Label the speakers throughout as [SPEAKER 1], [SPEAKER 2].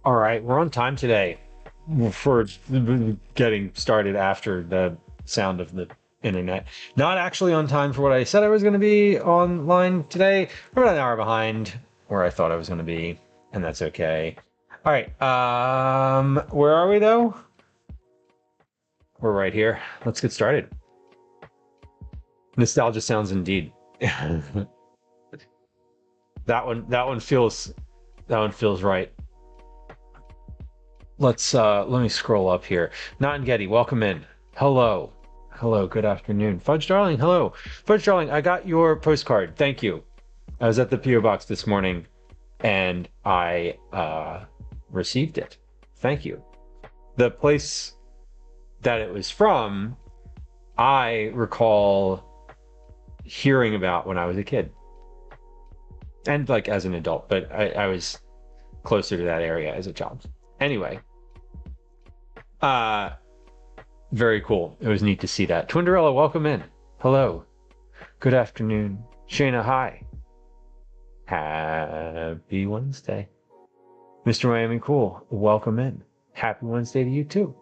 [SPEAKER 1] All right, we're on time today for getting started after the sound of the internet. Not actually on time for what I said I was going to be online today. We're about an hour behind where I thought I was going to be, and that's okay. All right, where are we though? We're right here. Let's get started. Nostalgia sounds indeed. that one feels right. Let me scroll up here. Not and Getty, welcome in. Hello. Hello, good afternoon. Fudge Darling, hello. Fudge Darling, I got your postcard. Thank you. I was at the P.O. Box this morning and I received it. Thank you. The place that it was from, I recall hearing about when I was a kid. And like as an adult, but I was closer to that area as a child. Anyway, very cool. It was neat to see that. Twinderella, welcome in. Hello. Good afternoon. Shayna, hi. Happy Wednesday. Mr. Miami Cool, welcome in. Happy Wednesday to you too.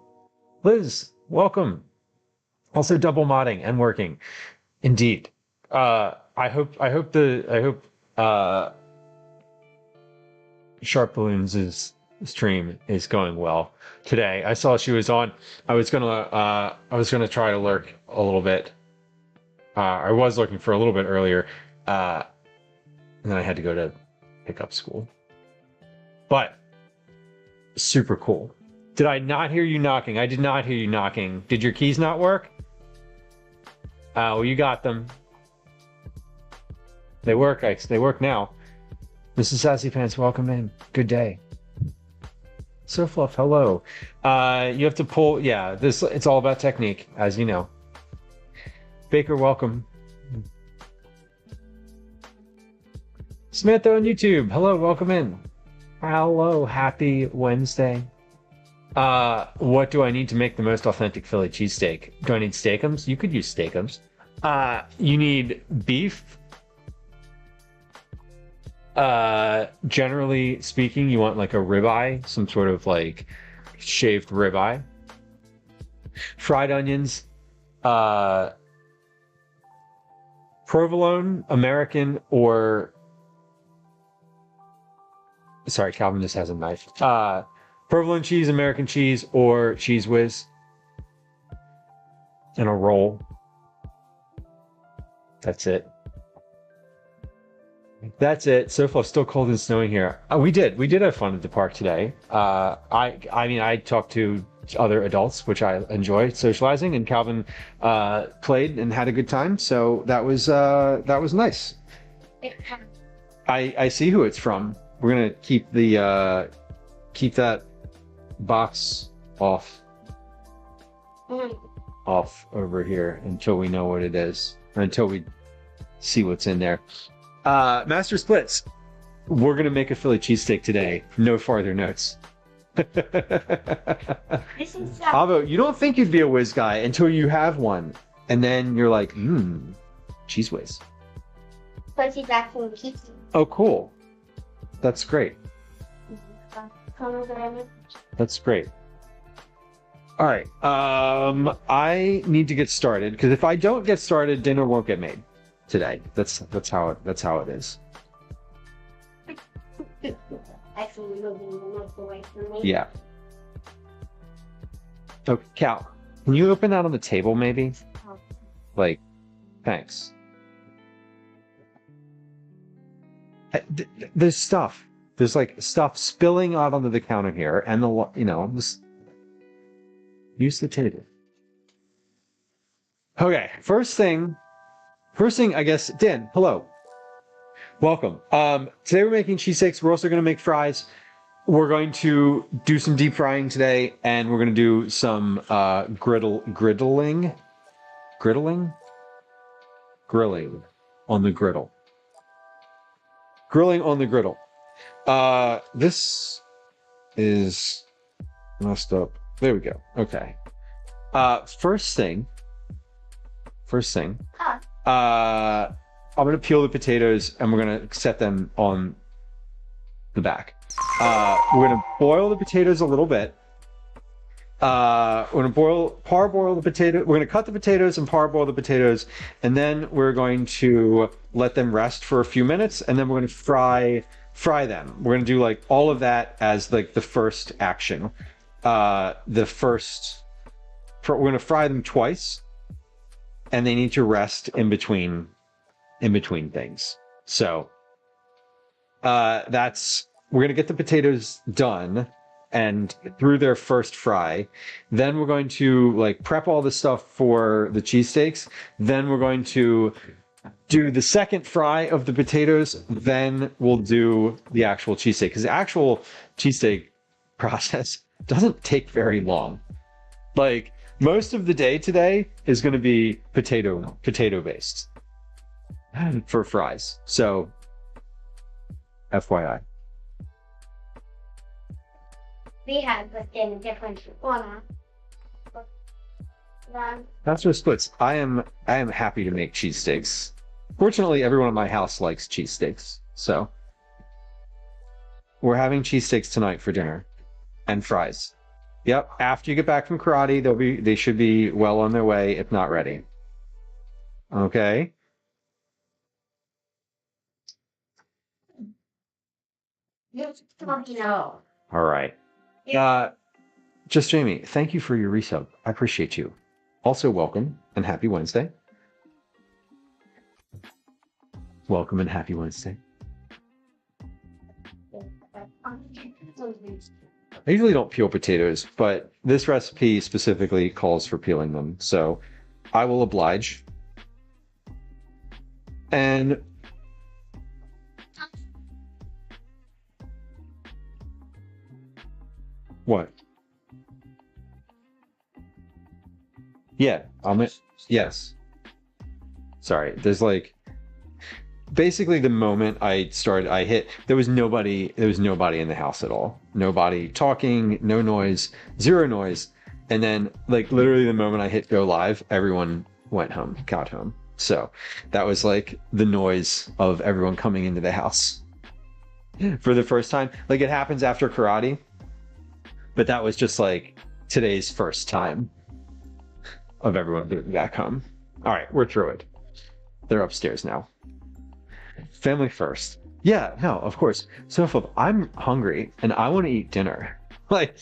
[SPEAKER 1] Liz, welcome. Also double modding and working. Indeed. I hope Sharp Balloons' stream is going well today. I saw she was on. I was gonna try to lurk a little bit. I was looking for a little bit earlier, and then I had to go to pick up school. But super cool. Did I not hear you knocking? I did not hear you knocking. Did your keys not work? Well, you got them. They work. They work now. Mrs. Sassy Pants, welcome in. Good day. So Fluff, hello. You have to pull. Yeah, it's all about technique, as you know. Baker, welcome. Samantha on YouTube, hello, welcome in. Hello, happy Wednesday. What do I need to make the most authentic Philly cheesesteak? Do I need steakums? You could use steakums. You need beef. Generally speaking, you want like a ribeye, some sort of like shaved ribeye. Fried onions. Provolone, American, or... Sorry, Calvin just has a knife. Provolone cheese, American cheese, or Cheese Whiz. And a roll. That's it. That's it. So far, still cold and snowing here. We did have fun at the park today. I mean, I talked to other adults, which I enjoy socializing, and Calvin played and had a good time. So that was nice. I see who it's from. We're gonna keep that box off over here until we know what it is, until we see what's in there. Master Splits, we're gonna make a Philly cheesesteak today. No farther notes. Avo, you don't think you'd be a whiz guy until you have one, and then you're like, cheese whiz.
[SPEAKER 2] But he's actually pizza.
[SPEAKER 1] Oh, cool. That's great. That's great. All right. I need to get started because if I don't get started, dinner won't get made today. That's how it is.
[SPEAKER 2] Actually, moving the milk away from me.
[SPEAKER 1] Yeah. Oh, Cal, can you open that on the table, maybe?
[SPEAKER 2] Oh.
[SPEAKER 1] Like, thanks. There's stuff. There's like stuff spilling out onto the counter here, and just use the table. Okay, first thing, I guess. Dan, hello, welcome. Today we're making cheesesteaks. We're also going to make fries. We're going to do some deep frying today, and we're going to do some grilling on the griddle. Grilling on the griddle. This is messed up. There we go. Okay. First thing. I'm gonna peel the potatoes and we're gonna set them on the back. We're gonna boil the potatoes a little bit. We're gonna parboil the potato. We're gonna cut the potatoes and parboil the potatoes, and then we're going to let them rest for a few minutes, and then we're gonna fry them. We're gonna do like all of that as like the first action. We're gonna fry them twice, and they need to rest in between things. So we're gonna get the potatoes done and through their first fry. Then we're going to like prep all the stuff for the cheesesteaks. Then we're going to do the second fry of the potatoes. Then we'll do the actual cheesesteak, because the actual cheesesteak process doesn't take very long. Like most of the day today is going to be potato based for fries. So FYI.
[SPEAKER 2] We had, but in a different format.
[SPEAKER 1] That's what splits. I am happy to make cheesesteaks. Fortunately, everyone in my house likes cheesesteaks. So we're having cheesesteaks tonight for dinner and fries. Yep. After you get back from karate, they should be well on their way, if not ready. Okay.
[SPEAKER 2] No.
[SPEAKER 1] All right. Just Jamie, thank you for your resub. I appreciate you. Also, welcome and happy Wednesday. Welcome and happy Wednesday. I usually don't peel potatoes, but this recipe specifically calls for peeling them, so I will oblige. And what? Yeah, yes. Sorry, there's like basically the moment I hit, there was nobody in the house at all. Nobody talking, no noise, zero noise. And then like literally the moment I hit go live, everyone got home. So that was like the noise of everyone coming into the house for the first time. Like it happens after karate, but that was just like today's first time of everyone being back home. All right, we're through it. They're upstairs now. Family first. Yeah, no, of course. So if I'm hungry and I want to eat dinner, like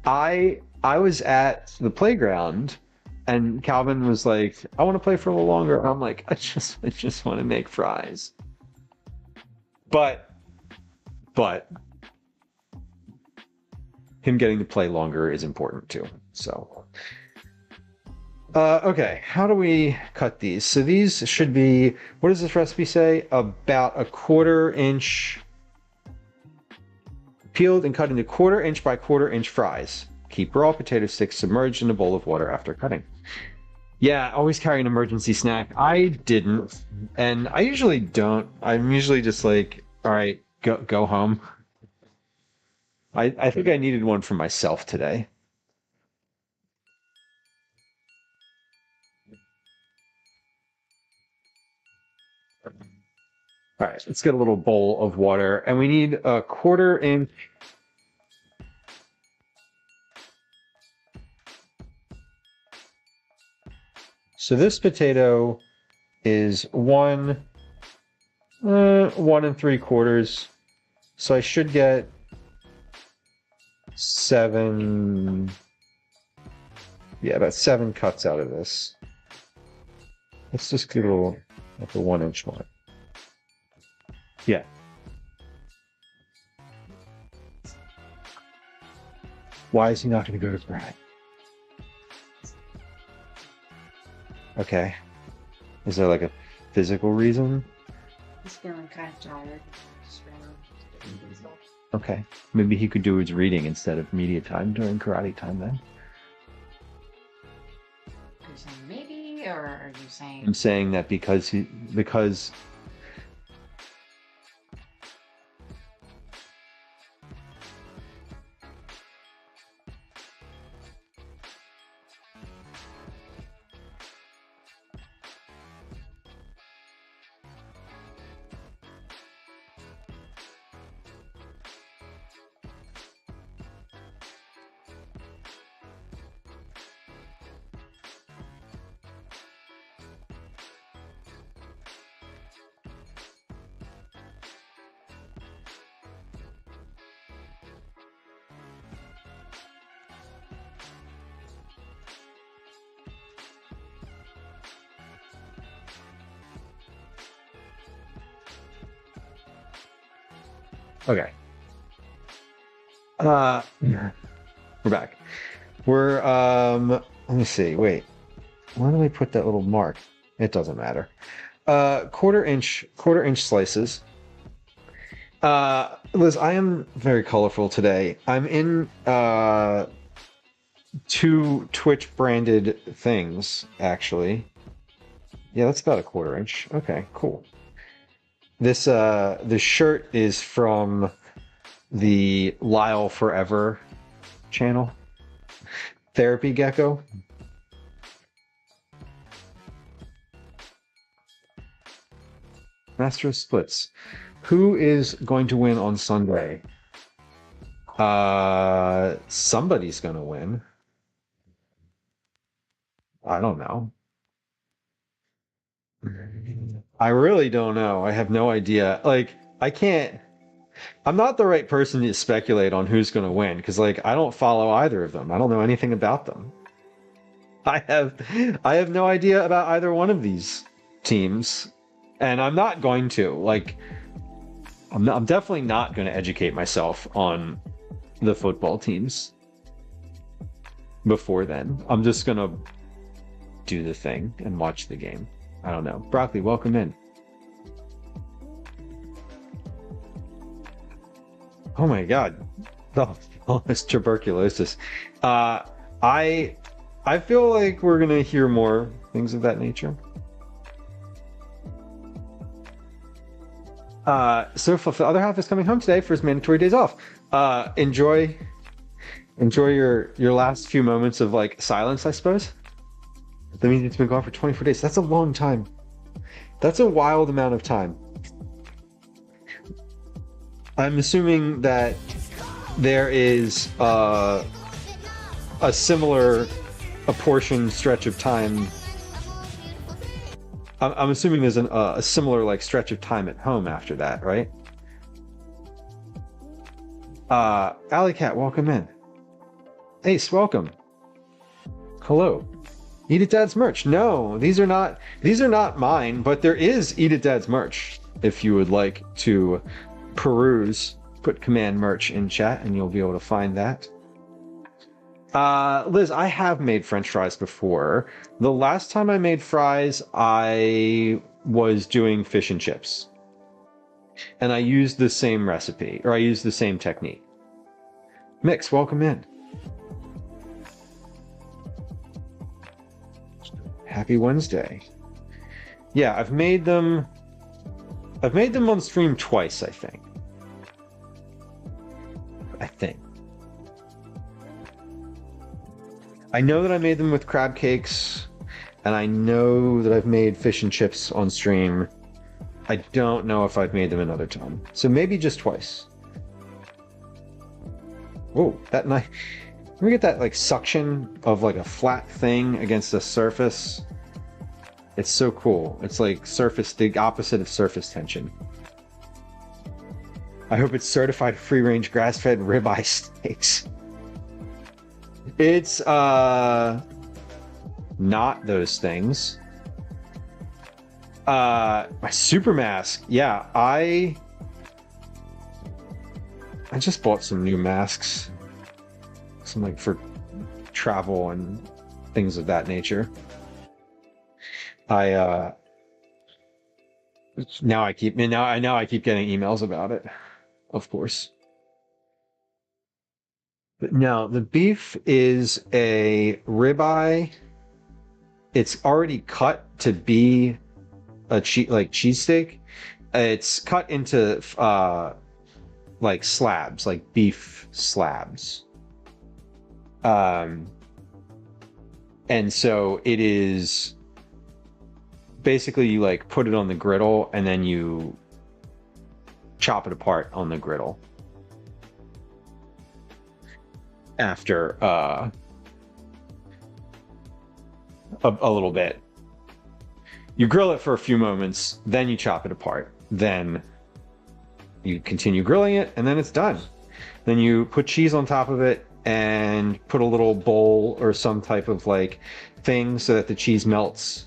[SPEAKER 1] I was at the playground and Calvin was like, I want to play for a little longer. And I'm like, I just want to make fries. But him getting to play longer is important too. So okay, how do we cut these? So these should be, what does this recipe say? About a 1/4 inch peeled and cut into 1/4 inch by 1/4 inch fries. Keep raw potato sticks submerged in a bowl of water after cutting. Yeah, always carry an emergency snack. I didn't, and I usually don't. I'm usually just like, all right, go home. I think I needed one for myself today. All right, let's get a little bowl of water, and we need a 1/4 inch. So this potato is 1 3/4. So I should get 7. Yeah, about 7 cuts out of this. Let's just get a little like a 1 inch one. Yeah. Why is he not going to go to bed? Okay. Is there like a physical reason?
[SPEAKER 3] He's feeling kind of tired.
[SPEAKER 1] Okay. Maybe he could do his reading instead of media time during karate time then.
[SPEAKER 3] Are you saying maybe, or are you saying?
[SPEAKER 1] I'm saying that because Okay. We're back. We're let me see. Wait. Where do we put that little mark? It doesn't matter. Quarter inch slices. Liz, I am very colorful today. I'm in 2 Twitch branded things, actually. Yeah, that's about a quarter inch. Okay, cool. This shirt is from the Lyle Forever channel. Therapy Gecko. Master of Splits. Who is going to win on Sunday? Somebody's gonna win. I don't know. I really don't know. I have no idea. Like, I'm not the right person to speculate on who's gonna win, because like I don't follow either of them. I don't know anything about them. I have no idea about either one of these teams. And I'm not going to. Like, I'm definitely not going to educate myself on the football teams before then. I'm just going to do the thing and watch the game. I don't know. Broccoli, welcome in. Oh my God. Oh, it's tuberculosis. I feel like we're going to hear more things of that nature. So the other half is coming home today for his mandatory days off. Enjoy your last few moments of like silence, I suppose. That means it's been gone for 24 days. That's a long time. That's a wild amount of time. I'm assuming that there is a similar apportioned stretch of time. I'm assuming there's a similar like stretch of time at home after that, right? Alley Cat, welcome in. Ace, welcome. Hello. Eat It Dad's merch. No, these are not mine, but there is Eat It Dad's merch. If you would like to peruse, put command merch in chat and you'll be able to find that. Liz, I have made French fries before. The last time I made fries, I was doing fish and chips. And I used the same recipe, or I used the same technique. Mix, welcome in. Happy Wednesday. Yeah, I've made them on stream twice, I think. I know that I made them with crab cakes, and I know that I've made fish and chips on stream. I don't know if I've made them another time. So maybe just twice. Whoa, that knife. Let me get that like suction of like a flat thing against a surface. It's so cool. It's like the opposite of surface tension. I hope it's certified free-range grass-fed ribeye steaks. It's not those things. My super mask. Yeah, I just bought some new masks. Some like for travel and things of that nature. Now I keep getting emails about it, of course. But no, the beef is a ribeye. It's already cut to be a cheesesteak. It's cut into like slabs, like beef slabs. And so it is basically you like put it on the griddle and then you chop it apart on the griddle. After a little bit. You grill it for a few moments, then you chop it apart. Then you continue grilling it, and then it's done. Then you put cheese on top of it and put a little bowl or some type of like thing so that the cheese melts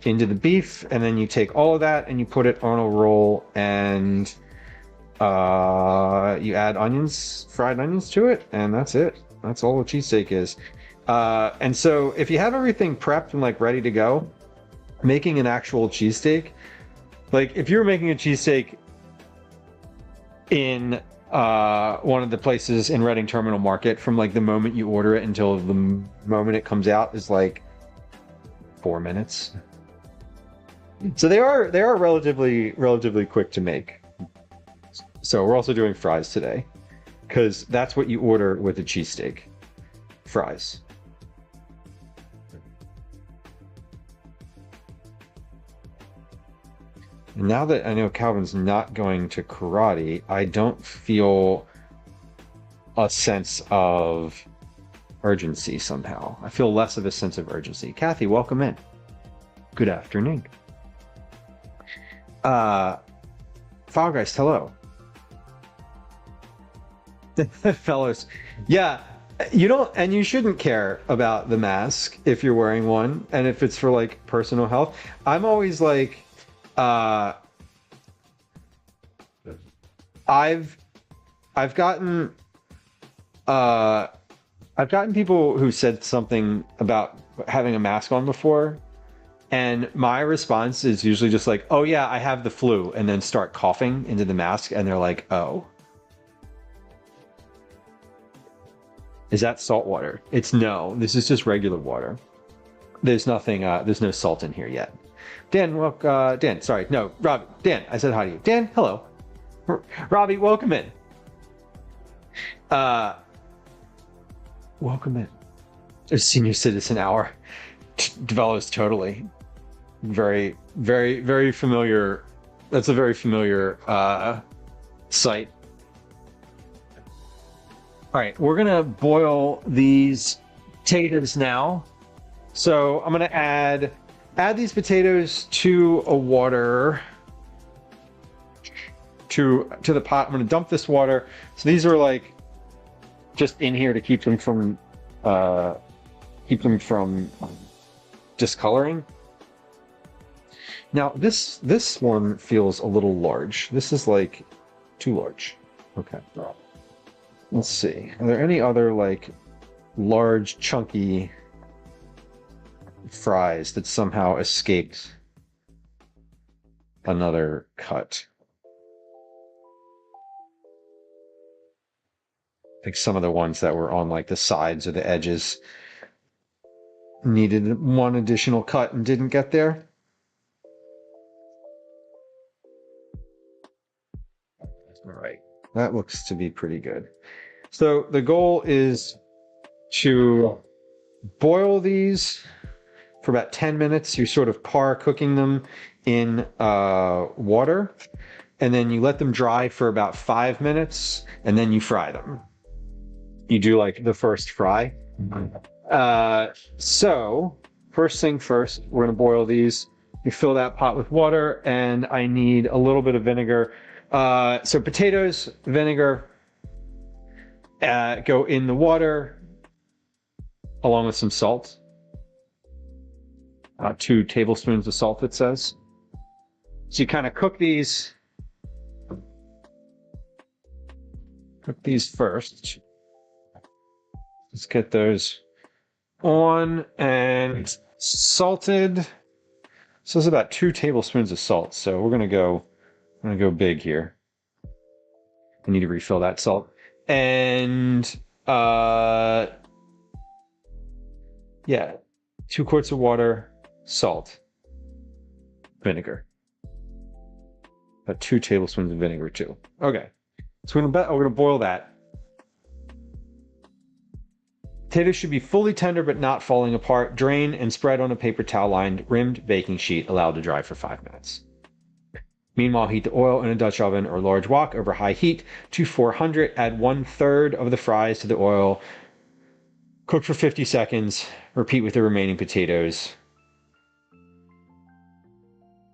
[SPEAKER 1] into the beef, and then you take all of that and you put it on a roll and You add onions, fried onions to it, and that's it. That's all a cheesesteak is. And so if you have everything prepped and like ready to go, making an actual cheesesteak, like if you're making a cheesesteak in one of the places in Reading Terminal Market, from like the moment you order it until the moment it comes out is like 4 minutes. So they are relatively quick to make. So we're also doing fries today, because that's what you order with a cheesesteak. Fries. And now that I know Calvin's not going to karate, I don't feel a sense of urgency somehow. I feel less of a sense of urgency. Kathy, welcome in. Good afternoon. Foggeist, hello. Fellows, yeah, you don't, and you shouldn't care about the mask if you're wearing one, and if it's for like personal health. I'm always like, I've gotten people who said something about having a mask on before, and my response is usually just like, oh yeah, I have the flu, and then start coughing into the mask, and they're like, oh. Is that salt water? It's no, this is just regular water. There's nothing, there's no salt in here yet. Dan, Dan, sorry, no, Robbie, Dan, I said hi to you. Dan, hello. Robbie, welcome in. Welcome in. A senior citizen hour. Develops totally. Very, very, very familiar. That's a very familiar site. All right, we're gonna boil these potatoes now. So I'm gonna add these potatoes to a water, to the pot. I'm gonna dump this water. So these are like just in here to keep them from discoloring. Now this one feels a little large. This is like too large. Okay. Let's see. Are there any other like large chunky fries that somehow escaped another cut? Like some of the ones that were on like the sides or the edges needed one additional cut and didn't get there. All right, that looks to be pretty good. So the goal is to boil these for about 10 minutes. You sort of par cooking them in water, and then you let them dry for about 5 minutes, and then you fry them. You do like the first fry. So first thing first, we're gonna boil these. You fill that pot with water, and I need a little bit of vinegar. So potatoes, vinegar, go in the water along with some salt. 2 tablespoons of salt, it says. So you kind of cook these first. Let's get those on and salted. So it's about 2 tablespoons of salt. So I'm gonna go big here. I need to refill that salt. And yeah, 2 quarts of water, salt, vinegar. About 2 tablespoons of vinegar too. Okay, so we're gonna boil that. Potatoes should be fully tender but not falling apart. Drain and spread on a paper towel lined rimmed baking sheet, allowed to dry for 5 minutes. Meanwhile, heat the oil in a Dutch oven or large wok over high heat to 400. Add 1/3 of the fries to the oil. Cook for 50 seconds. Repeat with the remaining potatoes.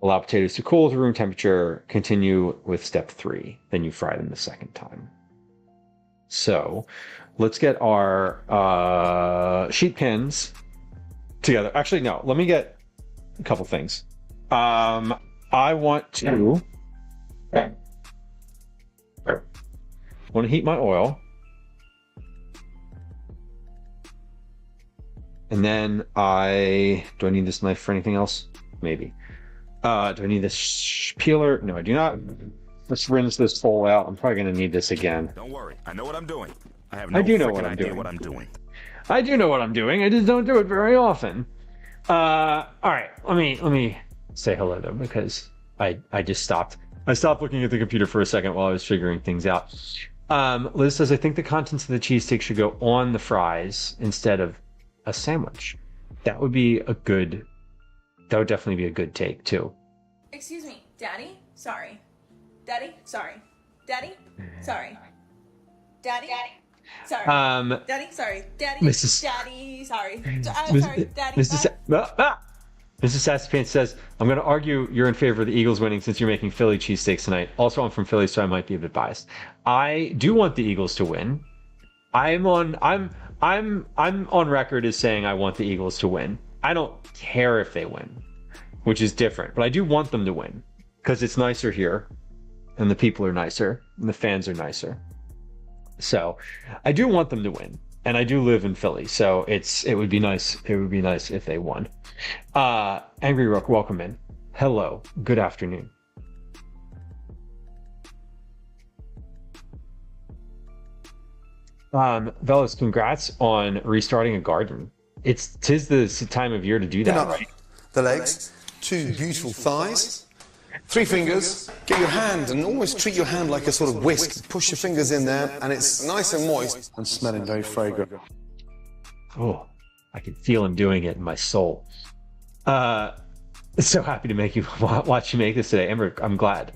[SPEAKER 1] Allow potatoes to cool to room temperature. Continue with step 3. Then you fry them the second time. So let's get our sheet pans together. Actually, no, let me get a couple things. I want to want to heat my oil. And then do I need this knife for anything else? Maybe. Do I need this peeler? No, I do not. Let's rinse this bowl out. I'm probably going to need this again.
[SPEAKER 4] Don't worry. I know what I'm doing. I have
[SPEAKER 1] I
[SPEAKER 4] no
[SPEAKER 1] do know
[SPEAKER 4] freaking
[SPEAKER 1] what I'm
[SPEAKER 4] idea
[SPEAKER 1] doing.
[SPEAKER 4] what I'm doing.
[SPEAKER 1] I do know what I'm doing. I just don't do it very often. All right. Let me say hello though, because I just stopped. I stopped looking at the computer for a second while I was figuring things out. Liz says, I think the contents of the cheesesteak should go on the fries instead of a sandwich. That would definitely be a good take too.
[SPEAKER 5] Excuse me, Daddy? Sorry. Daddy? Sorry. Daddy? Sorry. Daddy? Sorry. Daddy? Sorry. Daddy?
[SPEAKER 1] Mrs.
[SPEAKER 5] Daddy? Sorry.
[SPEAKER 1] Sorry,
[SPEAKER 5] Daddy.
[SPEAKER 1] Mrs. Sassy says, I'm going to argue you're in favor of the Eagles winning since you're making Philly cheesesteaks tonight. Also, I'm from Philly, so I might be a bit biased. I do want the Eagles to win. I'm on record as saying I want the Eagles to win. I don't care if they win, which is different, but I do want them to win because it's nicer here and the people are nicer and the fans are nicer. So I do want them to win, and I do live in Philly, so it would be nice if they won. Angry Rook, welcome in. Hello, good afternoon. Velas, congrats on restarting a garden. Tis the time of year to do that, right?
[SPEAKER 6] The legs, 2 beautiful thighs, 3 fingers. Get your hand and almost treat your hand like a sort of whisk. Push your fingers in there, and it's nice and moist and smelling very fragrant.
[SPEAKER 1] Oh, I can feel him doing it in my soul. So happy to watch you make this today, Amber. I'm glad.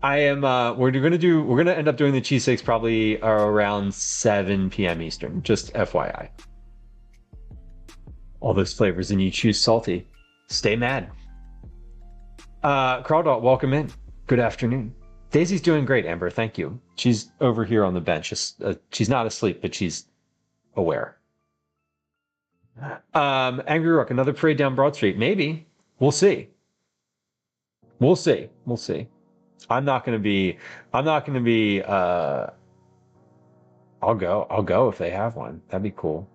[SPEAKER 1] I am. We're gonna end up doing the cheesesteaks probably around 7 p.m. Eastern. Just FYI. All those flavors, and you choose salty. Stay mad. Crawdot, welcome in. Good afternoon. Daisy's doing great, Amber. Thank you. She's over here on the bench. She's not asleep, but she's aware. Angry Rook, another parade down Broad Street. Maybe. We'll see. I'm not gonna be I'll go if they have one. That'd be cool.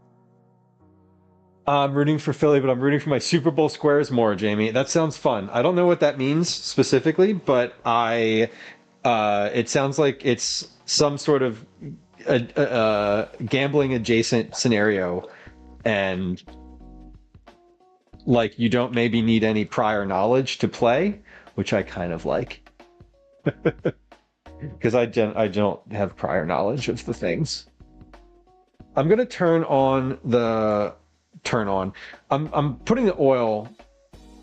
[SPEAKER 1] I'm rooting for Philly, but I'm rooting for my Super Bowl squares more, Jamie. That sounds fun. I don't know what that means specifically, but it sounds like it's some sort of gambling adjacent scenario, and like you don't maybe need any prior knowledge to play, which I kind of like. Because I don't have prior knowledge of the things. I'm gonna turn on. I'm putting the oil.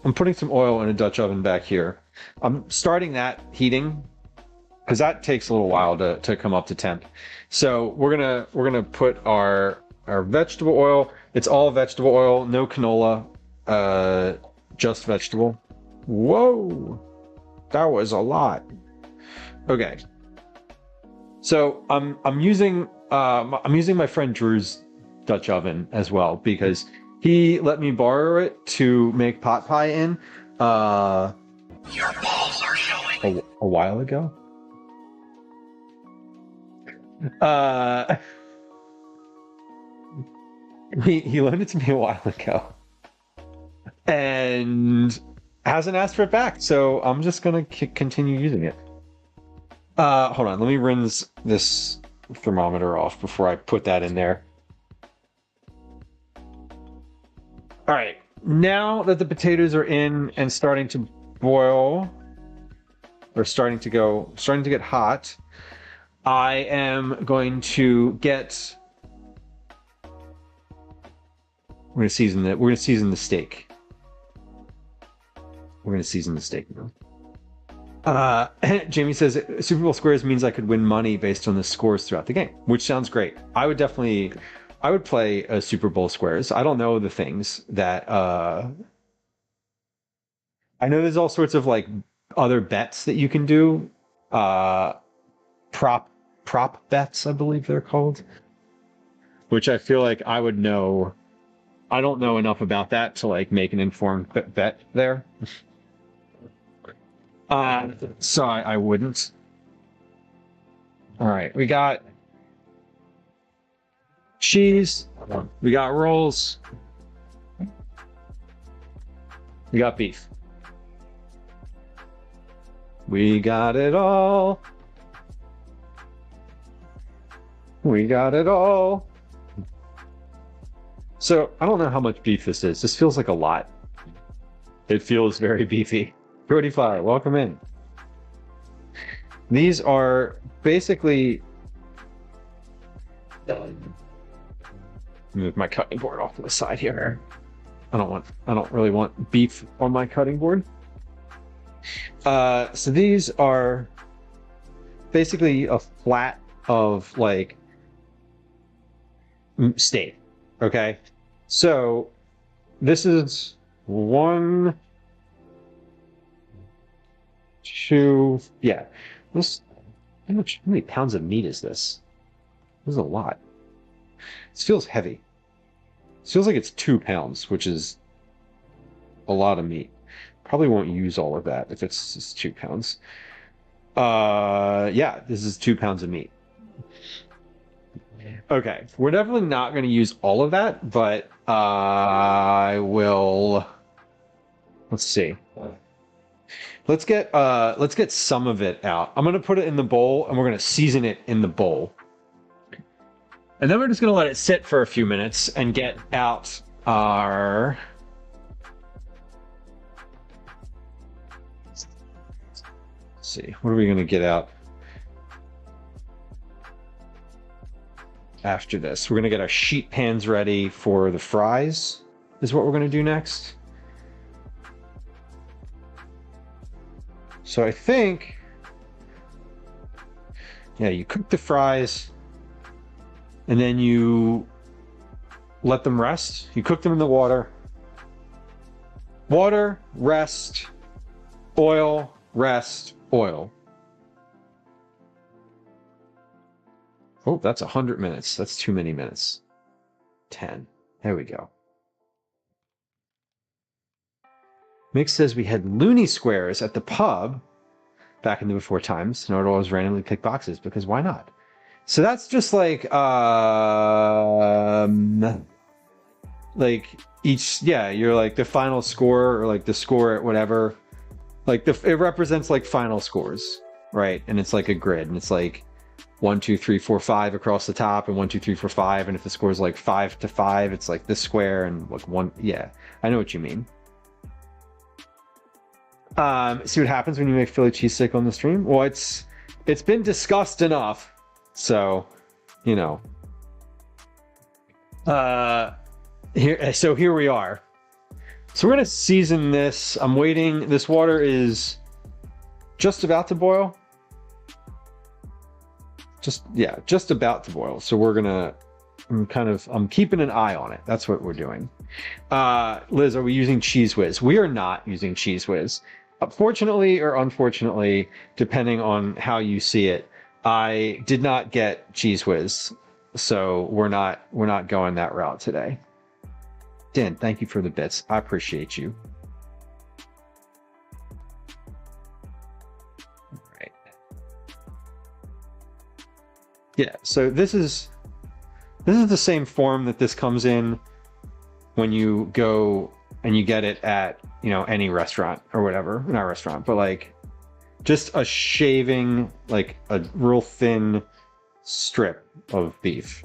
[SPEAKER 1] I'm putting some oil in a Dutch oven back here. I'm starting that heating because that takes a little while to come up to temp. So we're gonna put our vegetable oil. It's all vegetable oil, no canola, just vegetable. Whoa, that was a lot. Okay. So I'm using my friend Drew's Dutch oven as well because he let me borrow it to make pot pie in
[SPEAKER 6] Your balls are showing.
[SPEAKER 1] a while ago. He loaned it to me a while ago and hasn't asked for it back, so I'm just gonna continue using it. Hold on, let me rinse this thermometer off before I put that in there. All right, now that the potatoes are in and starting to boil, or starting to get hot, I am going to get. We're gonna season the steak. Jamie says Super Bowl squares means I could win money based on the scores throughout the game, which sounds great. I would play a Super Bowl squares. I don't know the things that I know there's all sorts of like other bets that you can do. Prop bets, I believe they're called. Which I feel like I would know. I don't know enough about that to like make an informed bet there. So I wouldn't. All right, we got cheese, we got rolls, we got beef. We got it all. We got it all. So, I don't know how much beef this is. This feels like a lot. It feels very beefy. Brody Fire, welcome in. These are basically... Move my cutting board off to the side here. I don't really want beef on my cutting board. So these are basically a flat of like steak. Okay, so this is 1, 2, yeah. This, how many pounds of meat is this? This is a lot. This feels heavy. This feels like it's 2 pounds, which is a lot of meat. Probably won't use all of that if it's just 2 pounds. Yeah, this is 2 pounds of meat. Okay, we're definitely not going to use all of that, but I will. Let's see. Let's get some of it out. I'm going to put it in the bowl, and we're going to season it in the bowl, and then we're just going to let it sit for a few minutes and get out our. Let's see, what are we going to get out? After this, we're going to get our sheet pans ready for the fries, is what we're going to do next. So I think, yeah, you cook the fries and then you let them rest. You cook them in the water. Water, rest, oil, rest, oil. Oh, that's 100 minutes. That's too many minutes. 10. There we go. Mick says we had loony squares at the pub back in the before times, and I would always randomly pick boxes because why not? So that's just like each, yeah, you're like the final score or like the score at whatever. Like it represents like final scores, right? And it's like a grid, and it's like 1, 2, 3, 4, 5 across the top, and 1, 2, 3, 4, 5. And if the score is like 5 to 5, it's like this square and like 1. Yeah, I know what you mean. See what happens when you make Philly cheesesteak on the stream? Well, it's been discussed enough, so you know. Here we are. So we're gonna season this. I'm waiting. This water is just about to boil. Just about to boil. So we're gonna. I'm keeping an eye on it. That's what we're doing. Liz, are we using Cheese Whiz? We are not using Cheese Whiz. Fortunately or unfortunately, depending on how you see it, I did not get Cheese Whiz, so we're not going that route today. Dan, thank you for the bits. I appreciate you. All right. Yeah, so this is the same form that this comes in when you go and you get it at, you know, any restaurant or whatever. Not restaurant, but like just a shaving, like a real thin strip of beef.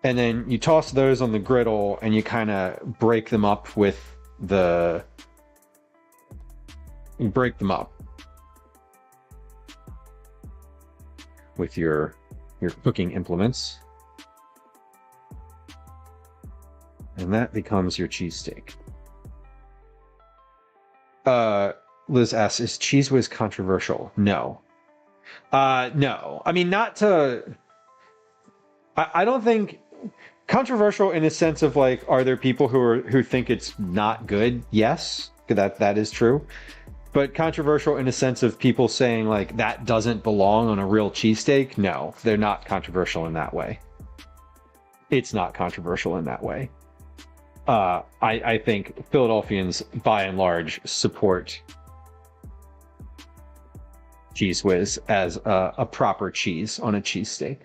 [SPEAKER 1] And then you toss those on the griddle and you kind of break them up with your cooking implements. And that becomes your cheesesteak. Liz asks, is Cheese Whiz controversial? No. No. I mean, not to... I don't think... Controversial in a sense of like, are there people who think it's not good? Yes, that is true. But controversial in a sense of people saying like, that doesn't belong on a real cheesesteak? No, they're not controversial in that way. It's not controversial in that way. I think Philadelphians, by and large, support Cheese Whiz as a proper cheese on a cheesesteak.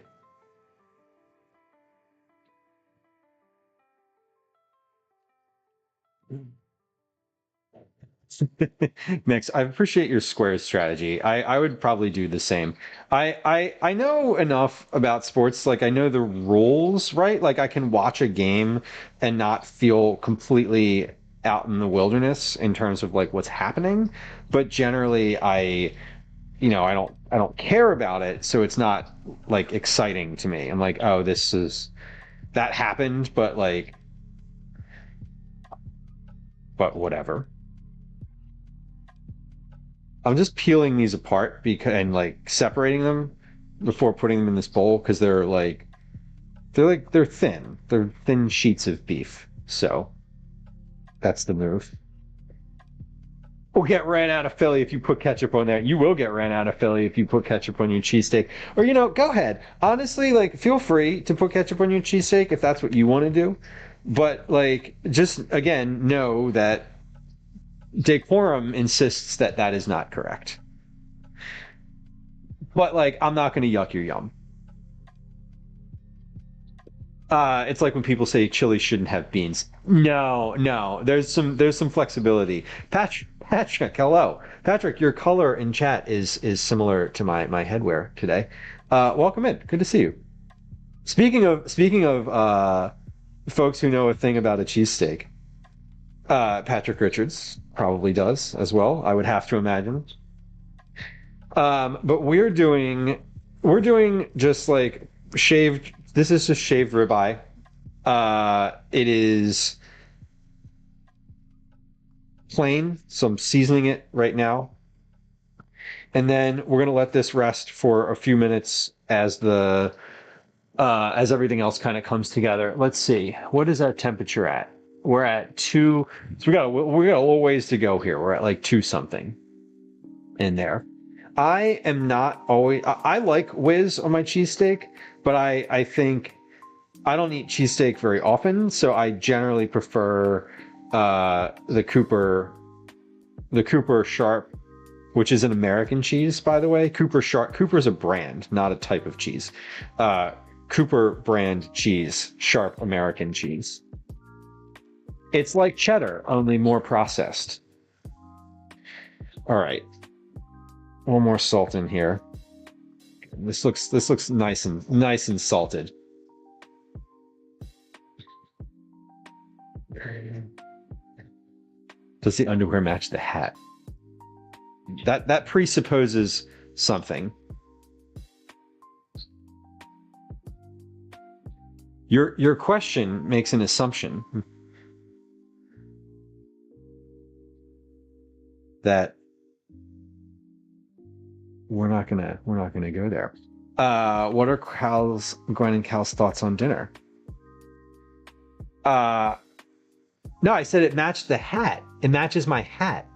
[SPEAKER 1] Mix, I appreciate your squares strategy. I would probably do the same. I know enough about sports, like I know the rules, right? Like I can watch a game and not feel completely out in the wilderness in terms of like what's happening. But generally I don't care about it, so it's not like exciting to me. I'm like, oh, that happened, but whatever. I'm just peeling these apart and like separating them before putting them in this bowl because they're thin. They're thin sheets of beef. So that's the move. We'll get ran out of Philly if you put ketchup on there. You will get ran out of Philly if you put ketchup on your cheesesteak. Or go ahead. Honestly, like feel free to put ketchup on your cheesesteak if that's what you want to do. But like just again know that decorum insists that that is not correct. But like, I'm not going to yuck your yum. It's like when people say chili shouldn't have beans. No, there's some flexibility. Patrick, hello, Patrick. Your color in chat is similar to my headwear today. Welcome in. Good to see you. Speaking of folks who know a thing about a cheesesteak. Patrick Richards probably does as well, I would have to imagine. But we're doing just like shaved. This is just shaved ribeye. It is plain, so I'm seasoning it right now. And then we're gonna let this rest for a few minutes as everything else kind of comes together. Let's see, what is our temperature at? We're at 2, so we got a little ways to go here. We're at like 2 something in there. I am not always, I like whiz on my cheesesteak, but I think I don't eat cheesesteak very often, so I generally prefer the Cooper Sharp, which is an American cheese, by the way. Cooper Sharp, Cooper's a brand, not a type of cheese. Cooper brand cheese, Sharp American cheese. It's like cheddar, only more processed. All right. One more salt in here. This looks nice and salted. Does the underwear match the hat? That presupposes something. Your question makes an assumption that we're not gonna go there. What are Gwen and Cal's thoughts on dinner? No, I said it matched the hat. It matches my hat.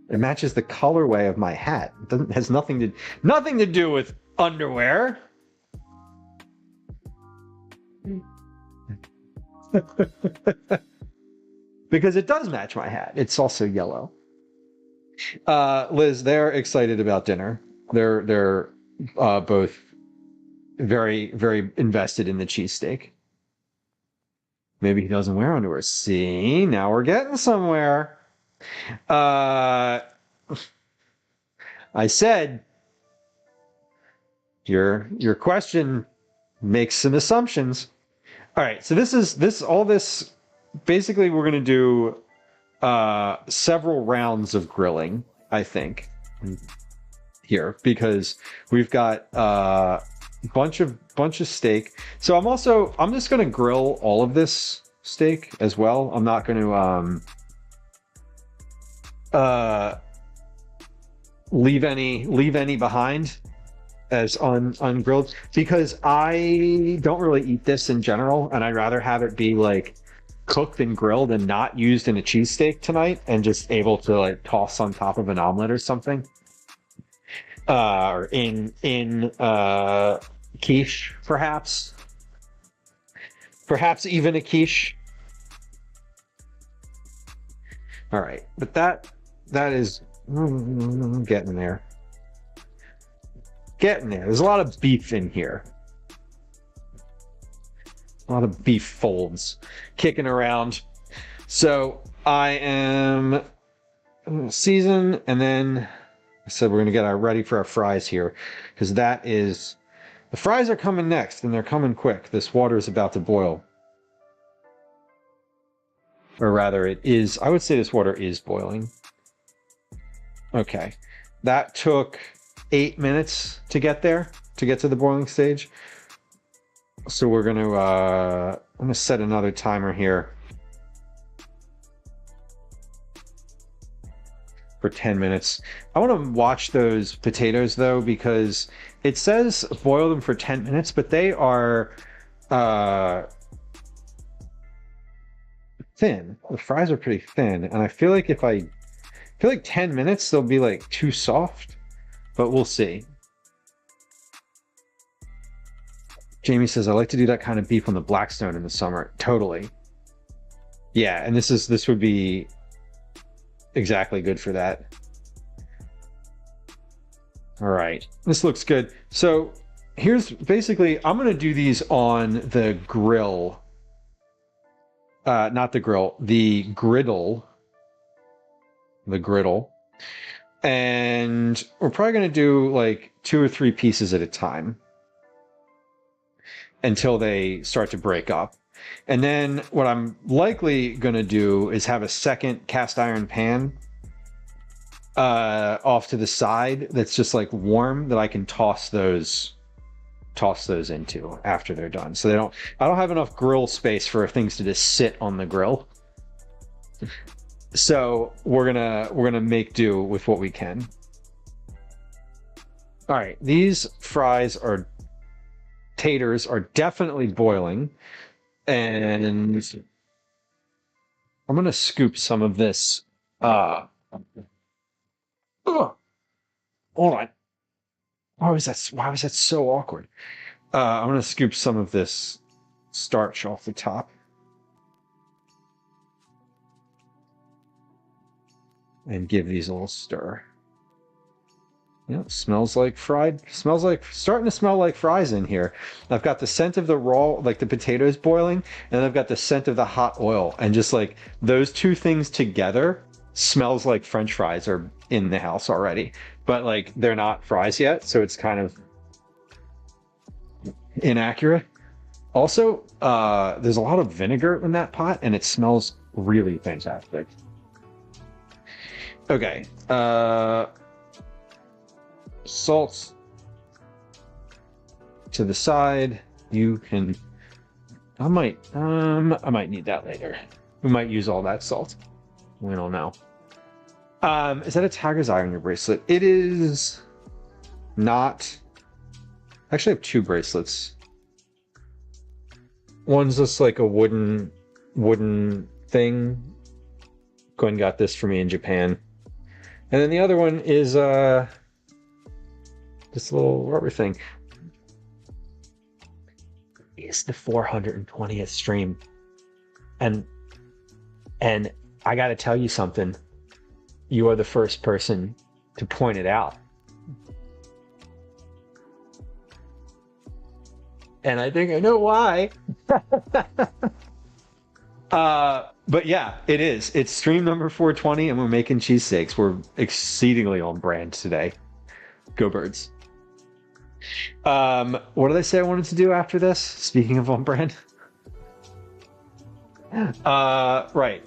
[SPEAKER 1] It matches the colorway of my hat. It has nothing to do with underwear. Because it does match my hat. It's also yellow. Liz, they're excited about dinner. They're both very, very invested in the cheesesteak. Maybe he doesn't wear underwear. See, now we're getting somewhere. I said your question makes some assumptions. All right, so this basically we're going to do several rounds of grilling, I think, here, because we've got a bunch of steak. So I'm just going to grill all of this steak as well. I'm not going to leave any behind as ungrilled, because I don't really eat this in general, and I'd rather have it be like cooked and grilled and not used in a cheesesteak tonight, and just able to like toss on top of an omelet or something, or in quiche, perhaps even a quiche. All right, but that is Getting there. Getting there. There's a lot of beef in here. A lot of beef folds kicking around. So I am season, and then I said we're going to get ready for our fries here, because that is... The fries are coming next, and they're coming quick. This water is about to boil. Or rather, it is... I would say this water is boiling. Okay. That took 8 minutes to get there, to get to the boiling stage. So we're going to... I'm going to set another timer here for 10 minutes. I want to watch those potatoes, though, because it says boil them for 10 minutes, but they are thin. The fries are pretty thin, and I feel like if I feel like 10 minutes, they'll be like too soft, but we'll see. Jamie says, I like to do that kind of beef on the Blackstone in the summer. Totally. Yeah, and this would be exactly good for that. All right, this looks good. So here's basically, I'm going to do these on the grill. Not the grill, the griddle. The griddle. And we're probably going to do like 2 or 3 pieces at a time until they start to break up. And then what I'm likely going to do is have a second cast iron pan off to the side that's just like warm, that I can toss those into after they're done. So I don't have enough grill space for things to just sit on the grill. So we're gonna make do with what we can. All right, these taters are definitely boiling, and I'm gonna scoop some of this. Hold on. Why was that so awkward? I'm gonna scoop some of this starch off the top. And give these a little stir. Yeah, it smells like starting to smell like fries in here. I've got the scent of the raw, like the potatoes boiling, and I've got the scent of the hot oil. And just like those two things together smells like French fries are in the house already. But like they're not fries yet, so it's kind of inaccurate. Also, there's a lot of vinegar in that pot, and it smells really fantastic. Okay, salt to the side. You can, I might need that later. We might use all that salt. We don't know. Is that a tiger's eye on your bracelet? It is not. I actually have 2 bracelets. One's just like a wooden thing. Gwen got this for me in Japan. And then the other one is this little rubber thing. It's the 420th stream. And I gotta tell you something. You are the first person to point it out. And I think I know why. But yeah, it is. It's stream number 420, and we're making cheesesteaks. We're exceedingly on brand today. Go Birds. What did I say I wanted to do after this? Speaking of on brand. Right.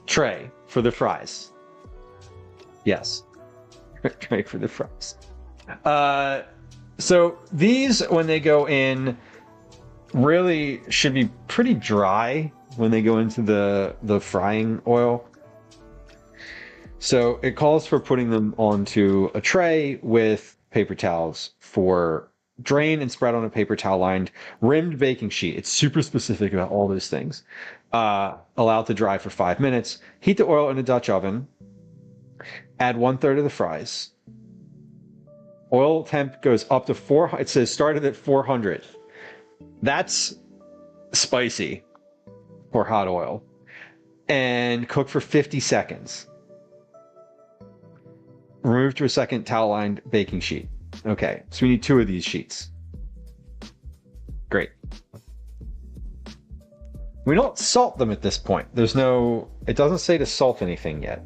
[SPEAKER 1] Tray for the fries. Yes. Tray for the fries. So these, when they go in, really should be pretty dry when they go into the frying oil. So it calls for putting them onto a tray with paper towels for drain and spread on a paper towel lined rimmed baking sheet. It's super specific about all those things. Allow it to dry for 5 minutes. Heat the oil in a Dutch oven. Add 1/3 of the fries. Oil temp goes up to 400. It says started at 400. That's spicy for hot oil. And cook for 50 seconds. move to a second towel-lined baking sheet. Okay, so we need 2 of these sheets. Great. We don't salt them at this point. There's no... It doesn't say to salt anything yet.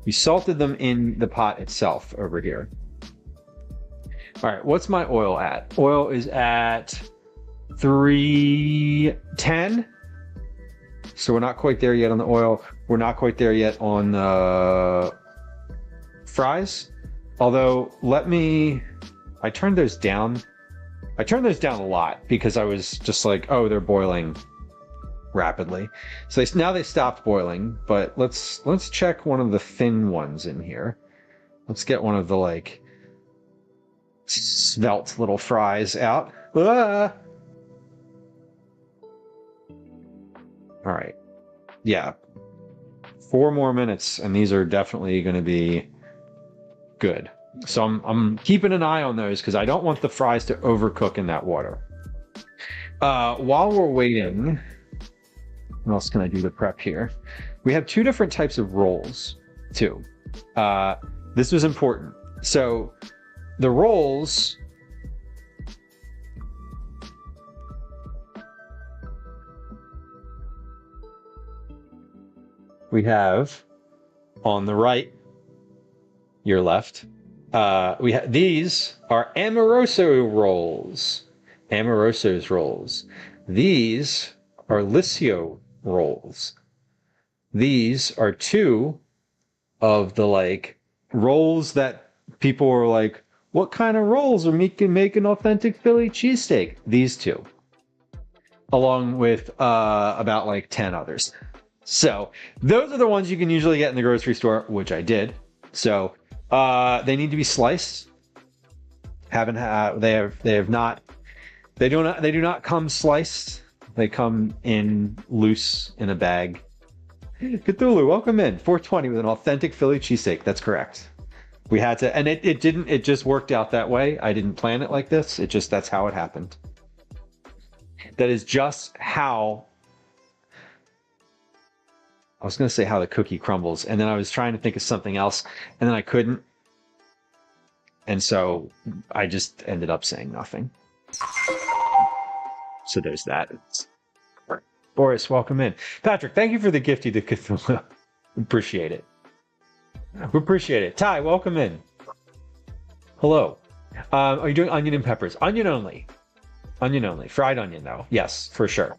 [SPEAKER 1] We salted them in the pot itself over here. All right, what's my oil at? Oil is at 310. So we're not quite there yet on the oil. We're not quite there yet on the fries. Although, I turned those down. I turned those down a lot because I was just like, oh, they're boiling rapidly. So now they stopped boiling, but let's check one of the thin ones in here. Let's get one of the like svelte little fries out. Ah! All right. Yeah. 4 more minutes and these are definitely going to be good. So I'm keeping an eye on those because I don't want the fries to overcook in that water. While we're waiting, what else can I do to prep here? We have 2 different types of rolls, too. This was important. So the rolls... we have on the right, your left, these are Amoroso rolls. Amoroso's rolls. These are Liscio rolls. These are 2 of the like rolls that people were like, what kind of rolls are make an authentic Philly cheesesteak? These 2. Along with about like 10 others. So those are the ones you can usually get in the grocery store, which I did. So they need to be sliced. They do not come sliced. They come in loose in a bag. Cthulhu, welcome in. 420 with an authentic Philly cheesesteak. That's correct. We had to, and it just worked out that way. I didn't plan it like this. That's how it happened. That is just how, I was going to say how the cookie crumbles, and then I was trying to think of something else, and then I couldn't. And so I just ended up saying nothing. So there's that. Boris, welcome in. Patrick, thank you for the gifty to Cthulhu. Appreciate it. We appreciate it. Ty, welcome in. Hello. Are you doing onion and peppers? Onion only. Onion only. Fried onion, though. Yes, for sure.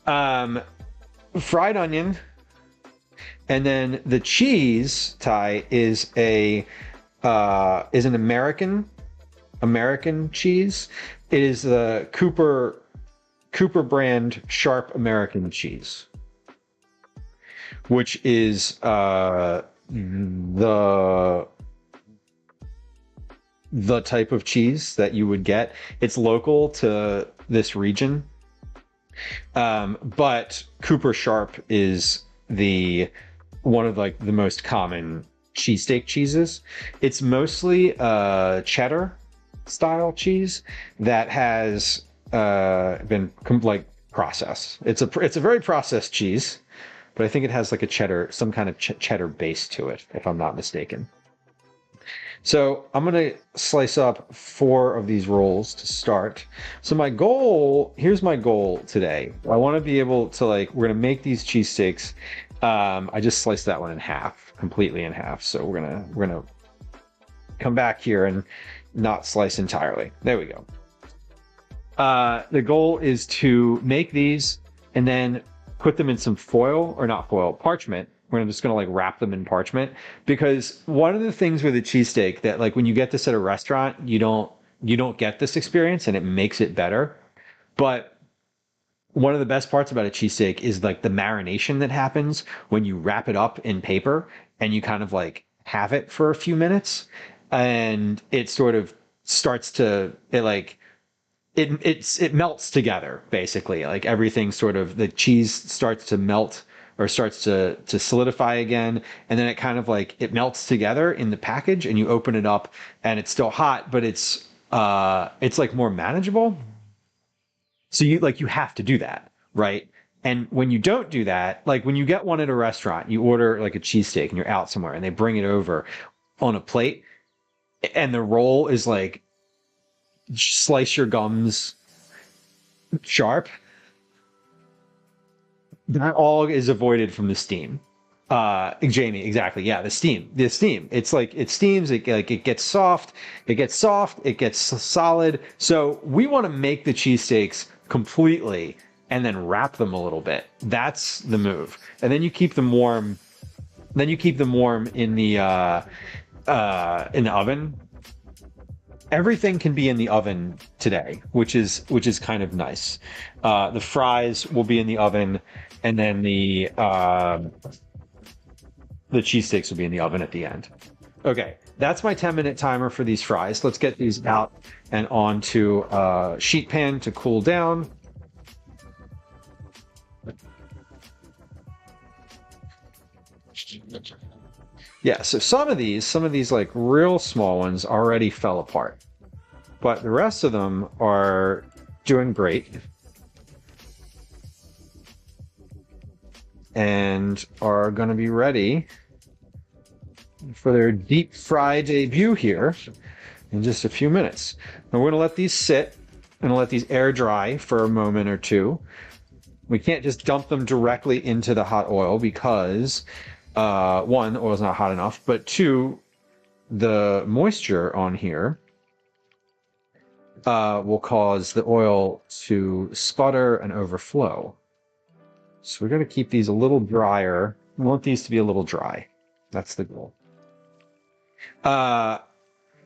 [SPEAKER 1] Fried onion. And then the cheese, Ty, is an American cheese. It is the Cooper brand Sharp American cheese, which is the type of cheese that you would get. It's local to this region, but Cooper Sharp is one of like the most common cheesesteak cheeses. It's mostly cheddar style cheese that has been like processed. It's a very processed cheese, but I think it has like a cheddar, some kind of cheddar base to it, if I'm not mistaken. So I'm gonna slice up 4 of these rolls to start. So here's my goal today. I want to be able to we're gonna make these cheesesteaks. I just sliced that one in half, completely in half. So we're gonna come back here and not slice entirely. There we go. The goal is to make these and then put them in some parchment. We're just going to wrap them in parchment, because one of the things with a cheesesteak that when you get this at a restaurant, you don't get this experience, and it makes it better. But one of the best parts about a cheesesteak is the marination that happens when you wrap it up in paper and you kind of have it for a few minutes, and it sort of starts to it melts together, basically. Everything the cheese starts to melt or starts to solidify again, and then it kind of it melts together in the package, and you open it up and it's still hot, but it's more manageable. So you have to do that, right? And when you don't do that, like when you get one at a restaurant, you order like a cheesesteak and you're out somewhere and they bring it over on a plate and the roll is like slice your gums sharp. That all is avoided from the steam. Jamie, exactly. Yeah, the steam. It's like it steams, it gets soft, it gets solid. So we want to make the cheesesteaks completely and then wrap them a little bit. That's the move. And then you keep them warm. Then you keep them warm in the oven. Everything can be in the oven today, which is kind of nice. The fries will be in the oven, and then the cheesesteaks will be in the oven at the end. Okay, that's my 10-minute timer for these fries. Let's get these out and onto a sheet pan to cool down. Yeah, so some of these like real small ones already fell apart, but the rest of them are doing great and are going to be ready for their deep fry debut here in just a few minutes. Now we're going to let these sit and let these air dry for a moment or two. We can't just dump them directly into the hot oil because one, the oil's not hot enough, but two, the moisture on here will cause the oil to sputter and overflow. So we're going to keep these a little drier. We want these to be a little dry. That's the goal.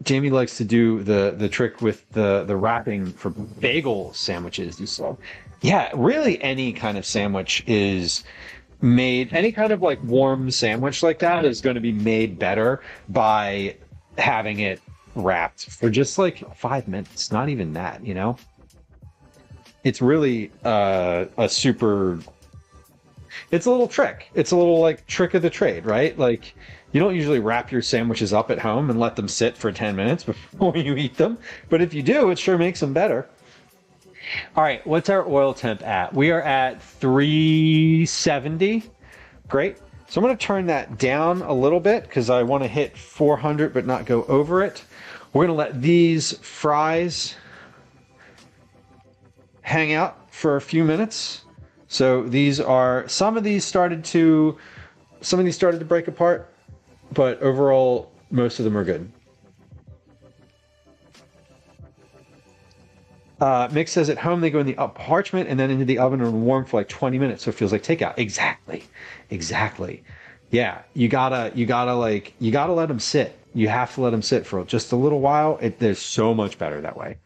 [SPEAKER 1] Jamie likes to do the trick with the wrapping for bagel sandwiches. You saw. Yeah, really any kind of sandwich is made, any kind of like warm sandwich like that is going to be made better by having it wrapped for just like 5 minutes. Not even that, you know? It's really a super, it's a little trick. It's a little like trick of the trade, right? Like you don't usually wrap your sandwiches up at home and let them sit for 10 minutes before you eat them. But if you do, it sure makes them better. All right, what's our oil temp at? We are at 370. Great. So I'm going to turn that down a little bit because I want to hit 400 but not go over it. We're going to let these fries hang out for a few minutes. So these are, some of these started to break apart, but overall most of them are good. Mick says at home they go in the parchment and then into the oven and warm for like 20 minutes, so it feels like takeout. Exactly. Yeah, you gotta let them sit. You have to let them sit for just a little while. They're so much better that way.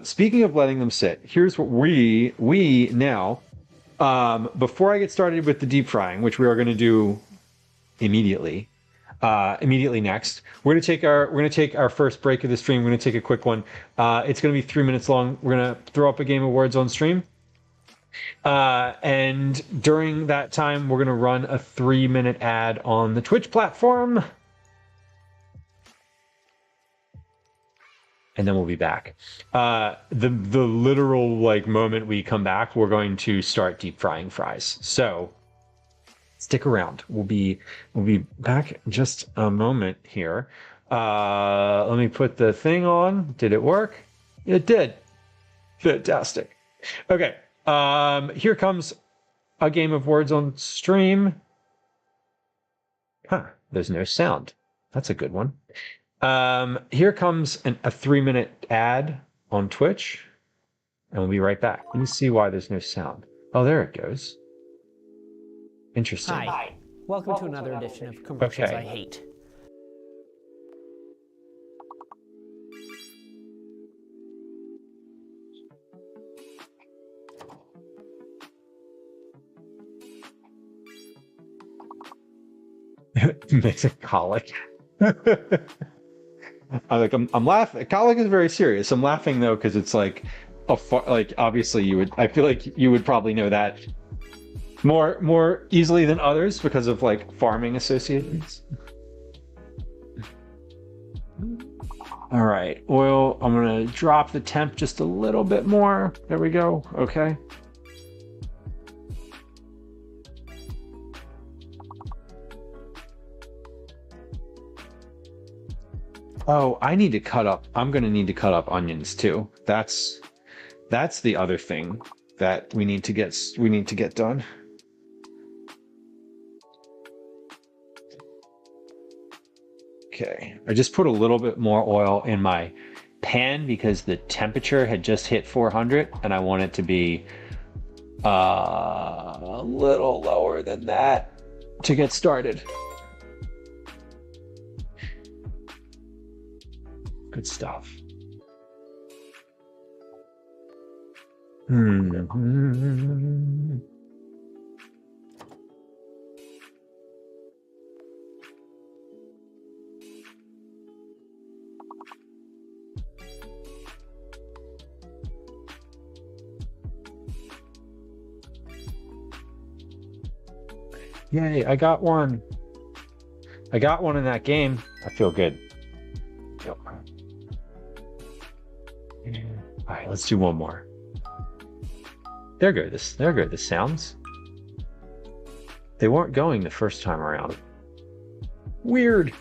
[SPEAKER 1] Speaking of letting them sit, here's what we now. Before I get started with the deep frying, which we are going to do immediately next, we're going to take our first break of the stream. We're going to take a quick one. It's going to be 3 minutes long. We're going to throw up a game of words on stream. And during that time, we're going to run a 3-minute ad on the Twitch platform. And then we'll be back. The literal like moment we come back, we're going to start deep frying fries. So stick around. We'll be back in just a moment here. Let me put the thing on. Did it work? It did. Fantastic. Okay. Here comes a game of words on stream. There's no sound. That's a good one. Here comes a 3-minute ad on Twitch, and we'll be right back. Let me see why there's no sound. Oh, there it goes. Interesting.
[SPEAKER 7] Hi. Welcome to another edition of Commercials
[SPEAKER 1] Okay.
[SPEAKER 7] I Hate.
[SPEAKER 1] Makes a colic. I'm laughing. Colic is very serious. I'm laughing though because it's like obviously you would. I feel like you would probably know that more easily than others because of like farming associations. All right, oil. I'm gonna drop the temp just a little bit more. There we go. Okay. Oh, I need to cut up. I'm going to need to cut up onions too. That's the other thing that we need to get done. Okay, I just put a little bit more oil in my pan because the temperature had just hit 400 and I want it to be a little lower than that to get started. Good stuff. Yay, I got one. I got one in that game. I feel good. Yep. All right, let's do one more. They're good. They're good. The sounds. They weren't going the first time around. Weird.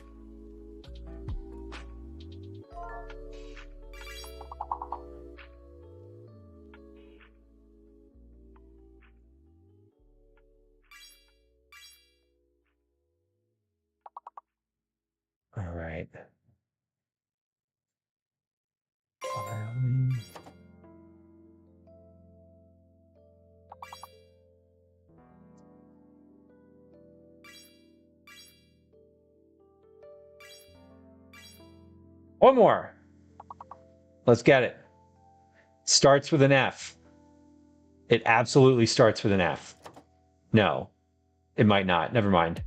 [SPEAKER 1] All right. One more. Let's get it. Starts with an F. It absolutely starts with an F. No, it might not. Never mind.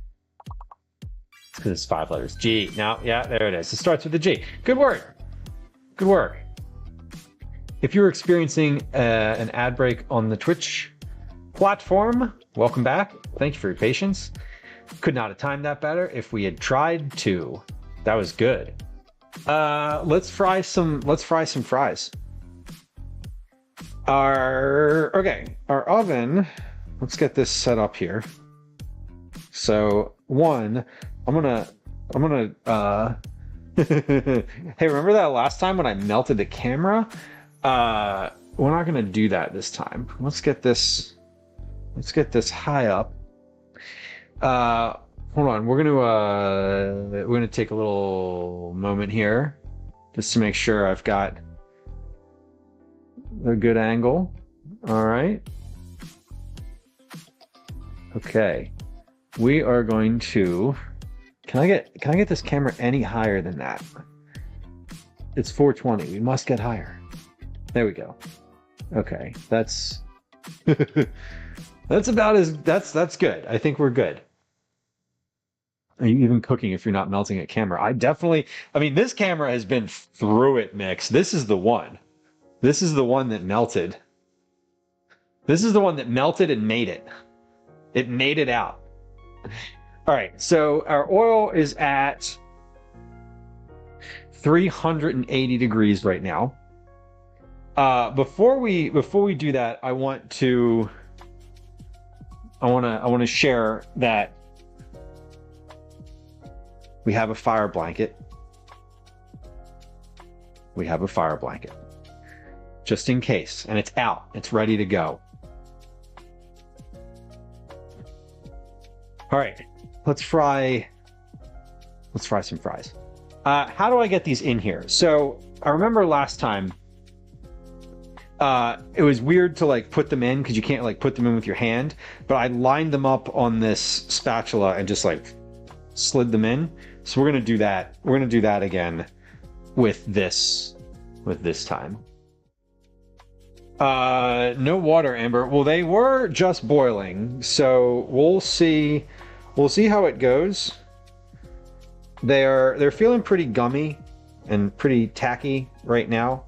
[SPEAKER 1] It's because it's 5 letters. G. No, yeah, there it is. It starts with a G. Good work. Good work. If you're experiencing an ad break on the Twitch platform, welcome back. Thank you for your patience. Could not have timed that better if we had tried to. That was good. Let's fry some fries. Our oven, let's get this set up here. So I'm gonna hey, remember that last time when I melted the camera? We're not gonna do that this time. Let's get this high up. Hold on, we're gonna take a little moment here just to make sure I've got a good angle. All right. Okay. We are going to. Can I get this camera any higher than that? It's 420. We must get higher. There we go. Okay, that's that's about as that's good. I think we're good. Are you even cooking if you're not melting a camera? I mean, this camera has been through it, Mix. This is the one. This is the one that melted. This is the one that melted and made it. It made it out. All right, so our oil is at 380 degrees right now. Before we do that, I want to share that we have a fire blanket. We have a fire blanket. Just in case, and it's out. It's ready to go. All right, let's fry some fries. How do I get these in here? So I remember last time it was weird to like put them in because you can't like put them in with your hand, but I lined them up on this spatula and just like slid them in. So we're gonna do that. We're gonna do that again with this time. No water, Amber. Well, they were just boiling, so we'll see how it goes. They're feeling pretty gummy and pretty tacky right now.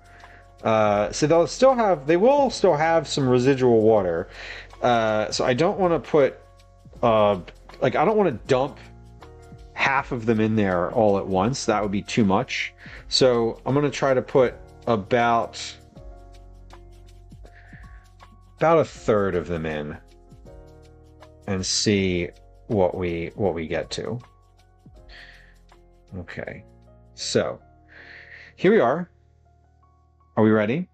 [SPEAKER 1] So they will still have some residual water. So I don't want to put I don't want to dump half of them in there all at once. That would be too much. So I'm going to try to put about a third of them in and see what we get to. Okay. So here we are. Are we ready?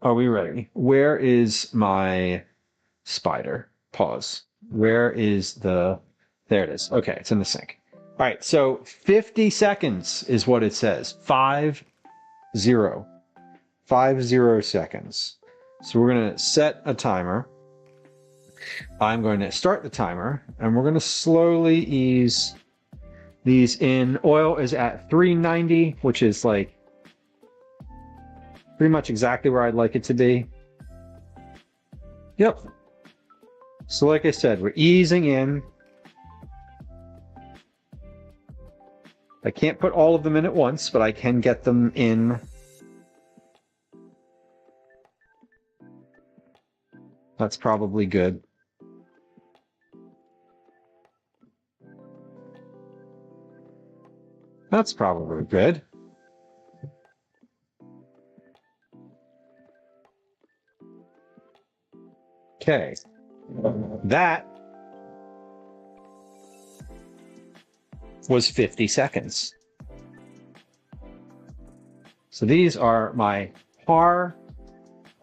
[SPEAKER 1] Are we ready? Where is my spider? Pause. Where is the... There it is. Okay, it's in the sink. All right, so 50 seconds is what it says. 50. 50 seconds. So we're going to set a timer. I'm going to start the timer, and we're going to slowly ease these in. Oil is at 390, which is like pretty much exactly where I'd like it to be. Yep. So like I said, we're easing in. I can't put all of them in at once, but I can get them in. That's probably good. That's probably good. Okay. That was 50 seconds. So these are my par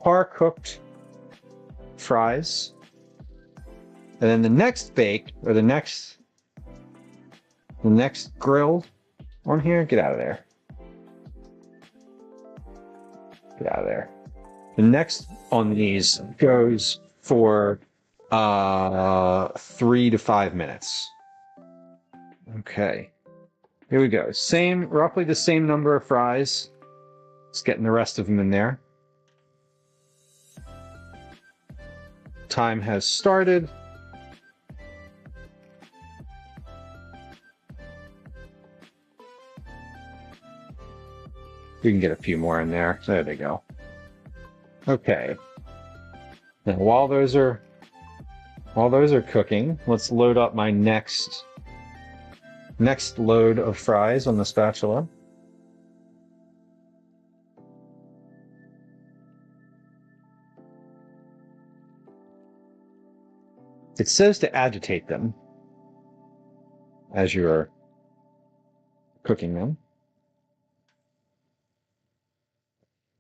[SPEAKER 1] cooked fries. And then the next bake, or the next grilled on here, get out of there. Get out of there. The next on these goes for 3 to 5 minutes. Okay. Here we go. Roughly the same number of fries. Let's get the rest of them in there. Time has started. We can get a few more in there. There they go. Okay. Now while those are cooking, let's load up my next load of fries on the spatula. It says to agitate them as you're cooking them.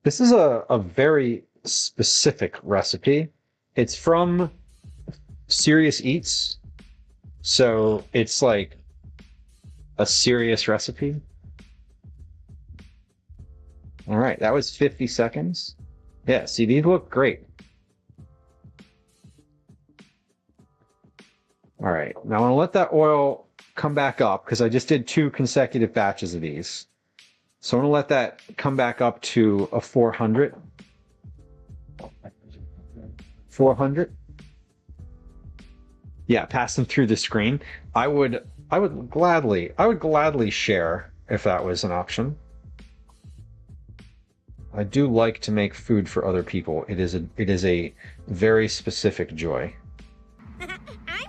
[SPEAKER 1] This is a very specific recipe. It's from Serious Eats, so it's like a serious recipe. All right, that was 50 seconds. Yeah, see, these look great. All right, now I'm gonna let that oil come back up because I just did 2 consecutive batches of these. So I'm gonna let that come back up to a 400. 400. Yeah, pass them through the screen. I would gladly share if that was an option. I do like to make food for other people. It is a very specific joy.
[SPEAKER 2] I'm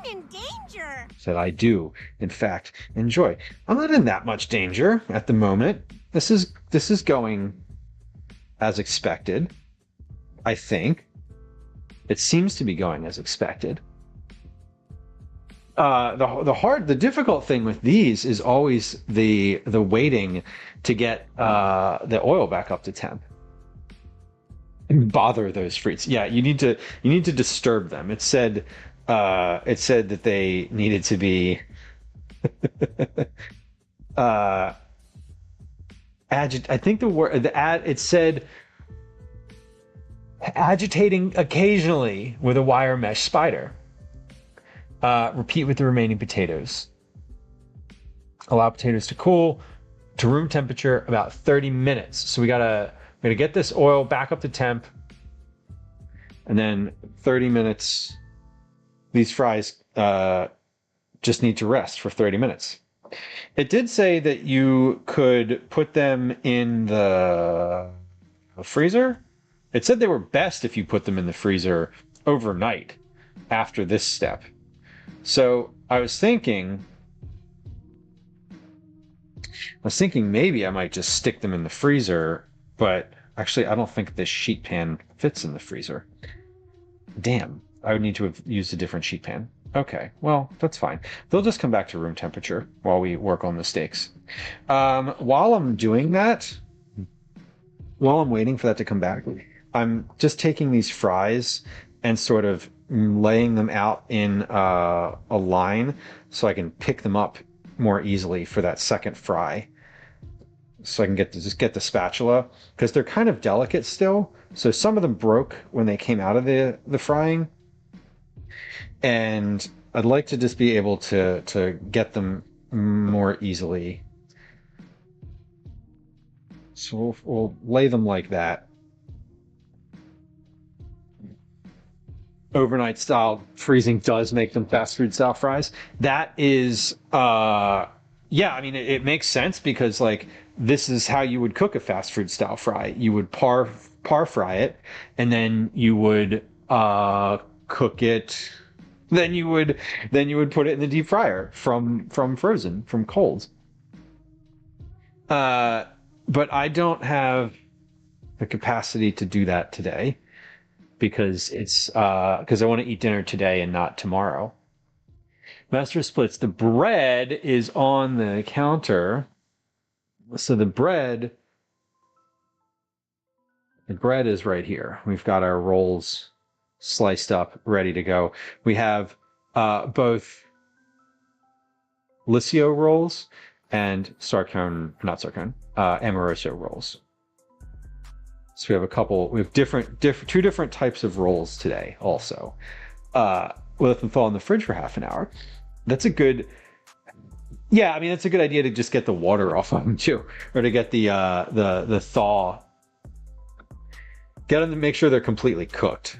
[SPEAKER 2] in danger.
[SPEAKER 1] That I do, in fact, enjoy. I'm not in that much danger at the moment. This is going as expected. I think it seems to be going as expected. The difficult thing with these is always the waiting to get the oil back up to temp. And bother those fruits. Yeah, you need to disturb them. It said that they needed to be I think it said agitating occasionally with a wire mesh spider. Repeat with the remaining potatoes. Allow potatoes to cool to room temperature about 30 minutes. So we gotta get this oil back up to temp, and then 30 minutes. These fries just need to rest for 30 minutes. It did say that you could put them in the freezer. It said they were best if you put them in the freezer overnight after this step. So I was thinking maybe I might just stick them in the freezer, but actually I don't think this sheet pan fits in the freezer. Damn, I would need to have used a different sheet pan. Okay, well, that's fine. They'll just come back to room temperature while we work on the steaks. While I'm doing that, while I'm waiting for that to come back, I'm just taking these fries and sort of laying them out in a line so I can pick them up more easily for that second fry. So I can just get the spatula because they're kind of delicate still. So some of them broke when they came out of the frying, and I'd like to just be able to get them more easily. So we'll lay them like that. Overnight style freezing does make them fast food style fries. That is, yeah, I mean, it makes sense because like this is how you would cook a fast food style fry. You would par fry it, and then you would cook it. Then you would put it in the deep fryer from frozen, from cold. But I don't have the capacity to do that today because because I want to eat dinner today and not tomorrow. Master splits. The bread is on the counter. So the bread is right here. We've got our rolls sliced up, ready to go. We have both Licio rolls and Amoroso rolls. So we have we have two different types of rolls today also. We'll let them thaw in the fridge for half an hour. That's a good, yeah, I mean, it's a good idea to just get the water off of them too, or to get the thaw, get them to make sure they're completely cooked.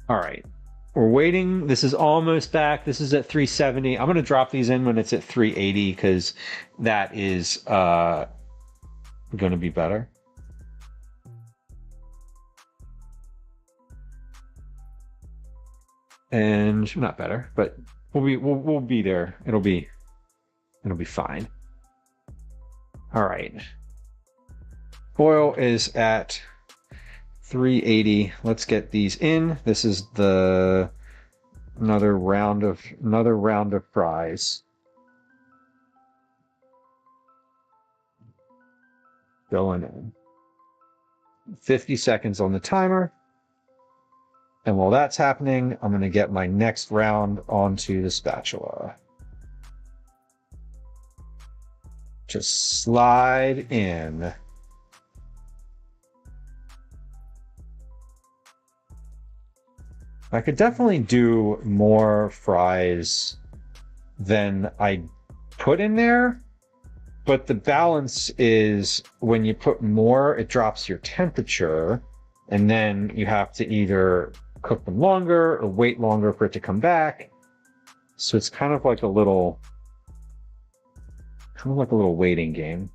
[SPEAKER 1] All right, we're waiting. This is almost back. This is at 370. I'm going to drop these in when it's at 380 because that is going to be better. And not better, but we'll be there. It'll be fine. All right. Oil is at 380. Let's get these in. This is another round of fries. Going in. 50 seconds on the timer. And while that's happening, I'm going to get my next round onto the spatula. Just slide in. I could definitely do more fries than I put in there, but the balance is when you put more, it drops your temperature, and then you have to either cook them longer or wait longer for it to come back. So it's kind of like a little waiting game.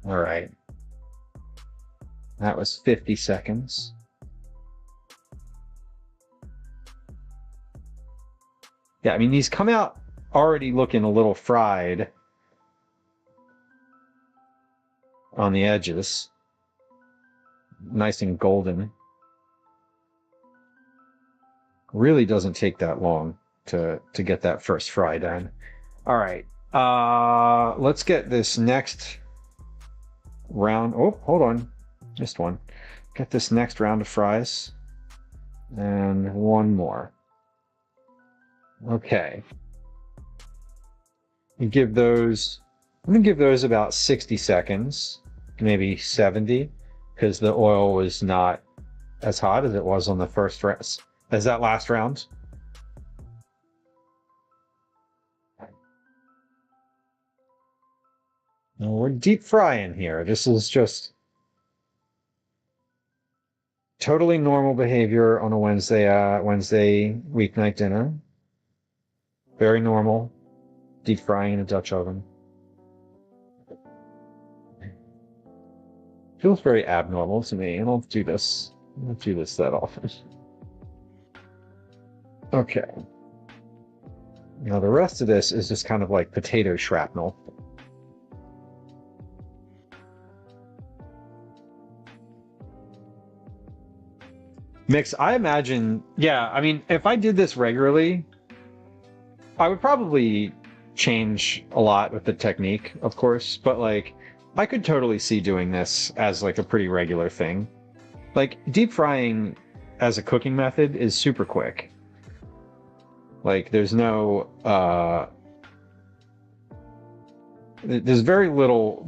[SPEAKER 1] All right. That was 50 seconds. Yeah, I mean, these come out already looking a little fried on the edges. Nice and golden. Really doesn't take that long to get that first fry done. All right. Let's get this next round. Oh, hold on. Missed one. Get this next round of fries. And one more. Okay. I'm going to give those about 60 seconds, maybe 70, because the oil was not as hot as it was on the first round, as that last round. Now we're deep frying here. This is just totally normal behavior on a Wednesday weeknight dinner. Very normal. Deep frying in a Dutch oven. Feels very abnormal to me. I don't do this that often. Okay. Now the rest of this is just kind of like potato shrapnel. Mix, I imagine, yeah, I mean, if I did this regularly, I would probably change a lot with the technique, of course, but like, I could totally see doing this as like a pretty regular thing. Like, deep frying as a cooking method is super quick. Like, there's no, there's very little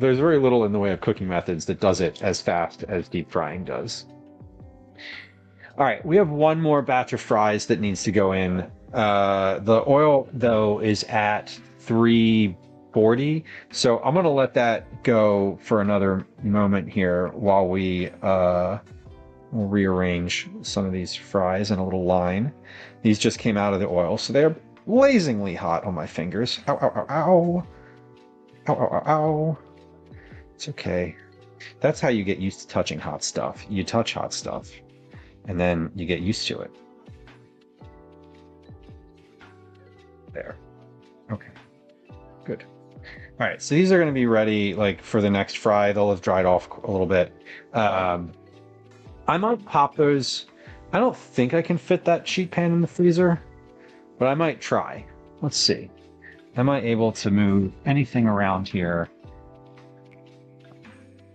[SPEAKER 1] in the way of cooking methods that does it as fast as deep frying does. All right, we have one more batch of fries that needs to go in. The oil, though, is at 340, so I'm gonna let that go for another moment here while we we'll rearrange some of these fries in a little line. These just came out of the oil, so they're blazingly hot on my fingers. Ow, ow, ow, ow. Ow, ow, ow, ow. It's okay. That's how you get used to touching hot stuff. You touch hot stuff, and then you get used to it. There. Okay. Good. All right, so these are going to be ready like for the next fry. They'll have dried off a little bit. I might pop those. I don't think I can fit that sheet pan in the freezer, but I might try. Let's see. Am I able to move anything around here?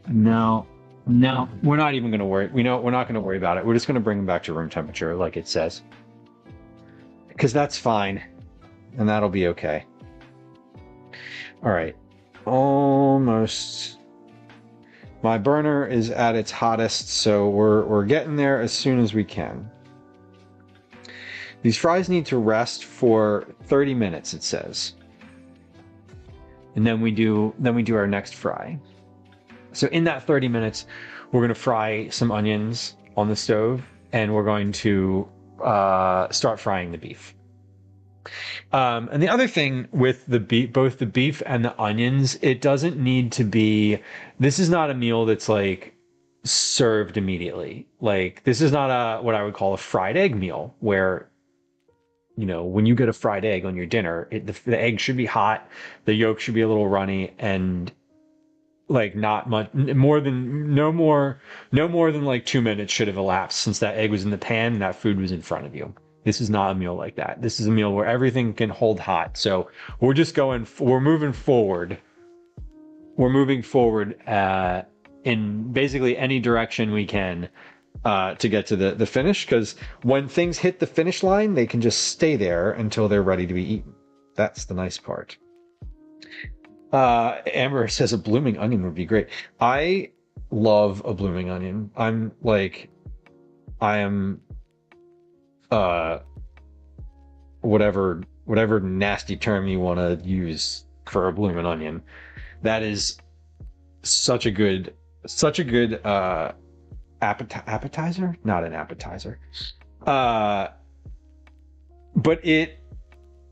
[SPEAKER 1] No, we're not even going to worry. We're not going to worry about it. We're just going to bring them back to room temperature, like it says, because that's fine, and that'll be okay. All right, almost. My burner is at its hottest, so we're getting there as soon as we can. These fries need to rest for 30 minutes, it says. And then we do our next fry. So in that 30 minutes, we're going to fry some onions on the stove, and we're going to start frying the beef. And the other thing with the beef, both the beef and the onions, it doesn't need to be. This is not a meal that's like served immediately. Like, this is not what I would call a fried egg meal, where, you know, when you get a fried egg on your dinner, the egg should be hot, the yolk should be a little runny, and like not much more than no more than like 2 minutes should have elapsed since that egg was in the pan and that food was in front of you. This is not a meal like that. This is a meal where everything can hold hot. So we're moving forward. We're moving forward in basically any direction we can to get to the finish, because when things hit the finish line, they can just stay there until they're ready to be eaten. That's the nice part. Amber says a blooming onion would be great. I love a blooming onion. I am whatever nasty term you want to use for a blooming onion. That is such a good appetizer, not an appetizer. But it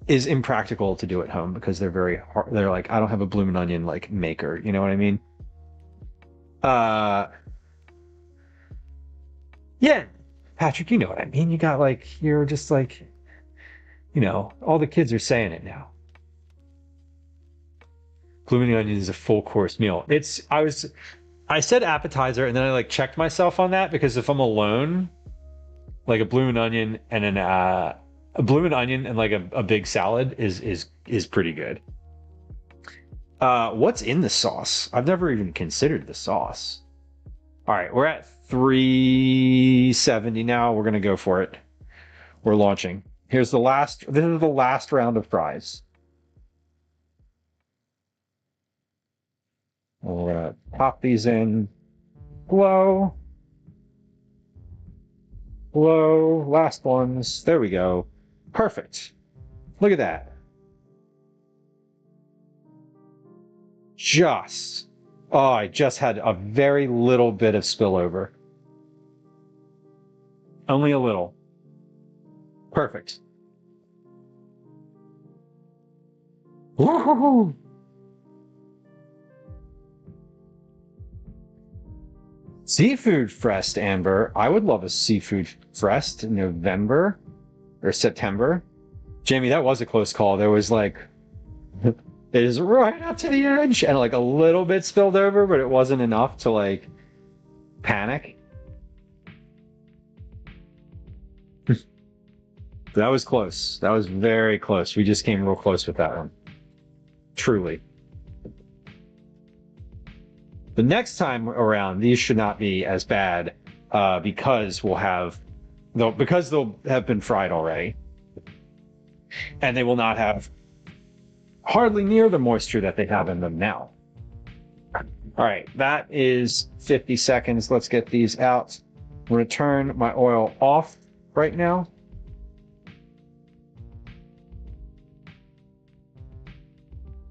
[SPEAKER 1] is impractical to do at home because they're very hard. They're like, I don't have a blooming onion like maker, you know what I mean? Yeah, Patrick, you know what I mean. You got like, you're just like, you know, all the kids are saying it now. Blooming onion is a full course meal. I said appetizer, and then I like checked myself on that, because if I'm alone, like a blooming onion and like a big salad is pretty good. What's in the sauce? I've never even considered the sauce. All right, we're at 370 now. We're gonna go for it. We're launching. This is the last round of fries. We'll pop these in. Glow. Last ones. There we go. Perfect. Look at that. I just had a very little bit of spillover. Only a little. Perfect. Woo-hoo-hoo. Seafood Fest, Amber. I would love a seafood fest in November or September. Jamie, that was a close call. There was like, it is right up to the edge and like a little bit spilled over, but it wasn't enough to like panic. That was close. That was very close. We just came real close with that one. Truly. The next time around, these should not be as bad because they'll have been fried already, and they will not have hardly near the moisture that they have in them now. All right, that is 50 seconds. Let's get these out. I'm going to turn my oil off right now.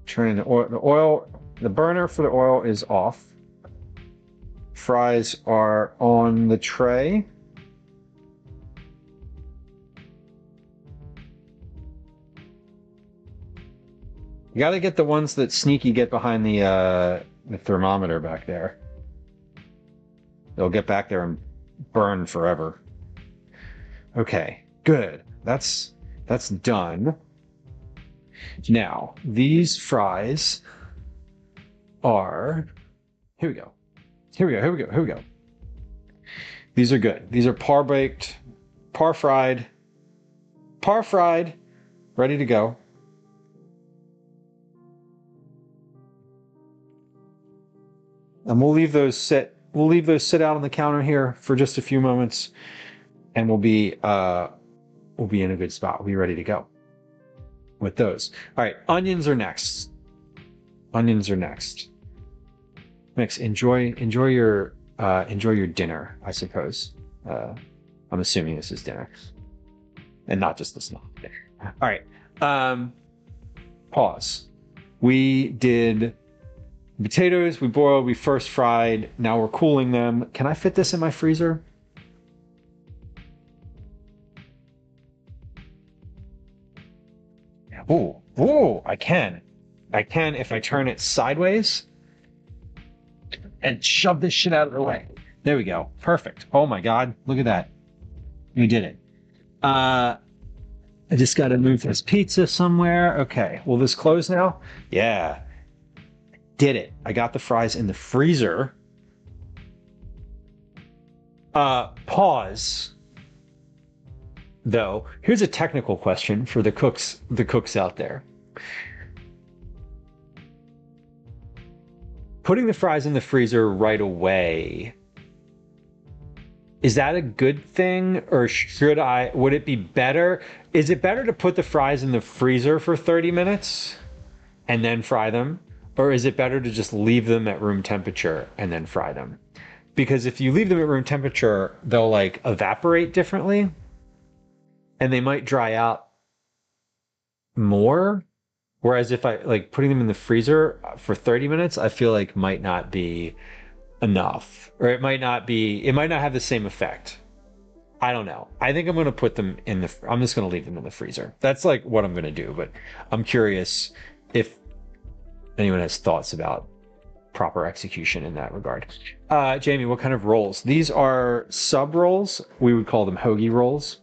[SPEAKER 1] Turning the burner for the oil is off. Fries are on the tray. You got to get the ones that sneaky get behind the thermometer back there. They'll get back there and burn forever. Okay, good. That's done. Now, these fries are... Here we go. These are good. These are par-baked, par-fried, ready to go. And we'll leave those sit out on the counter here for just a few moments, and we'll be in a good spot. We'll be ready to go with those. All right, onions are next. Mix, enjoy your dinner, I suppose. I'm assuming this is dinner, and not just the snack. All right. Pause. We did potatoes. We boiled. We first fried. Now we're cooling them. Can I fit this in my freezer? Oh, I can. If I turn it sideways and shove this shit out of the way. There we go. Perfect. Oh my God. Look at that. We did it. I just got to move this pizza somewhere. Okay. Will this close now? Yeah. Did it. I got the fries in the freezer. Pause. Though, here's a technical question for the cooks out there. Putting the fries in the freezer right away, is that a good thing, or would it be better? Is it better to put the fries in the freezer for 30 minutes and then fry them? Or is it better to just leave them at room temperature and then fry them? Because if you leave them at room temperature, they'll like evaporate differently and they might dry out more. Whereas if I like putting them in the freezer for 30 minutes, I feel like might not be enough, or it might not have the same effect. I don't know. I think I'm going to put them I'm just going to leave them in the freezer. That's like what I'm going to do, but I'm curious if anyone has thoughts about proper execution in that regard. Jamie, what kind of rolls? These are sub rolls. We would call them hoagie rolls.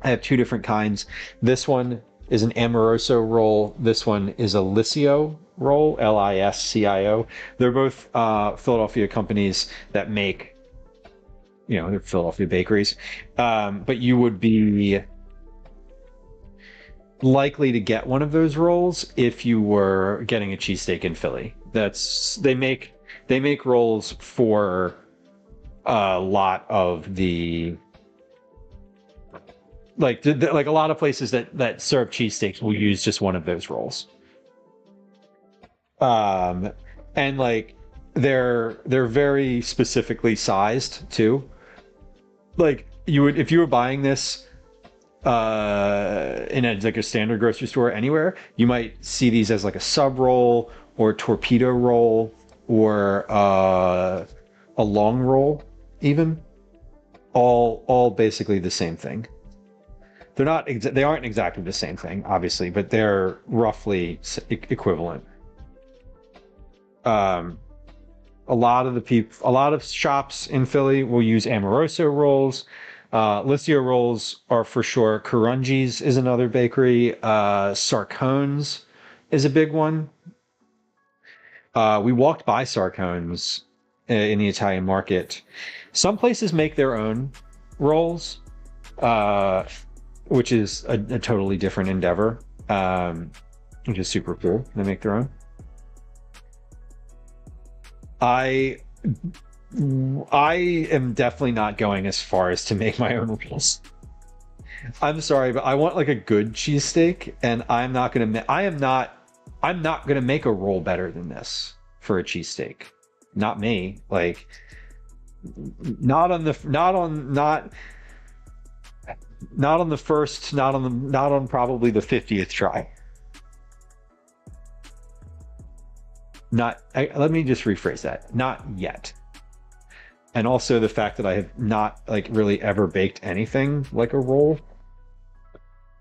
[SPEAKER 1] I have two different kinds. This one is an Amoroso roll. This one is a Liscio roll, Liscio. They're both Philadelphia companies that make, they're Philadelphia bakeries. But you would be likely to get one of those rolls if you were getting a cheesesteak in Philly. They make rolls for a lot of the like a lot of places that serve cheesesteaks will use just one of those rolls. And like they're very specifically sized too. Like if you were buying this in a standard grocery store anywhere, you might see these as like a sub roll or torpedo roll or a long roll, even. All basically the same thing. They aren't exactly the same thing, obviously, but they're roughly equivalent. A lot of shops in Philly will use Amoroso rolls. Liscio rolls are for sure. Karungi's is another bakery. Sarcone's is a big one. We walked by Sarcone's in the Italian market. Some places make their own rolls. which is a totally different endeavor, which is super cool. They make their own. I am definitely not going as far as to make my own rolls. I'm sorry, but I want like a good cheesesteak, and I'm not gonna make a roll better than this for a cheesesteak. Not me. Like, not on probably the 50th try. Let me just rephrase that. Not yet. And also the fact that I have not like really ever baked anything like a roll.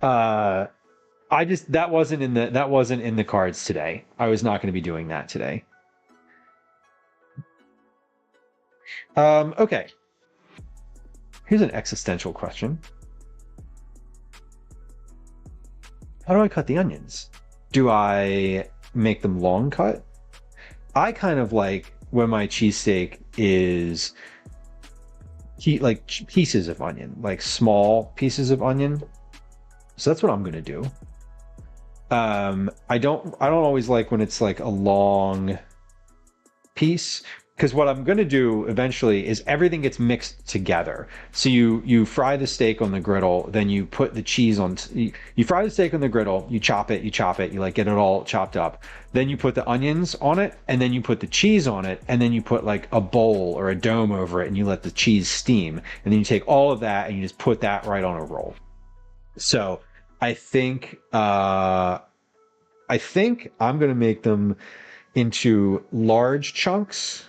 [SPEAKER 1] That wasn't in the cards today. I was not going to be doing that today. Okay. Here's an existential question. How do I cut the onions? Do I make them long cut? I kind of like when my cheesesteak is like pieces of onion, like small pieces of onion. So that's what I'm gonna do. I don't always like when it's like a long piece, because what I'm gonna do eventually is everything gets mixed together. So you fry the steak on the griddle, then you put the cheese on. You fry the steak on the griddle, you chop it, you like get it all chopped up. Then you put the onions on it, and then you put the cheese on it, and then you put like a bowl or a dome over it, and you let the cheese steam, and then you take all of that and you just put that right on a roll. So I think I'm gonna make them into large chunks.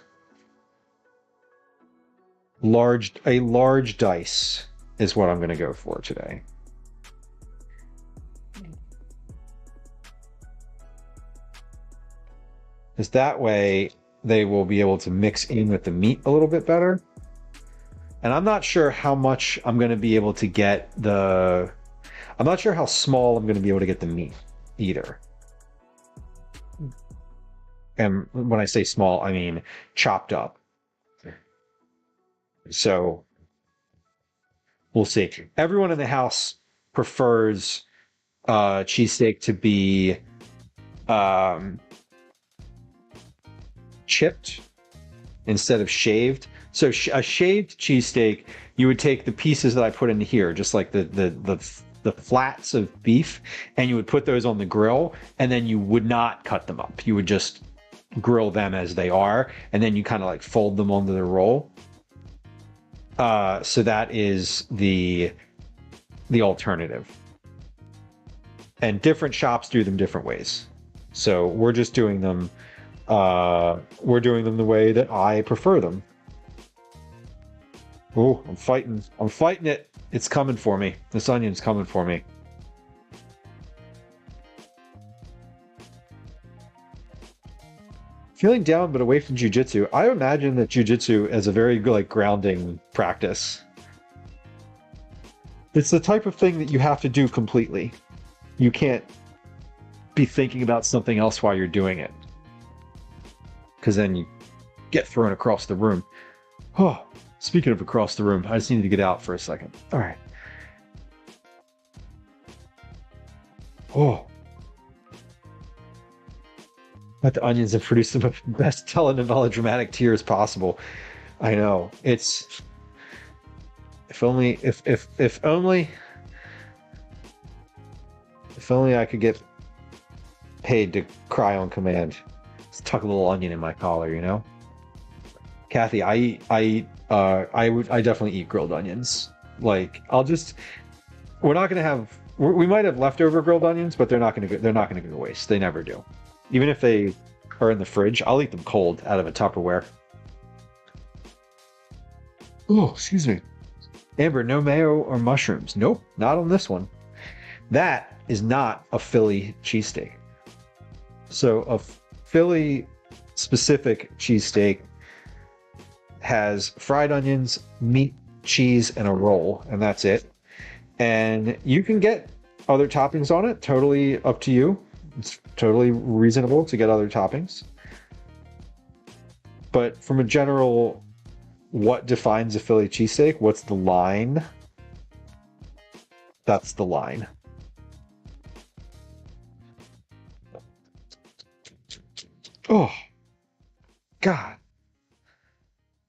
[SPEAKER 1] A large dice is what I'm going to go for today. Because that way they will be able to mix in with the meat a little bit better. And I'm not sure how much I'm going to be able to get I'm not sure how small I'm going to be able to get the meat either. And when I say small, I mean chopped up. So we'll see. Everyone in the house prefers cheesesteak to be chipped instead of shaved. So a shaved cheesesteak, you would take the pieces that I put into here, just like the flats of beef, and you would put those on the grill, and then you would not cut them up. You would just grill them as they are, and then you kind of like fold them onto the roll. So that is the alternative. And different shops do them different ways. So we're just doing them the way that I prefer them. Oh, I'm fighting it. It's coming for me. This onion's coming for me. Feeling down but away from jiu-jitsu. I imagine that jiu-jitsu is a very like grounding practice. It's the type of thing that you have to do completely. You can't be thinking about something else while you're doing it, because then you get thrown across the room. Oh, speaking of across the room, I just needed to get out for a second. All right. Oh. Let the onions have produced the best telenovela dramatic tears possible. I know. It's if only I could get paid to cry on command. Just tuck a little onion in my collar, you know? Kathy, I definitely eat grilled onions. Like, we might have leftover grilled onions, but they're not going to go to waste. They never do. Even if they are in the fridge, I'll eat them cold out of a Tupperware. Oh, excuse me. Amber, no mayo or mushrooms. Nope, not on this one. That is not a Philly cheesesteak. So a Philly specific cheesesteak has fried onions, meat, cheese, and a roll, and that's it. And you can get other toppings on it, totally up to you. It's totally reasonable to get other toppings. But from a general, what defines a Philly cheesesteak? What's the line? That's the line. Oh, God.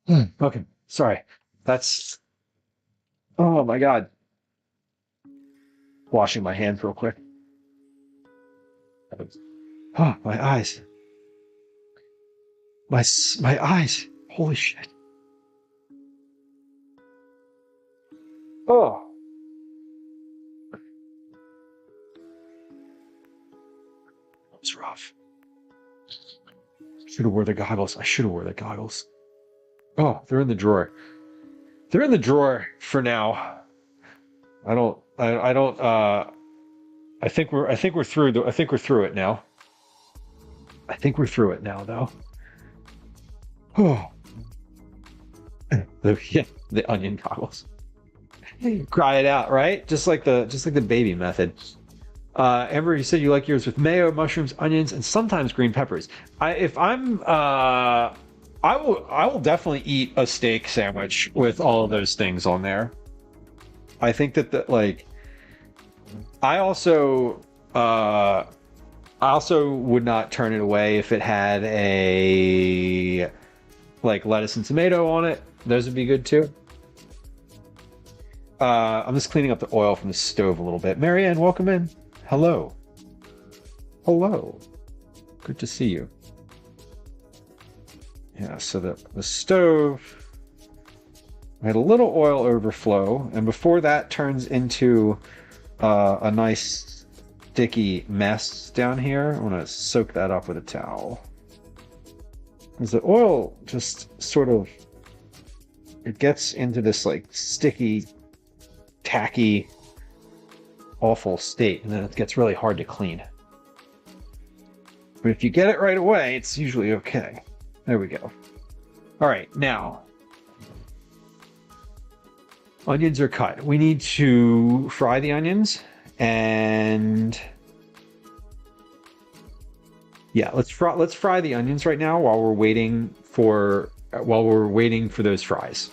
[SPEAKER 1] Okay, sorry. That's... Oh, my God. Washing my hands real quick. Oh, my eyes. My eyes. Holy shit. Oh. It's rough. Should have wore the goggles. I should have wore the goggles. Oh, they're in the drawer. They're in the drawer for now. I think we're through it now. I think we're through it now though. Oh. The onion goggles. Cry it out, right? Just like the baby method. Amber, you said you like yours with mayo, mushrooms, onions, and sometimes green peppers. I will definitely eat a steak sandwich with all of those things on there. I think that I also would not turn it away if it had a lettuce and tomato on it. Those would be good too. I'm just cleaning up the oil from the stove a little bit. Marianne, welcome in. Hello. Hello. Good to see you. Yeah, so the stove, I had a little oil overflow, and before that turns into a nice sticky mess down here, I'm going to soak that up with a towel. Because the oil just sort of, it gets into this sticky, tacky, awful state, and then it gets really hard to clean. But if you get it right away, it's usually okay. There we go. All right, now onions are cut. We need to fry the onions, and yeah, let's fry the onions right now while we're waiting for those fries.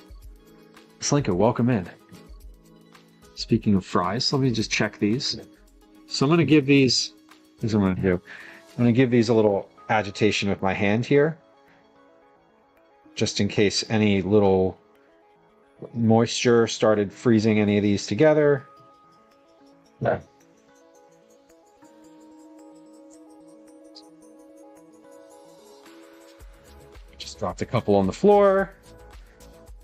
[SPEAKER 1] Slinko, welcome in. Speaking of fries, let me just check these. So I'm going to give these, here's what I'm going to do. I'm going to give these a little agitation with my hand here, just in case any little moisture started freezing any of these together. Yeah. Just dropped a couple on the floor.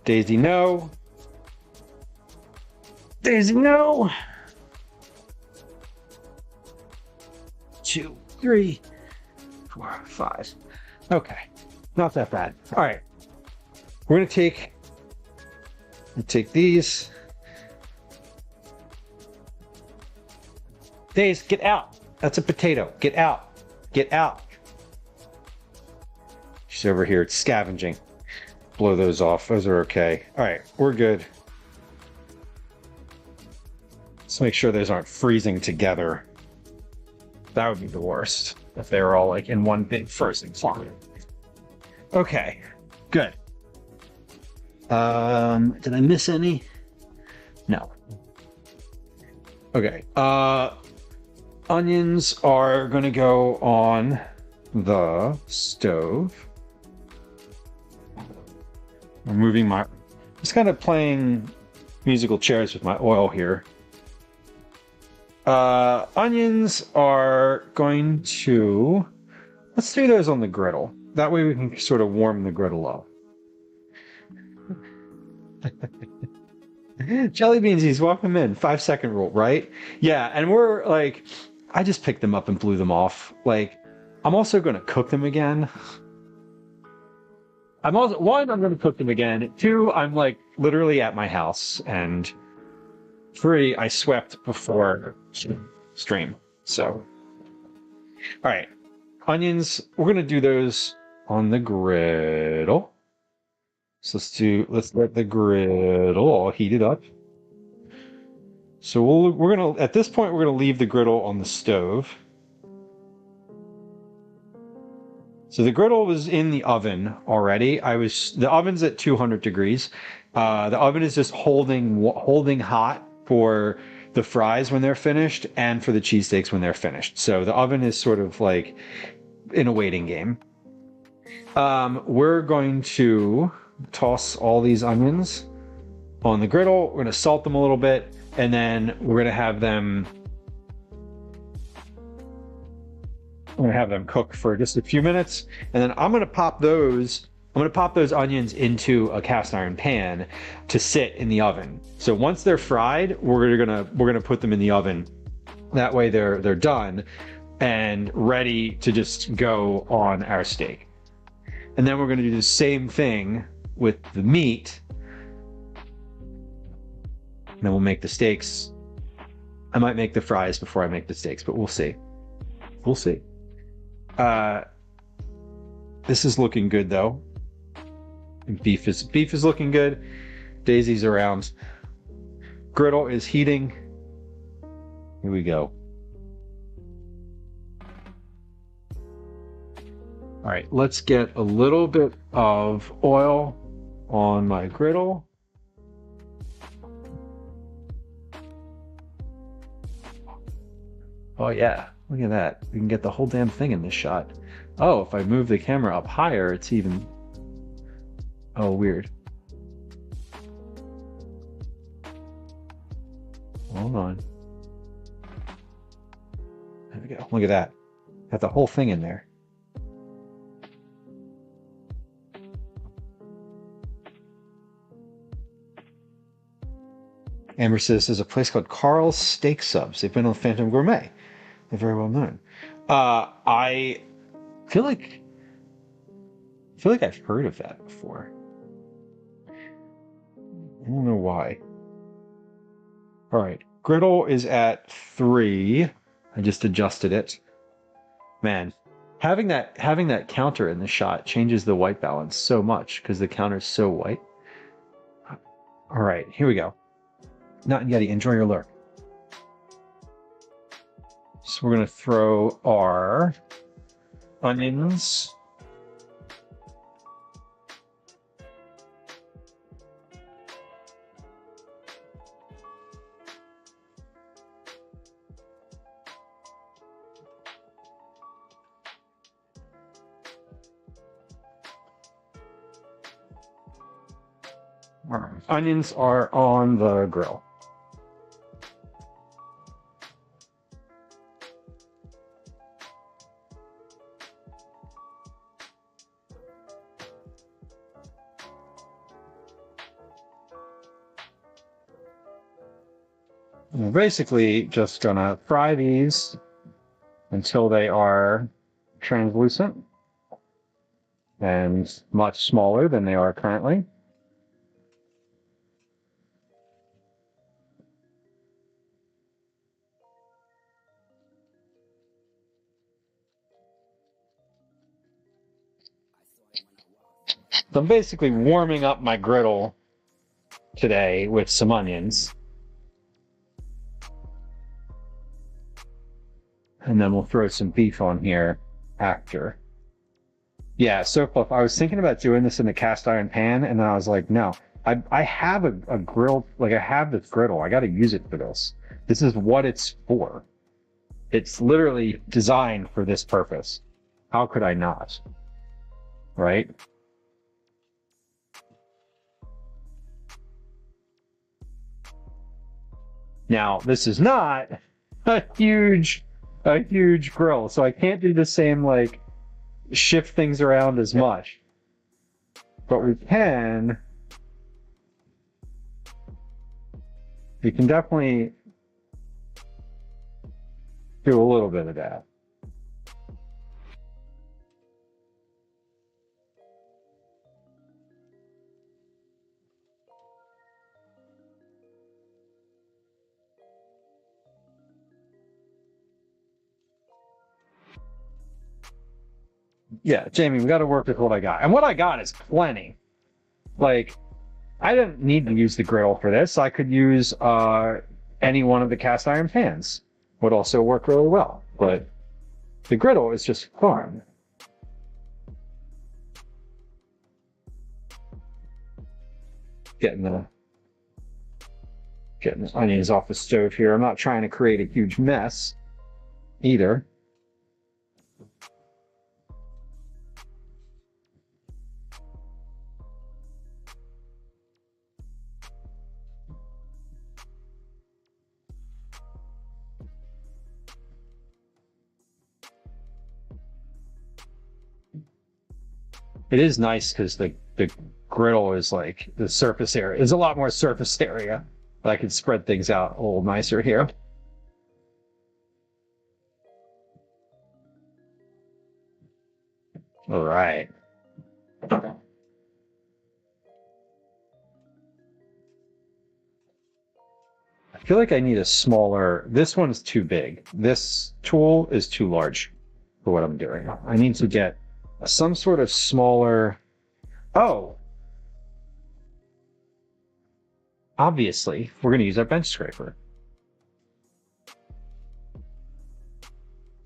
[SPEAKER 1] Daisy, no. Daisy, no. 2, 3, 4, 5. Okay, not that bad. All right, we're gonna take these. Daisy, get out. That's a potato. Get out. Get out. She's over here scavenging. Blow those off. Those are okay. All right, we're good. Let's make sure those aren't freezing together. That would be the worst if they were all in one big freezing clock. Okay, good. Did I miss any? No. Okay. Onions are going to go on the stove. I'm moving just kind of playing musical chairs with my oil here. Onions are going to... Let's do those on the griddle. That way we can sort of warm the griddle up. Jelly Beansies, welcome in. 5-second rule, right? Yeah, and we're I just picked them up and blew them off. I'm also going to cook them again. I'm going to cook them again. 2, I'm literally at my house, and 3, I swept before stream. So, all right, onions. We're gonna do those on the griddle. So let's let the griddle all heat it up. So we're gonna at this point we're gonna leave the griddle on the stove. So the griddle was in the oven already. The oven's at 200 degrees. The oven is just holding hot for the fries when they're finished and for the cheesesteaks when they're finished. So the oven is sort of like in a waiting game. We're going to toss all these onions on the griddle. We're going to salt them a little bit, and then we're going to have them cook for just a few minutes, and then I'm going to pop those onions into a cast iron pan to sit in the oven. So once they're fried, we're gonna put them in the oven. That way they're done and ready to just go on our steak. And then we're gonna do the same thing with the meat. And then we'll make the steaks. I might make the fries before I make the steaks, but we'll see. We'll see. This is looking good though. Beef is looking good. Daisy's around. Griddle is heating. Here we go. All right, let's get a little bit of oil on my griddle. Oh yeah, look at that. We can get the whole damn thing in this shot. Oh, if I move the camera up higher, it's even... Oh, weird. Hold on. There we go. Look at that. Got the whole thing in there. Amber says there's a place called Carl's Steak Subs. They've been on Phantom Gourmet. They're very well known. I feel like I've heard of that before. I don't know why. All right, griddle is at 3. I just adjusted it. Man, having that counter in the shot changes the white balance so much because the counter's so white. All right, here we go. Not Yeti, enjoy your lurk. So we're gonna throw our onions. Onions are on the grill. We're basically just gonna fry these until they are translucent and much smaller than they are currently. So I'm basically warming up my griddle today with some onions. And then we'll throw some beef on here after. Yeah, so I was thinking about doing this in the cast iron pan, and then I was like, no, I have a grill, like I have this griddle. I got to use it for this. This is what it's for. It's literally designed for this purpose. How could I not? Right? Now, this is not a huge grill, so I can't do the same, like, shift things around as much. But we can definitely do a little bit of that. Yeah, Jamie, we got to work with what I got. And what I got is plenty. Like, I didn't need to use the griddle for this. I could use any one of the cast iron pans. Would also work really well. But the griddle is just fun. Getting Getting the onions off the stove here. I'm not trying to create a huge mess either. It is nice because the griddle is like the surface area. There's a lot more surface area, but I can spread things out a little nicer here. All right. I feel like I need a smaller, this one is too big. This tool is too large for what I'm doing. I need to get some sort of smaller, oh, obviously, we're going to use our bench scraper.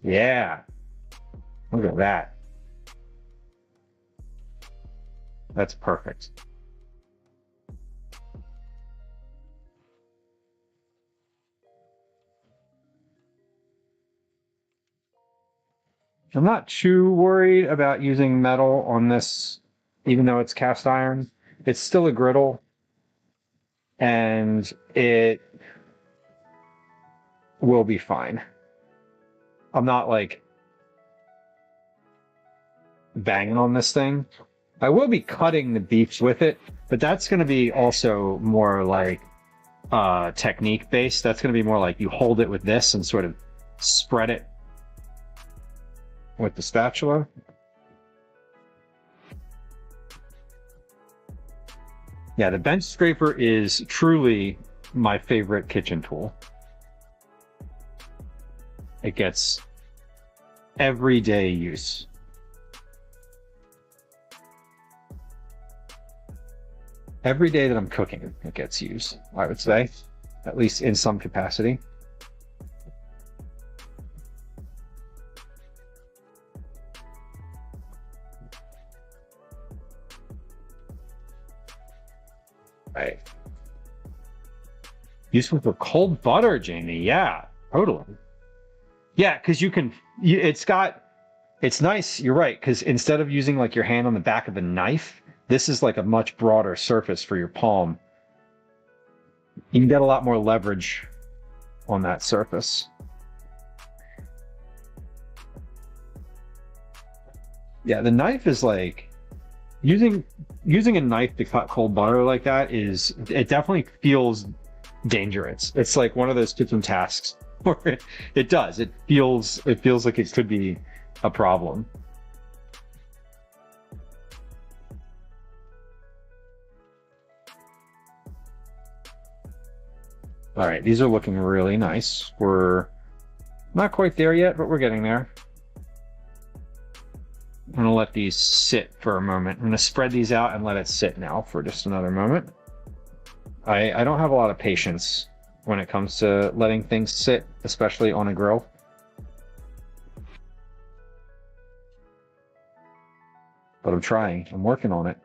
[SPEAKER 1] Yeah. Look at that. That's perfect. I'm not too worried about using metal on this, even though it's cast iron. It's still a griddle, and it will be fine. I'm not like banging on this thing. I will be cutting the beef with it, but that's going to be also more like technique based. That's going to be more like you hold it with this and sort of spread it with the spatula. Yeah, the bench scraper is truly my favorite kitchen tool. It gets everyday use. Every day that I'm cooking, it gets used, I would say, at least in some capacity. Right. Useful for cold butter, Jamie. Yeah, totally. Yeah, because you can, it's nice, you're right, because instead of using like your hand on the back of a knife, this is like a much broader surface for your palm. You can get a lot more leverage on that surface. Yeah, the knife is like, using a knife to cut cold butter like that it definitely feels dangerous. It's like one of those kitchen tasks where it feels like it could be a problem. All right, these are looking really nice. We're not quite there yet, but we're getting there. I'm gonna let these sit for a moment. I'm gonna spread these out and let it sit now for just another moment. I don't have a lot of patience when it comes to letting things sit, especially on a grill. But I'm trying. I'm working on it.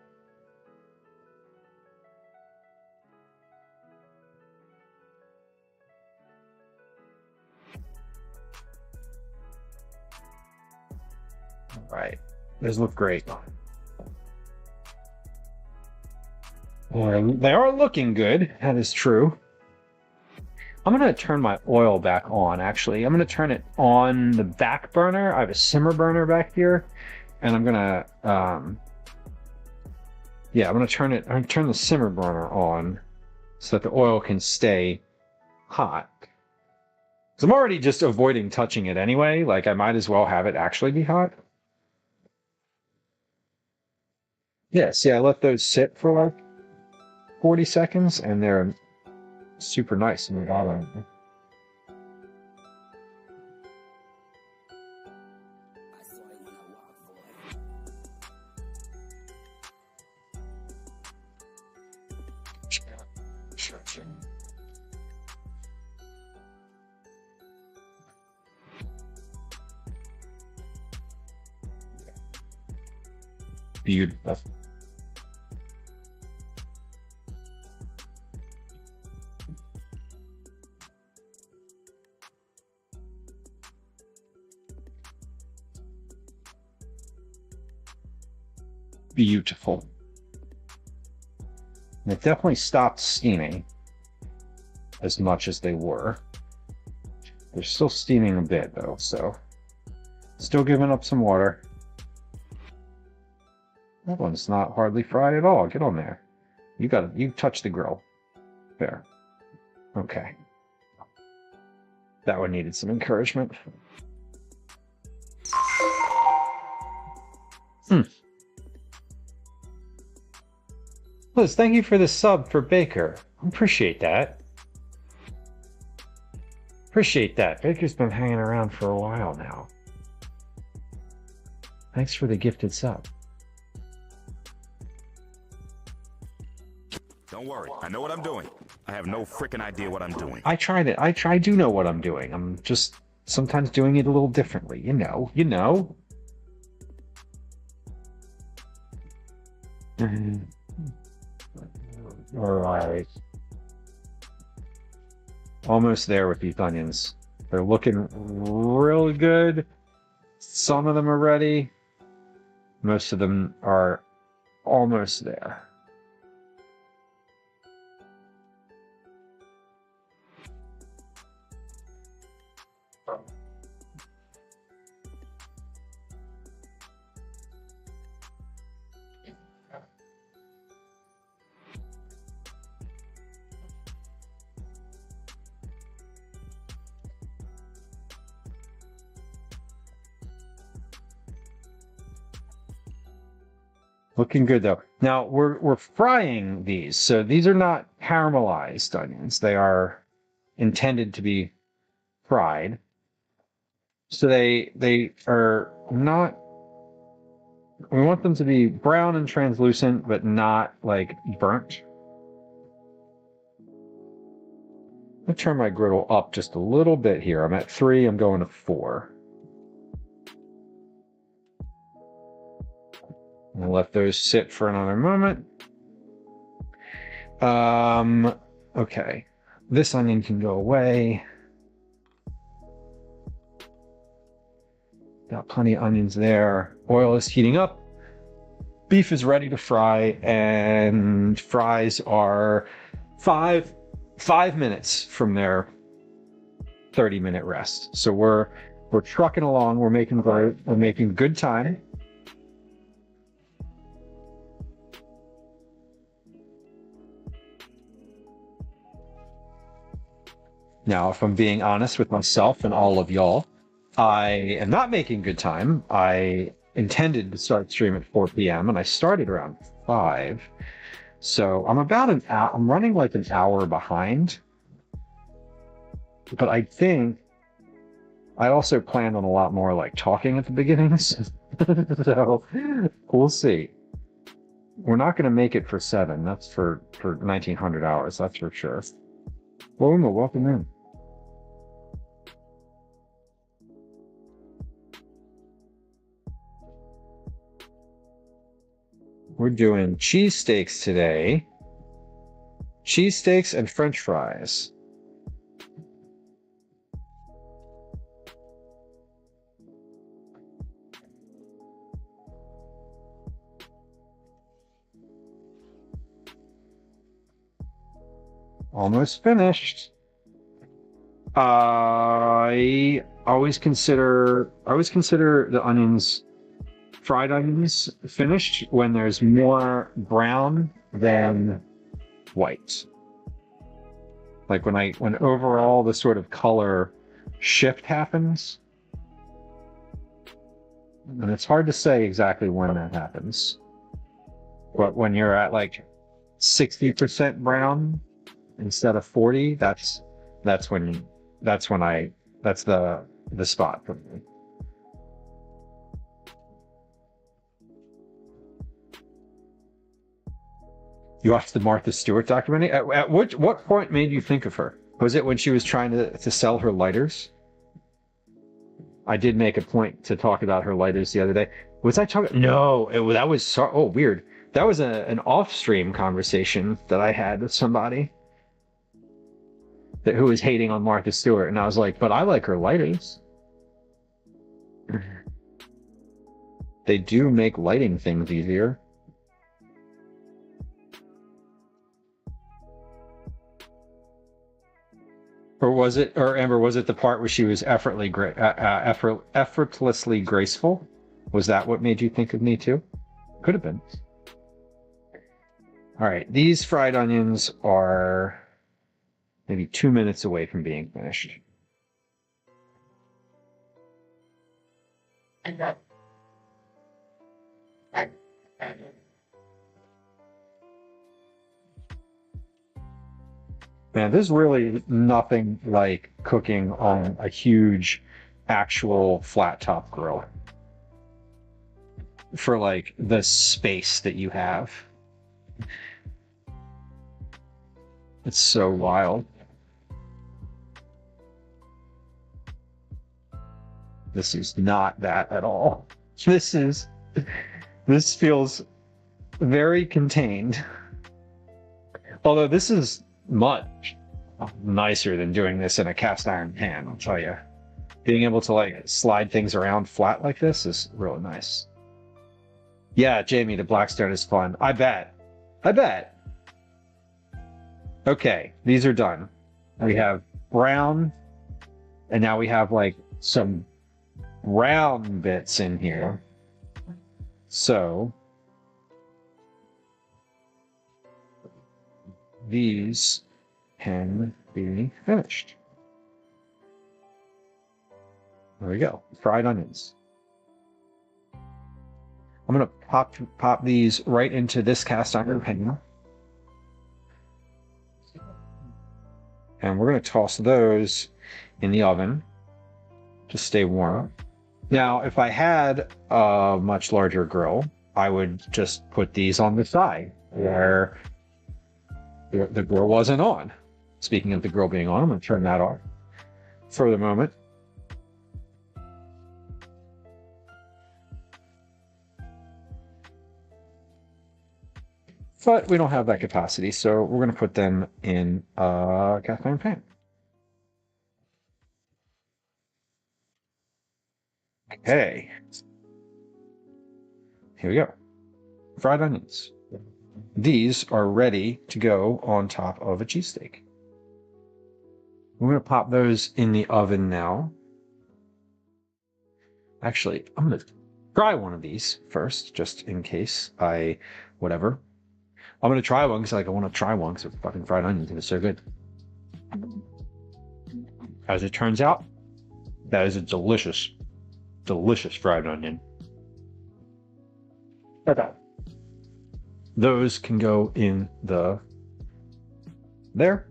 [SPEAKER 1] All right. Those look great. Well, they are looking good. That is true. I'm going to turn my oil back on, actually. I'm going to turn it on the back burner. I have a simmer burner back here. And I'm going to, I'm going to turn the simmer burner on so that the oil can stay hot. So I'm already just avoiding touching it anyway. Like, I might as well have it actually be hot. Yes, yeah, I let those sit for like 40 seconds, and they're super nice in the bottom. Beautiful. beautiful. And it definitely stopped steaming as much as they were. They're still steaming a bit though, so still giving up some water. That one's not hardly fried at all. Get on there. You touch the grill. There. Okay. That one needed some encouragement. Liz, thank you for the sub for Baker. Appreciate that. Appreciate that. Baker's been hanging around for a while now. Thanks for the gifted sub.
[SPEAKER 4] Don't worry, I know what I'm doing. I have no freaking idea what I'm doing.
[SPEAKER 1] I tried it. I do know what I'm doing. I'm just sometimes doing it a little differently. You know. All right. Almost there with these onions. They're looking really good. Some of them are ready. Most of them are almost there. Looking good though. Now we're frying these, so these are not caramelized onions. They are intended to be fried. So they are not. We want them to be brown and translucent, but not like burnt. I'm gonna turn my griddle up just a little bit here. I'm at 3. I'm going to 4. I'll let those sit for another moment. Okay. This onion can go away. Got plenty of onions there. Oil is heating up. Beef is ready to fry, and fries are 5 minutes from their 30-minute rest. So we're trucking along. We're making good time. Now, if I'm being honest with myself and all of y'all, I am not making good time. I intended to start stream at 4 p.m. and I started around 5. So I'm about an hour, I'm running like an hour behind. But I think I also planned on a lot more like talking at the beginnings. So we'll see. We're not going to make it for 7. That's for 1900 hours. That's for sure. Welcome in. We're doing cheesesteaks today. Cheesesteaks and French fries. Almost finished. I always consider the onions, fried onions, finished when there's more brown than white. Like when overall the sort of color shift happens. And it's hard to say exactly when that happens. But when you're at like 60% brown instead of 40, that's the spot for me. You watched the Martha Stewart documentary? At what point made you think of her? Was it when she was trying to sell her lighters? I did make a point to talk about her lighters the other day. Was I talking? No, that was so. Oh, weird. That was an off-stream conversation that I had with somebody who was hating on Martha Stewart, and I was like, but I like her lighters. They do make lighting things easier. Or was it, or Amber, was it the part where she was effortlessly graceful? Was that what made you think of me too? Could have been. All right, these fried onions are maybe 2 minutes away from being finished. Man, there's really nothing like cooking on a huge actual flat top grill for like the space that you have. It's so wild. This is not that at all. This feels very contained. Although this is much nicer than doing this in a cast iron pan, I'll tell you. Being able to like slide things around flat like this is really nice. Yeah, Jamie, the Blackstone is fun. I bet. Okay, these are done. We have brown, and now we have like some brown bits in here. So these can be finished. There we go. Fried onions. I'm gonna pop these right into this cast iron pan. And we're gonna toss those in the oven to stay warm. Now, if I had a much larger grill, I would just put these on the side where the grill wasn't on. Speaking of the grill being on, I'm going to turn that off for the moment. But we don't have that capacity, so we're going to put them in a cast iron pan. Okay. Here we go. Fried onions. These are ready to go on top of a cheesesteak. We're going to pop those in the oven now. Actually, I'm going to try one of these first, just in case whatever. I'm going to try one because I want to try one because fucking fried onions are so good. As it turns out, that is a delicious fried onion. Okay. Those can go in there.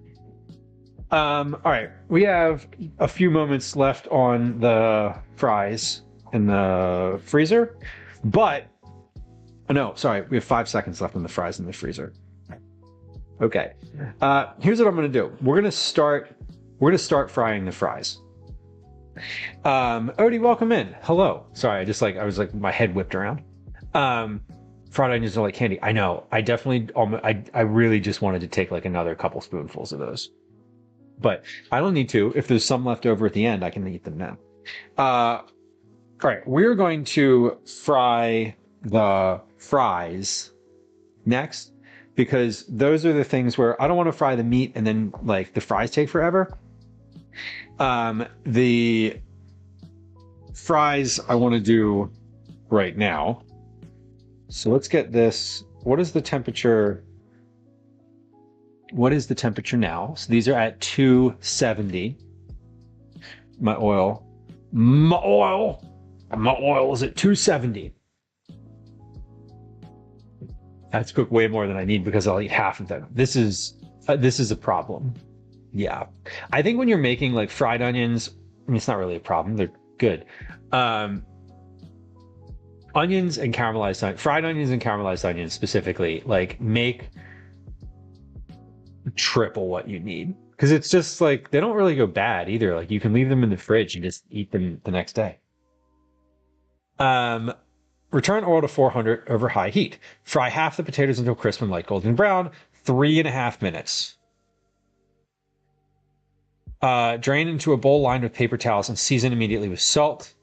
[SPEAKER 1] All right, we have a few moments left on the fries in the freezer, but no, sorry, we have 5 seconds left on the fries in the freezer. Okay, here's what I'm going to do. We're going to start frying the fries. Odie, welcome in. Hello. Sorry, I was like my head whipped around. Fried onions are like candy. I know. I definitely, I really just wanted to take like another couple spoonfuls of those. But I don't need to. If there's some left over at the end, I can eat them now. All right, we're going to fry the fries next because those are the things where I don't want to fry the meat and then like the fries take forever. The fries I want to do right now. So let's get this. What is the temperature? What is the temperature now? So these are at 270. My oil is at 270. That's cooked way more than I need because I'll eat half of them. This is a problem. Yeah. I think when you're making like fried onions, I mean, it's not really a problem. They're good. Onions and caramelized onions, fried onions and caramelized onions specifically, like make triple what you need. Because it's just like, they don't really go bad either. Like you can leave them in the fridge and just eat them the next day. Return oil to 400 over high heat. Fry half the potatoes until crisp and light golden brown, 3.5 minutes. Drain into a bowl lined with paper towels and season immediately with salt.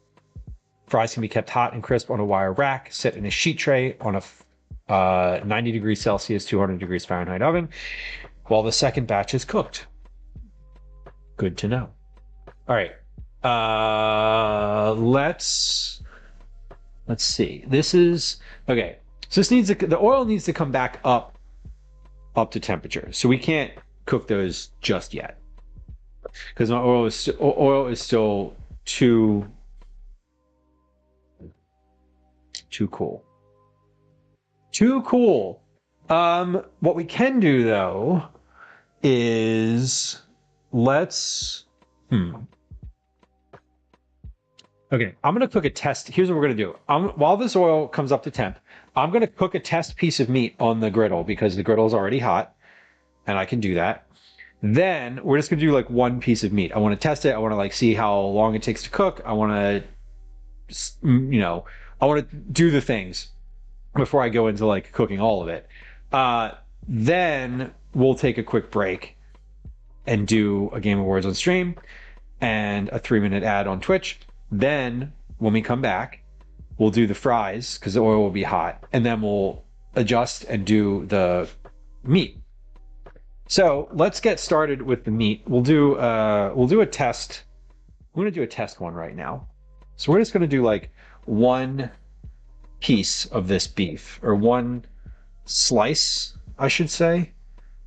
[SPEAKER 1] Fries can be kept hot and crisp on a wire rack. Set in a sheet tray on a 90 degrees Celsius, 200 degrees Fahrenheit oven while the second batch is cooked. Good to know. All right. Let's see. This is okay. So this needs the oil needs to come back up to temperature. So we can't cook those just yet because my oil is still too cool. Too cool. What we can do though is let's okay, I'm gonna cook a test. Here's what we're gonna do. While this oil comes up to temp, I'm gonna cook a test piece of meat on the griddle because the griddle is already hot, and I can do that. Then we're just gonna do like one piece of meat. I want to test it. I want to like see how long it takes to cook. I want to, I want to do the things before I go into like cooking all of it. Then we'll take a quick break and do a Game of Words on stream and a 3-minute ad on Twitch. Then when we come back, we'll do the fries because the oil will be hot, and then we'll adjust and do the meat. So let's get started with the meat. We'll do a test. I'm gonna do a test one right now. So we're just gonna do like one piece of this beef, or one slice, I should say,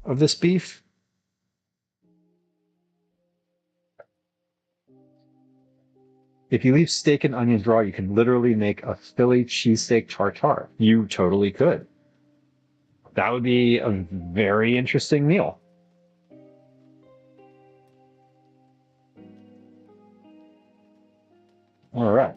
[SPEAKER 1] of this beef. If you leave steak and onions raw, you can literally make a Philly cheesesteak tartare. You totally could. That would be a very interesting meal. All right.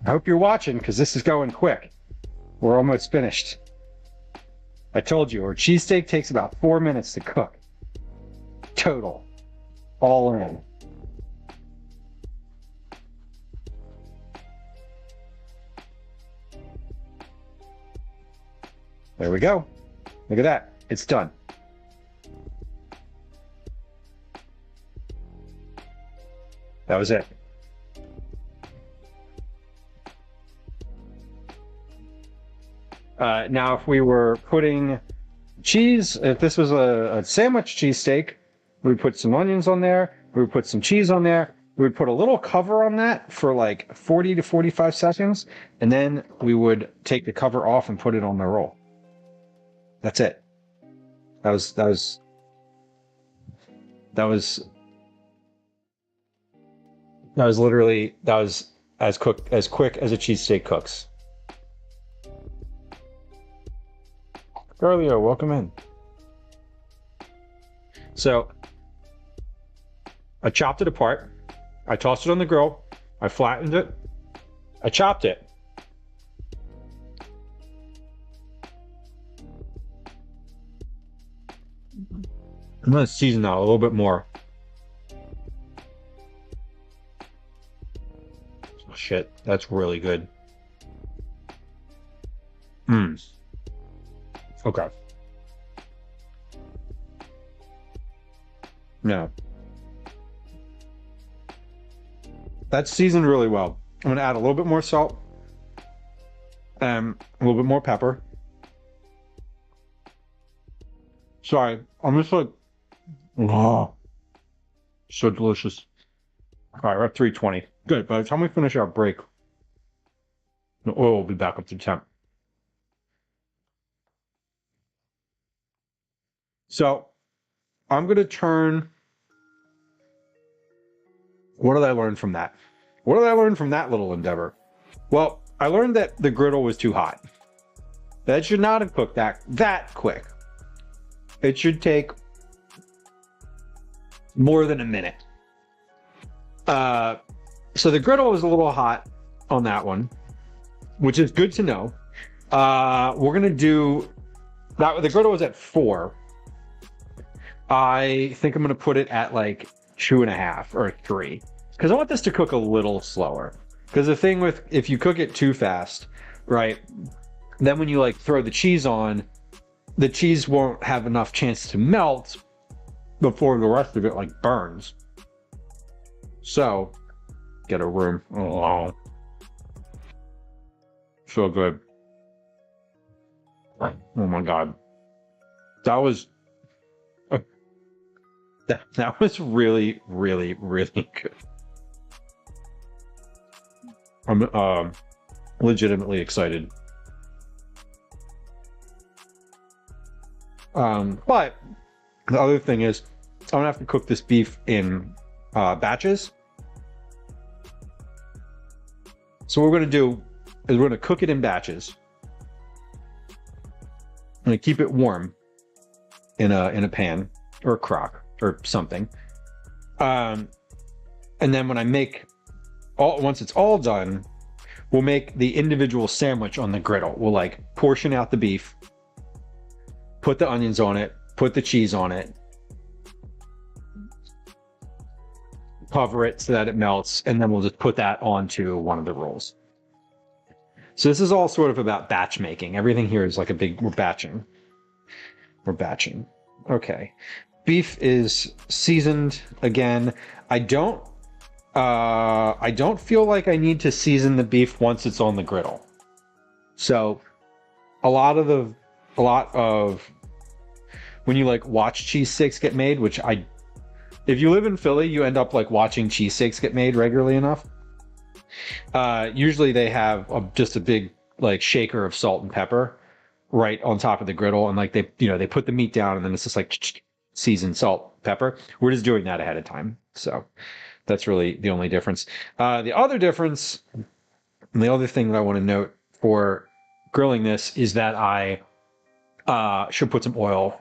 [SPEAKER 1] I hope you're watching because this is going quick. We're almost finished. I told you, our cheesesteak takes about 4 minutes to cook. Total. All in. There we go. Look at that. It's done. That was it. Now, if we were putting cheese, if this was a sandwich cheesesteak, we would put some onions on there, we would put some cheese on there, we would put a little cover on that for like 40 to 45 seconds, and then we would take the cover off and put it on the roll. That's it. That was as quick as a cheesesteak cooks. Garlio, welcome in. So I chopped it apart. I tossed it on the grill. I flattened it. I chopped it. I'm going to season that a little bit more. Oh, shit, that's really good. Okay. No. That's seasoned really well. I'm gonna add a little bit more salt, a little bit more pepper. Sorry, I'm just like, oh, so delicious. All right, we're at 320. Good. By the time we finish our break, the oil will be back up to temp. So I'm going to turn. What did I learn from that? What did I learn from that little endeavor? Well, I learned that the griddle was too hot. That should not have cooked that quick. It should take more than a minute. So the griddle was a little hot on that one, which is good to know. We're going to do that. The griddle was at 4. I think I'm going to put it at like 2.5 or 3 because I want this to cook a little slower. Because the thing with if you cook it too fast, right, then when you like throw the cheese on, the cheese won't have enough chance to melt before the rest of it like burns. So get a room. Oh, so good. Oh my god, that was that was really really good. I'm legitimately excited. But the other thing is, I'm gonna have to cook this beef in batches. So what we're gonna do is we're gonna cook it in batches. I'm gonna keep it warm in a pan or a crock or something. And then when I make once it's all done, we'll make the individual sandwich on the griddle. We'll like portion out the beef, put the onions on it, put the cheese on it, cover it so that it melts, and then we'll just put that onto one of the rolls. So this is all sort of about batch making. Everything here is like we're batching. We're batching. Okay. Beef is seasoned again. I don't feel like I need to season the beef once it's on the griddle. So a lot of when you like watch cheesesteaks get made, which if you live in Philly, you end up like watching cheesesteaks get made regularly enough. Usually they have just a big like shaker of salt and pepper right on top of the griddle, and like they put the meat down, and then it's just like seasoned salt, pepper. We're just doing that ahead of time. So that's really the only difference. The other difference, and the other thing that I want to note for grilling this is that I should put some oil.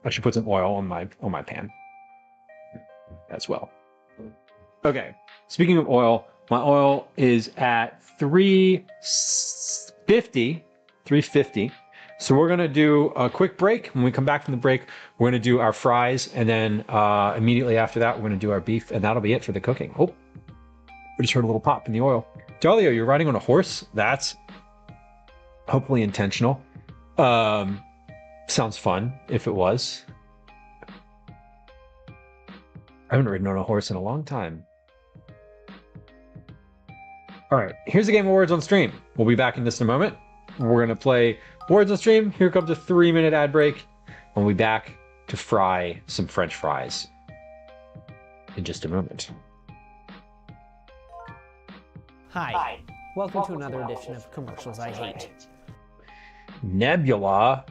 [SPEAKER 1] I should put some oil on my pan as well. Okay. Speaking of oil, my oil is at 350. So we're gonna do a quick break. When we come back from the break, we're gonna do our fries, and then immediately after that, we're gonna do our beef, and that'll be it for the cooking. Oh, we just heard a little pop in the oil. Dalio, you're riding on a horse? That's hopefully intentional. Sounds fun if it was. I haven't ridden on a horse in a long time. All right, here's a game of Words on Stream. We'll be back in just a moment. We're gonna play Words on Stream. Here comes a 3-minute ad break. We'll be back to fry some French fries in just a moment.
[SPEAKER 7] Hi. Welcome to another edition of Commercials I Hate.
[SPEAKER 1] Nebula.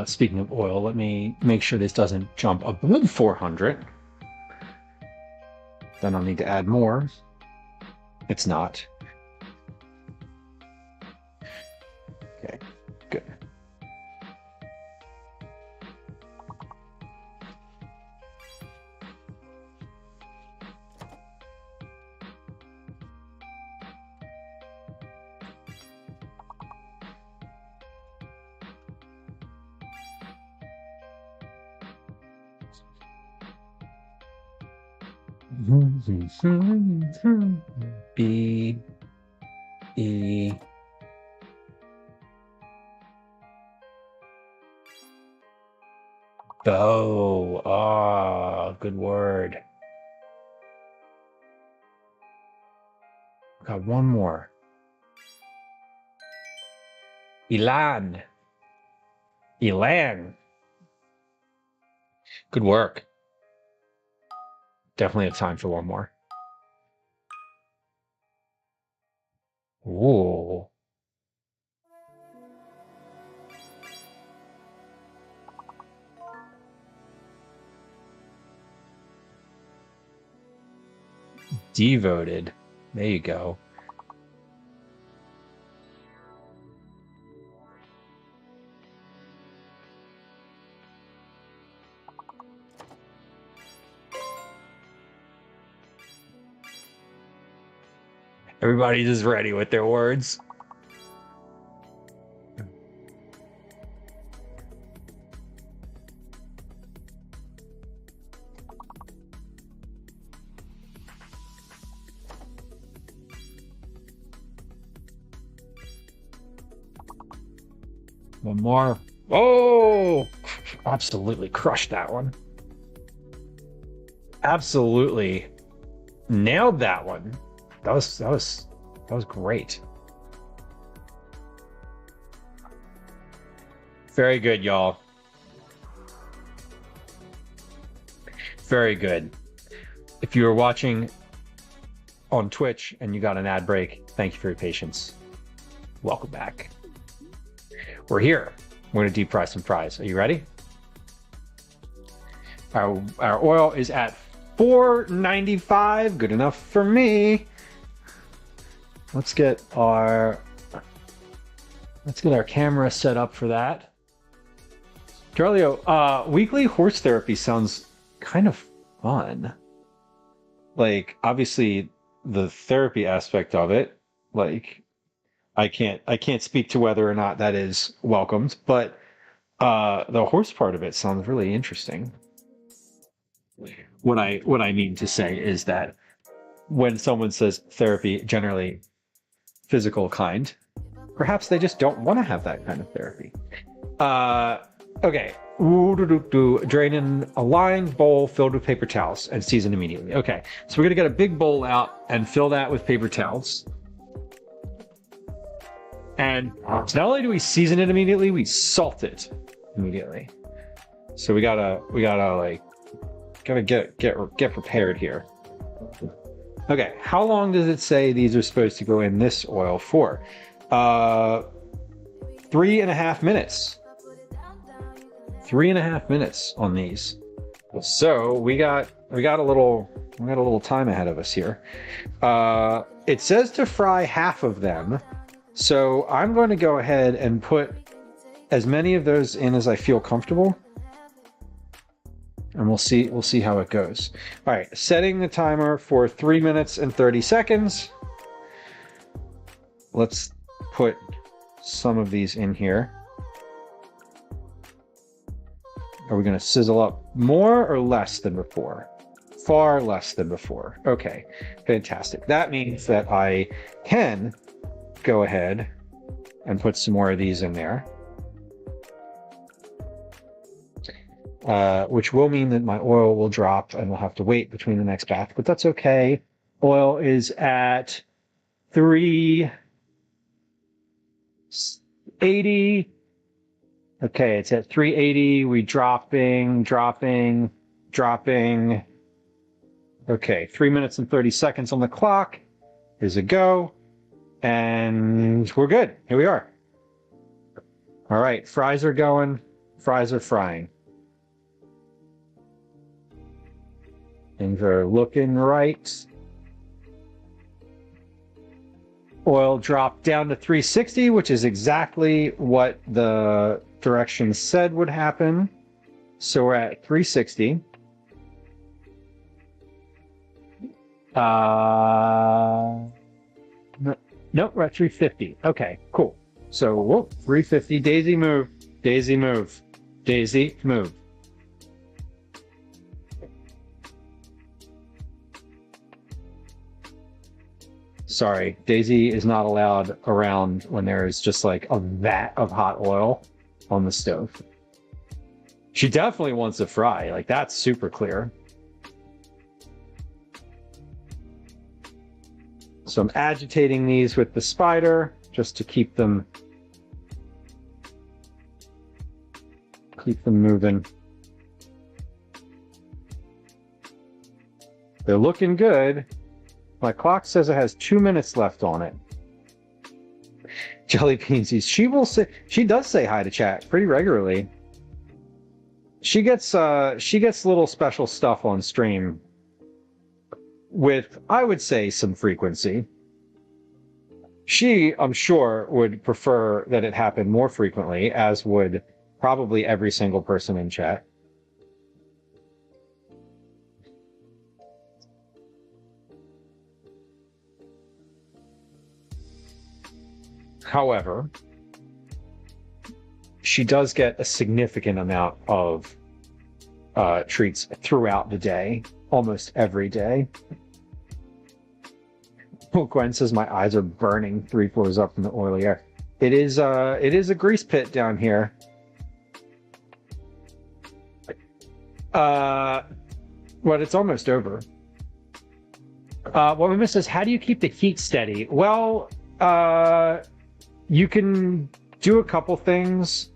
[SPEAKER 1] Speaking of oil, let me make sure this doesn't jump above 400. Then I'll need to add more. It's not. Okay, good. B E Bow. Ah, good word. Got one more. Elan. Elan. Good work. Definitely have time for one more. Ooh. Devoted. There you go. Everybody's just ready with their words. One more. Oh, absolutely crushed that one. Absolutely nailed that one. That was great. Very good, y'all. Very good. If you were watching on Twitch and you got an ad break, thank you for your patience. Welcome back. We're here. We're going to deep fry some fries. Are you ready? Our oil is at $4.95. Good enough for me. Let's get our camera set up for that. Darlio, weekly horse therapy sounds kind of fun. Like, obviously the therapy aspect of it, like, I can't speak to whether or not that is welcomed, but the horse part of it sounds really interesting. What I mean to say is that when someone says therapy, generally physical kind, perhaps they just don't want to have that kind of therapy. Okay. Drain in a lined bowl filled with paper towels and season immediately. Okay, so we're gonna get a big bowl out and fill that with paper towels. And not only do we season it immediately, we salt it immediately. So we gotta get prepared here. Okay, how long does it say these are supposed to go in this oil for? 3.5 minutes. 3.5 minutes on these. So we got a little time ahead of us here. It says to fry half of them. So I'm going to go ahead and put as many of those in as I feel comfortable. And we'll see how it goes. All right, setting the timer for 3 minutes and 30 seconds. Let's put some of these in here. Are we going to sizzle up more or less than before? Far less than before. Okay, fantastic. That means that I can go ahead and put some more of these in there. Which will mean that my oil will drop and we'll have to wait between the next batch, but that's okay. Oil is at 380. Okay, it's at 380. We dropping. Okay, 3 minutes and 30 seconds on the clock. Here's a go. And we're good. Here we are. All right, fries are going. Fries are frying. Things are looking right. Oil dropped down to 360, which is exactly what the directions said would happen. So we're at 360. Nope, we're at 350. Okay, cool. So, whoop, 350. Daisy, move. Daisy, move. Daisy, move. Sorry, Daisy is not allowed around when there is just like a vat of hot oil on the stove. She definitely wants to fry. Like, that's super clear. So I'm agitating these with the spider just to keep them moving. They're looking good. My clock says it has 2 minutes left on it. Jelly Beansies. She does say hi to chat pretty regularly. She gets little special stuff on stream with, I would say, some frequency. She, I'm sure, would prefer that it happen more frequently, as would probably every single person in chat. However, she does get a significant amount of treats throughout the day, almost every day. Gwen says my eyes are burning 3 floors up in the oily air. It is a grease pit down here. But it's almost over. Woman says, how do you keep the heat steady? Well, you can do a couple things.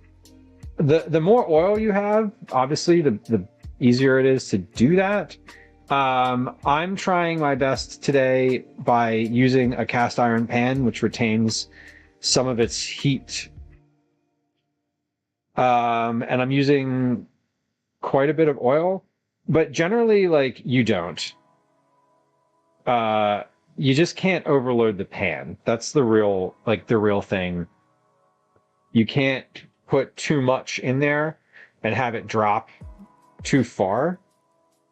[SPEAKER 1] The more oil you have, obviously, the easier it is to do that. I'm trying my best today by using a cast iron pan, which retains some of its heat. And I'm using quite a bit of oil, but generally, like, you don't. You just can't overload the pan. That's the real thing. You can't put too much in there and have it drop too far.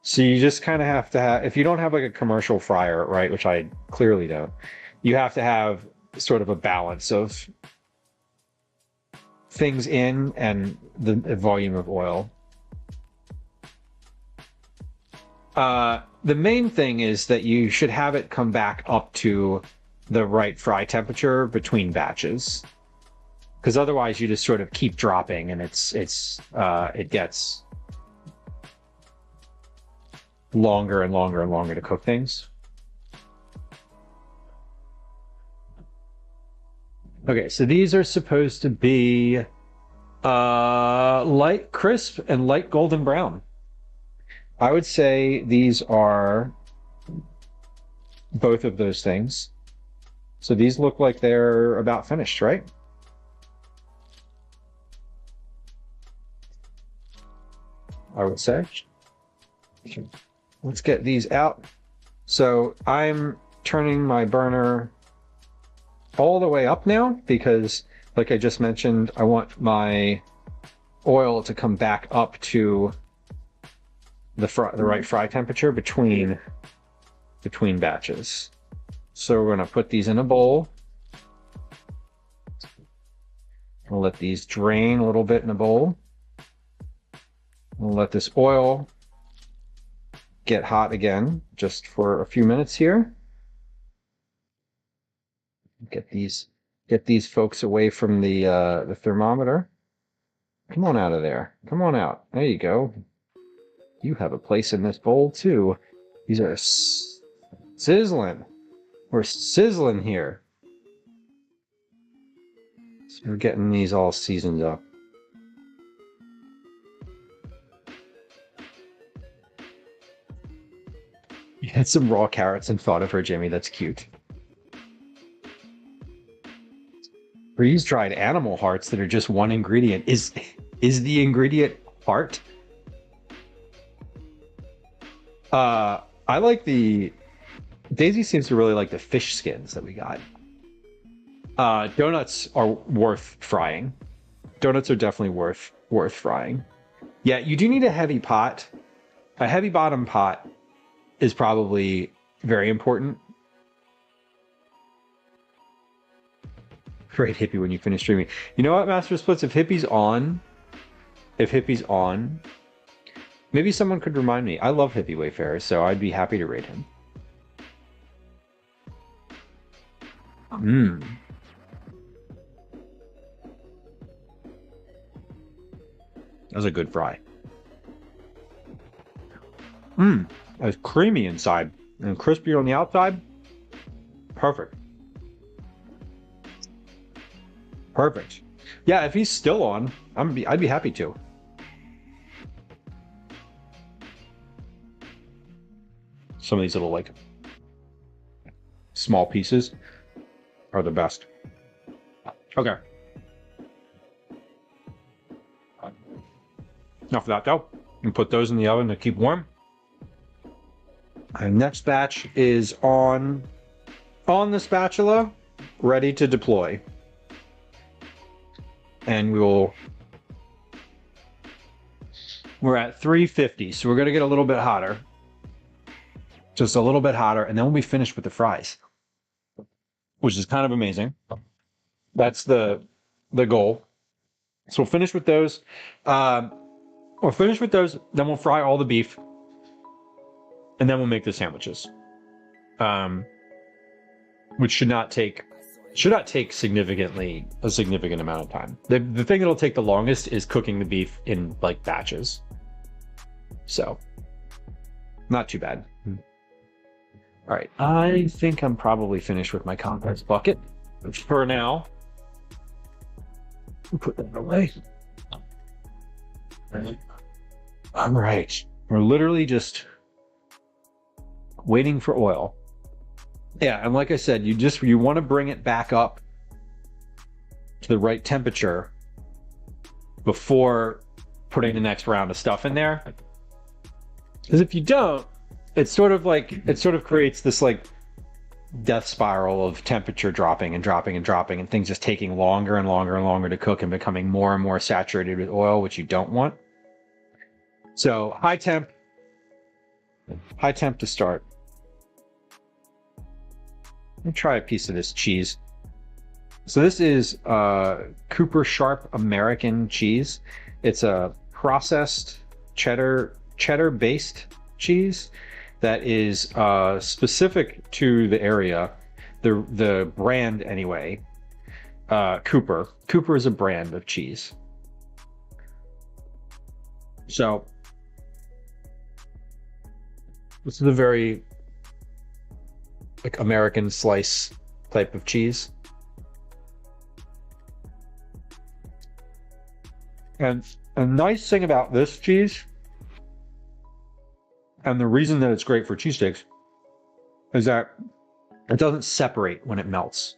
[SPEAKER 1] So you just kind of have to have, if you don't have like a commercial fryer, right, which I clearly don't, you have to have sort of a balance of things in and the volume of oil. The main thing is that you should have it come back up to the right fry temperature between batches, because otherwise you just sort of keep dropping and it gets longer and longer and longer to cook things. Okay, so these are supposed to be light crisp and light golden brown. I would say these are both of those things. So these look like they're about finished, right? I would say. Let's get these out. So I'm turning my burner all the way up now because, like I just mentioned, I want my oil to come back up to the right fry temperature between batches. So we're going to put these in a bowl. We'll let these drain a little bit in a bowl. We'll let this oil get hot again just for a few minutes here. Get these folks away from the thermometer. Come on out of there. Come on out. There you go. You have a place in this bowl too. These are sizzling. We're sizzling here. So we're getting these all seasoned up. You had some raw carrots and thought of her, Jimmy. That's cute. Freeze-dried animal hearts that are just one ingredient. Is the ingredient heart? I like Daisy seems to really like the fish skins that we got. Donuts are worth frying. Donuts are definitely worth frying. Yeah, you do need a heavy pot. A heavy bottom pot is probably very important. Great hippie when you finish streaming. You know what, Master Splits? If Hippie's on, maybe someone could remind me. I love Hippie Wayfarer, so I'd be happy to rate him. That was a good fry. It was creamy inside and crispy on the outside. Perfect. Perfect. Yeah, if he's still on, I'd be happy to. Some of these little, like, small pieces are the best. Okay. Enough of that, though. And put those in the oven to keep warm. Our next batch is on the spatula, ready to deploy. And we're at 350, so we're gonna get a little bit hotter. Just a little bit hotter, and then we'll be finished with the fries, which is kind of amazing. That's the goal. So we'll finish with those. Then we'll fry all the beef, and then we'll make the sandwiches, which should not take a significant amount of time. The thing that'll take the longest is cooking the beef in like batches. So, not too bad. All right, I think I'm probably finished with my compost bucket for now. We'll put that away. All right, we're literally just waiting for oil. Yeah, and like I said, you want to bring it back up to the right temperature before putting the next round of stuff in there. Because if you don't, it sort of creates this like death spiral of temperature dropping and dropping and dropping, and things just taking longer and longer and longer to cook and becoming more and more saturated with oil, which you don't want. So high temp to start. Let me try a piece of this cheese. So this is Cooper Sharp American cheese. It's a processed cheddar-based cheese that is specific to the area, the brand anyway. Cooper. Cooper is a brand of cheese. So this is a very like American slice type of cheese. And a nice thing about this cheese, and the reason that it's great for cheesesteaks, is that it doesn't separate when it melts.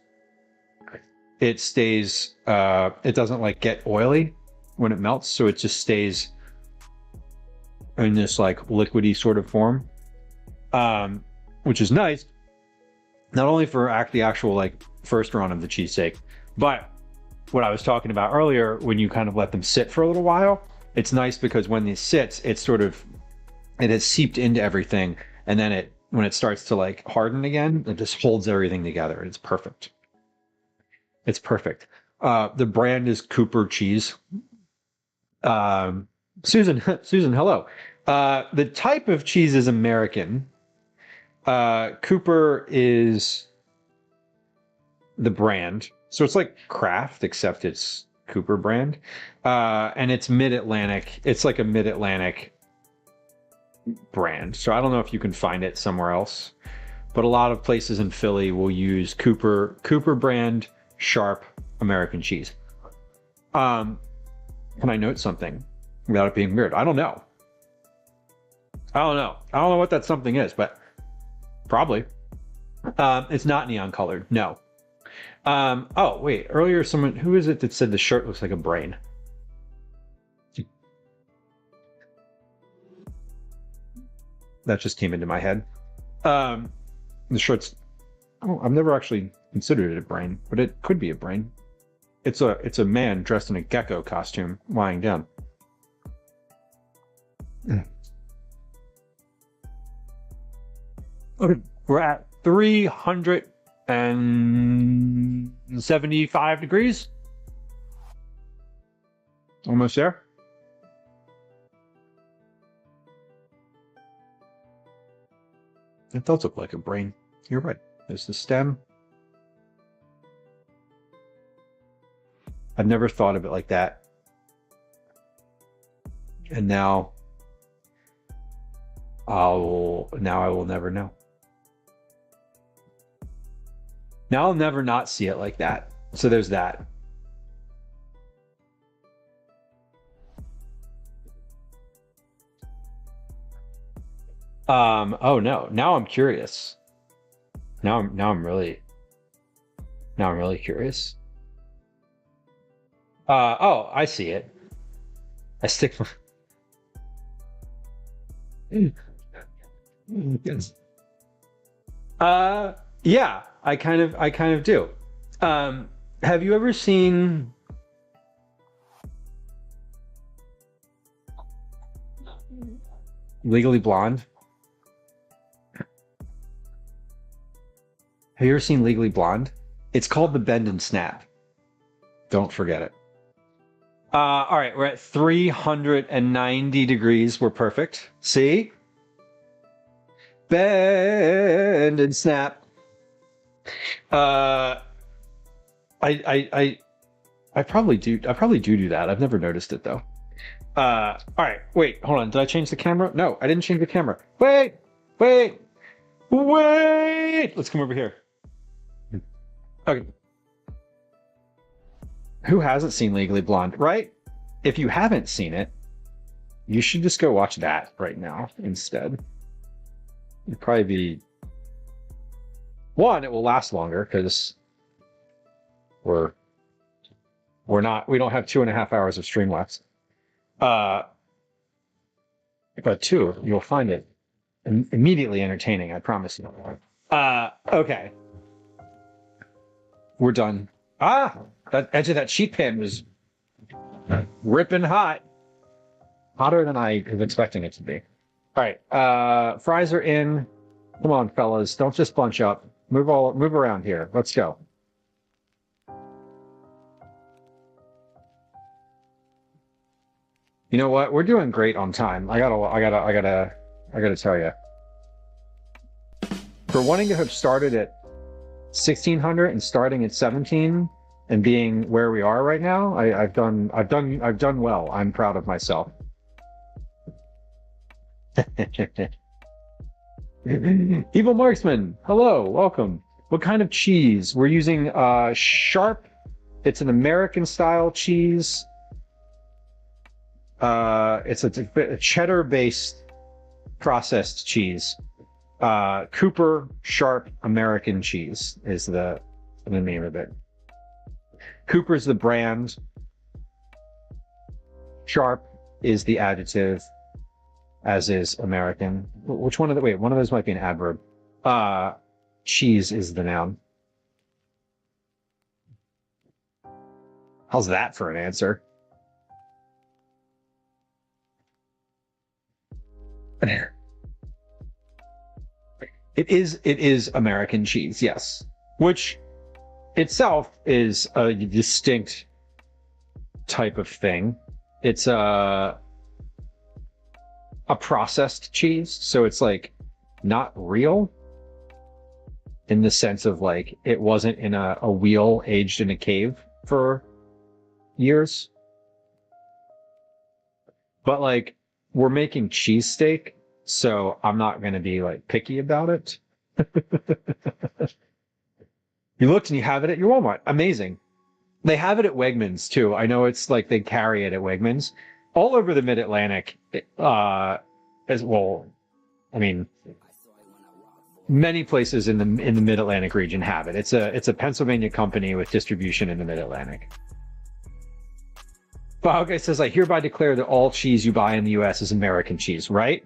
[SPEAKER 1] It stays, it doesn't like get oily when it melts, so it just stays in this like liquidy sort of form, which is nice, not only for the actual like first run of the cheesesteak, but what I was talking about earlier, when you kind of let them sit for a little while, it's nice because when it sits, it has seeped into everything, and then when it starts to like harden again, it just holds everything together. It's perfect. It's perfect. The brand is Cooper cheese. Susan, hello. The type of cheese is American. Cooper is the brand. So it's like Kraft, except it's Cooper brand. And it's mid-Atlantic. It's like a mid-Atlantic brand. So I don't know if you can find it somewhere else, but a lot of places in Philly will use Cooper brand Sharp American cheese. Can I note something without it being weird? I don't know what that something is, but probably. It's not neon colored. No. Oh wait, earlier who is it that said the shirt looks like a brain? That just came into my head. The shirt's, I've never actually considered it a brain, but it could be a brain. It's a man dressed in a gecko costume lying down. Okay, we're at 375 degrees. Almost there. It does look like a brain. You're right. There's the stem. I've never thought of it like that. And now I will never know. Now I'll never not see it like that. So there's that. Oh no, now I'm curious. Now I'm really curious. Oh, I see it. I stick my... Yes. Yeah, I kind of do. Have you ever seen Legally Blonde? Have you ever seen Legally Blonde? It's called The Bend and Snap. Don't forget it. All right, we're at 390 degrees. We're perfect. See? Bend and snap. I probably do that. I've never noticed it though. All right, wait, hold on. Did I change the camera? No, I didn't change the camera. Wait. Let's come over here. Okay. Who hasn't seen Legally Blonde, right? If you haven't seen it, you should just go watch that right now instead. It'd probably be one, it will last longer because we don't have 2.5 hours of stream left. But two, you'll find it immediately entertaining, I promise you. Okay. We're done. That edge of that sheet pan was ripping hot. Hotter than I was expecting it to be. All right, fries are in. Come on, fellas, don't just bunch up. Move around here. Let's go. You know what? We're doing great on time. I gotta tell you. For wanting to have started at 1600 and starting at 17 and being where we are right now, I've done well. I'm proud of myself. Evil Marksman, hello, welcome. What kind of cheese? We're using Sharp. It's an American style cheese. It's a cheddar based processed cheese. Cooper Sharp American cheese is the name of it. Cooper's the brand. Sharp is the adjective, as is American. Which one of the, wait, one of those might be an adverb. Cheese is the noun. How's that for an answer? It is American cheese, yes. Which itself is a distinct type of thing. It's a processed cheese, so it's like not real in the sense of like it wasn't in a wheel aged in a cave for years. But like we're making cheesesteak, so I'm not going to be like picky about it. You looked and you have it at your Walmart. Amazing. They have it at Wegmans too. I know it's like they carry it at Wegmans all over the Mid-Atlantic, as well. I mean, many places in the Mid-Atlantic region have it. It's a Pennsylvania company with distribution in the Mid-Atlantic. But it says, I hereby declare that all cheese you buy in the U.S. is American cheese, right?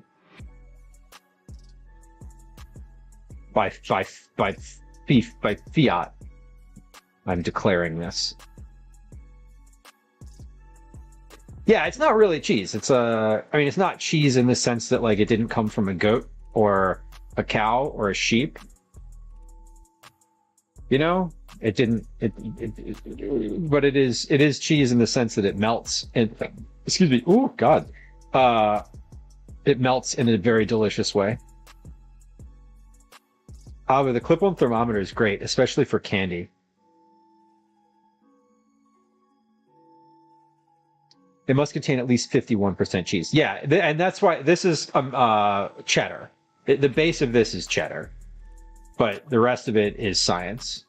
[SPEAKER 1] By fiat, I'm declaring this. Yeah, it's not really cheese. It's I mean, it's not cheese in the sense that like it didn't come from a goat or a cow or a sheep. You know, it didn't. But it is cheese in the sense that it melts. And excuse me. Oh God, it melts in a very delicious way. But the clip-on thermometer is great, especially for candy. It must contain at least 51% cheese. Yeah, and that's why this is cheddar. The base of this is cheddar, but the rest of it is science.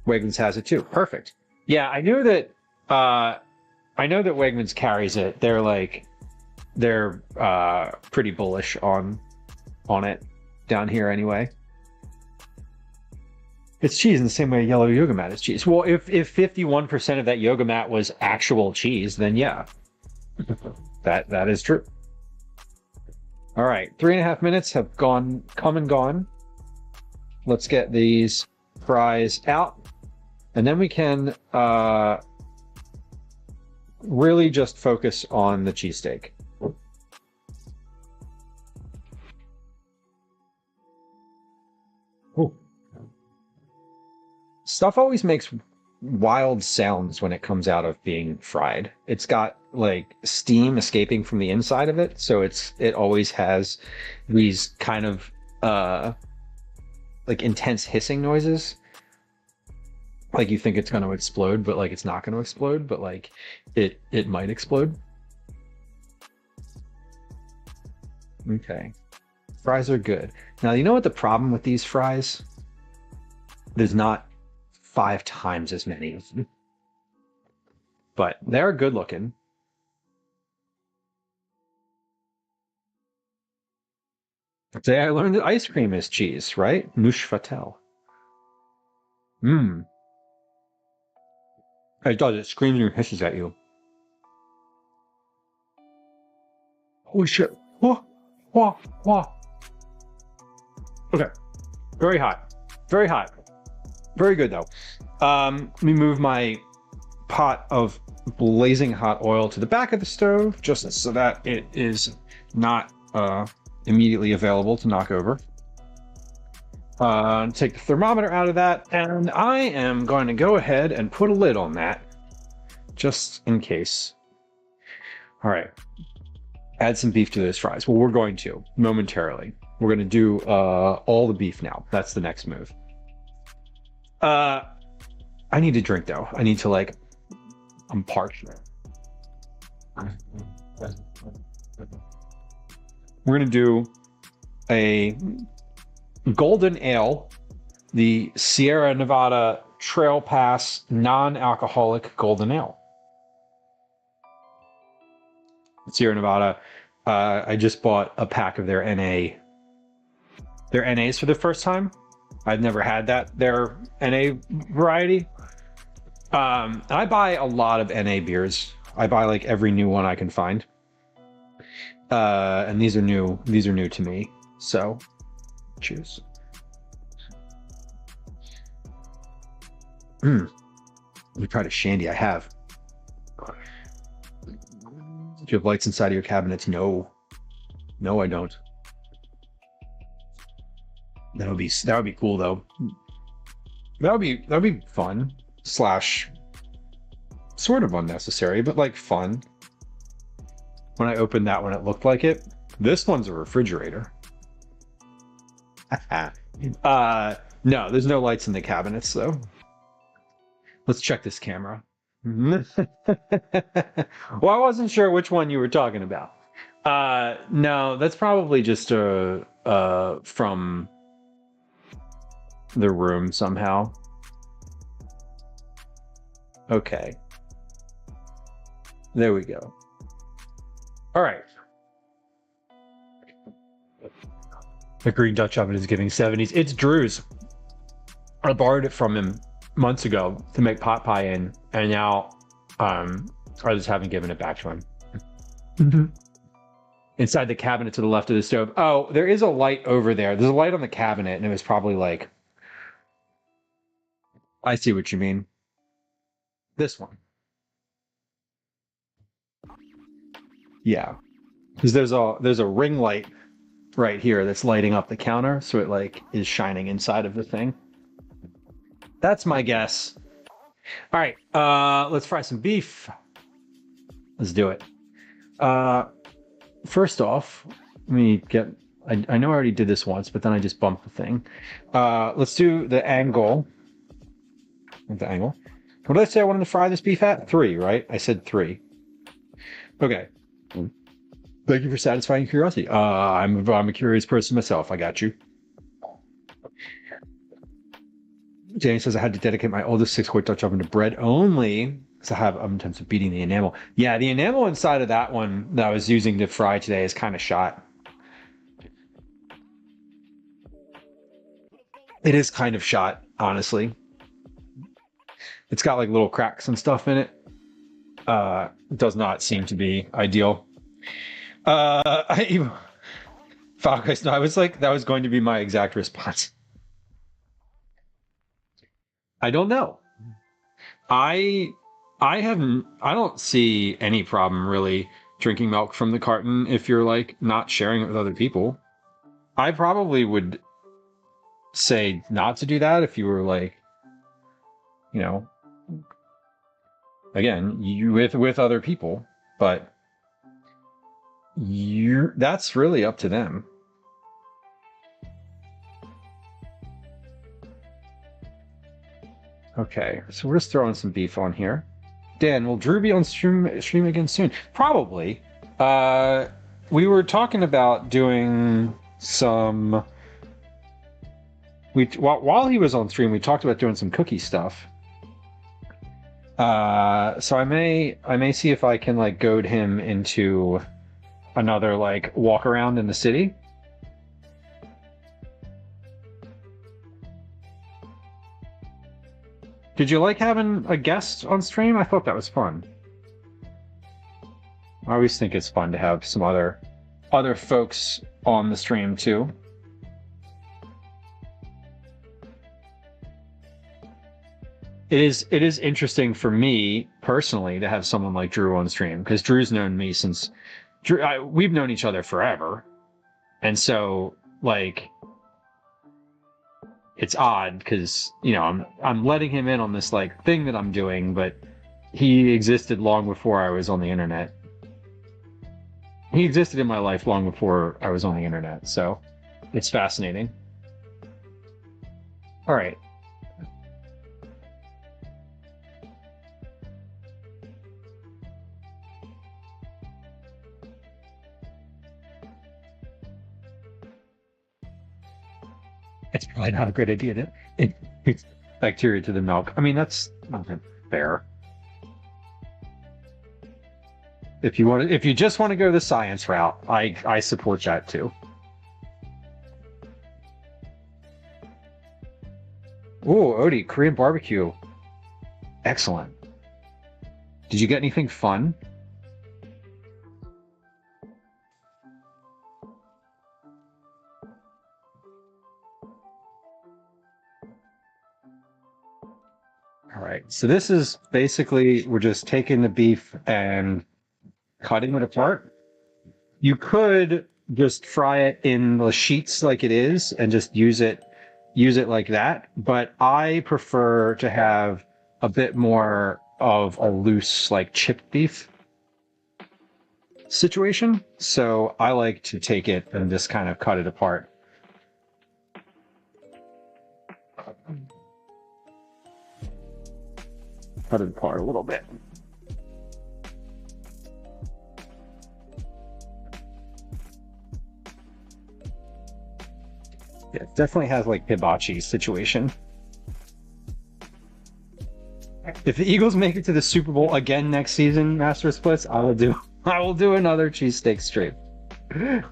[SPEAKER 1] Wegmans has it too. Perfect. Yeah, I know that Wegmans carries it. They're pretty bullish on it down here anyway. It's cheese in the same way a yellow yoga mat is cheese. Well, if 51% of that yoga mat was actual cheese, then yeah, that is true. All right, 3.5 minutes have come and gone. Let's get these fries out, and then we can really just focus on the cheesesteak. Ooh. Stuff always makes wild sounds when it comes out of being fried. It's got like steam escaping from the inside of it, so it always has these kind of like intense hissing noises. Like you think it's going to explode, but like it's not going to explode, but like it might explode. Okay. Fries are good. Now, you know what the problem with these fries? There's not 5 times as many of them. But they're good looking. Today I learned that ice cream is cheese, right? Nush Fatel. Mmm. It does. It screams and hisses at you. Holy shit. Whoa. Whoa. Whoa. Okay. Very hot. Very hot. Very good, though. Let me move my pot of blazing hot oil to the back of the stove, just so that it is not immediately available to knock over. Take the thermometer out of that, and I am going to go ahead and put a lid on that, just in case. All right. Add some beef to those fries. Well, we're going to, momentarily. We're going to do all the beef now. That's the next move. I need a drink, though. I need to, like, I'm parched. We're going to do a golden ale, the Sierra Nevada Trail Pass non-alcoholic golden ale. Sierra Nevada, I just bought a pack of their NAs for the first time. I've never had their NA variety. I buy a lot of NA beers. I buy like every new one I can find. And these are new to me. So cheers. Let me try the shandy. I have. Do you have lights inside of your cabinets? No. No, I don't. That would be cool though. That would be fun / sort of unnecessary, but like fun. When I opened that one, it looked like it. This one's a refrigerator. No, there's no lights in the cabinets though. Let's check this camera. Well, I wasn't sure which one you were talking about. No, that's probably just from the room somehow. Okay. There we go. All right. The green Dutch oven is giving 70s. It's Drew's. I borrowed it from him months ago to make pot pie in, and now I just haven't given it back to him. Inside the cabinet to the left of the stove. Oh, there is a light over there. There's a light on the cabinet, and it was probably like... I see what you mean. This one. Yeah. Because there's a ring light right here that's lighting up the counter, so it like is shining inside of the thing. That's my guess. All right, let's fry some beef. Let's do it. First off, let me get... I know I already did this once, but then I just bumped the thing. Let's do the angle. The angle. What did I say I wanted to fry this beef at? 3, right? I said 3. Okay. Thank you for satisfying curiosity. I'm a curious person myself. I got you. Danny says I had to dedicate my oldest 6-quart Dutch oven to bread only because I have intents of beating the enamel. Yeah, the enamel inside of that one that I was using to fry today is kind of shot. It is kind of shot, honestly. It's got like little cracks and stuff in it. It does not seem to be ideal. Fall Guys. No, I was like, that was going to be my exact response. I don't know. I don't see any problem really drinking milk from the carton if you're like not sharing it with other people. I probably would say not to do that if you were like, you know, again, you with other people, but that's really up to them. Okay, so we're just throwing some beef on here. Dan, will Drew be on stream again soon? Probably. We were talking about doing some. While he was on stream, we talked about doing some cookie stuff. So I may see if I can like goad him into another like walk around in the city. Did you like having a guest on stream? I thought that was fun. I always think it's fun to have some other folks on the stream too. It is interesting for me personally to have someone like Drew on stream because Drew's known me since we've known each other forever, and so like it's odd because, you know, I'm letting him in on this like thing that I'm doing, but he existed long before I was on the internet. He existed in my life long before I was on the internet, so it's fascinating. All right. It's probably not a great idea to introduce bacteria to the milk. I mean, that's not fair. If you just want to go the science route, I support that too. Oh, Odie, Korean barbecue. Excellent. Did you get anything fun? All right, so this is basically, we're just taking the beef and cutting it apart. You could just fry it in the sheets like it is and just use it like that, but I prefer to have a bit more of a loose, like chipped beef situation. So I like to take it and just kind of cut it apart. Cut it apart a little bit. Yeah, it definitely has like hibachi situation. If the Eagles make it to the Super Bowl again next season, Master Splits, I will do another cheesesteak stream.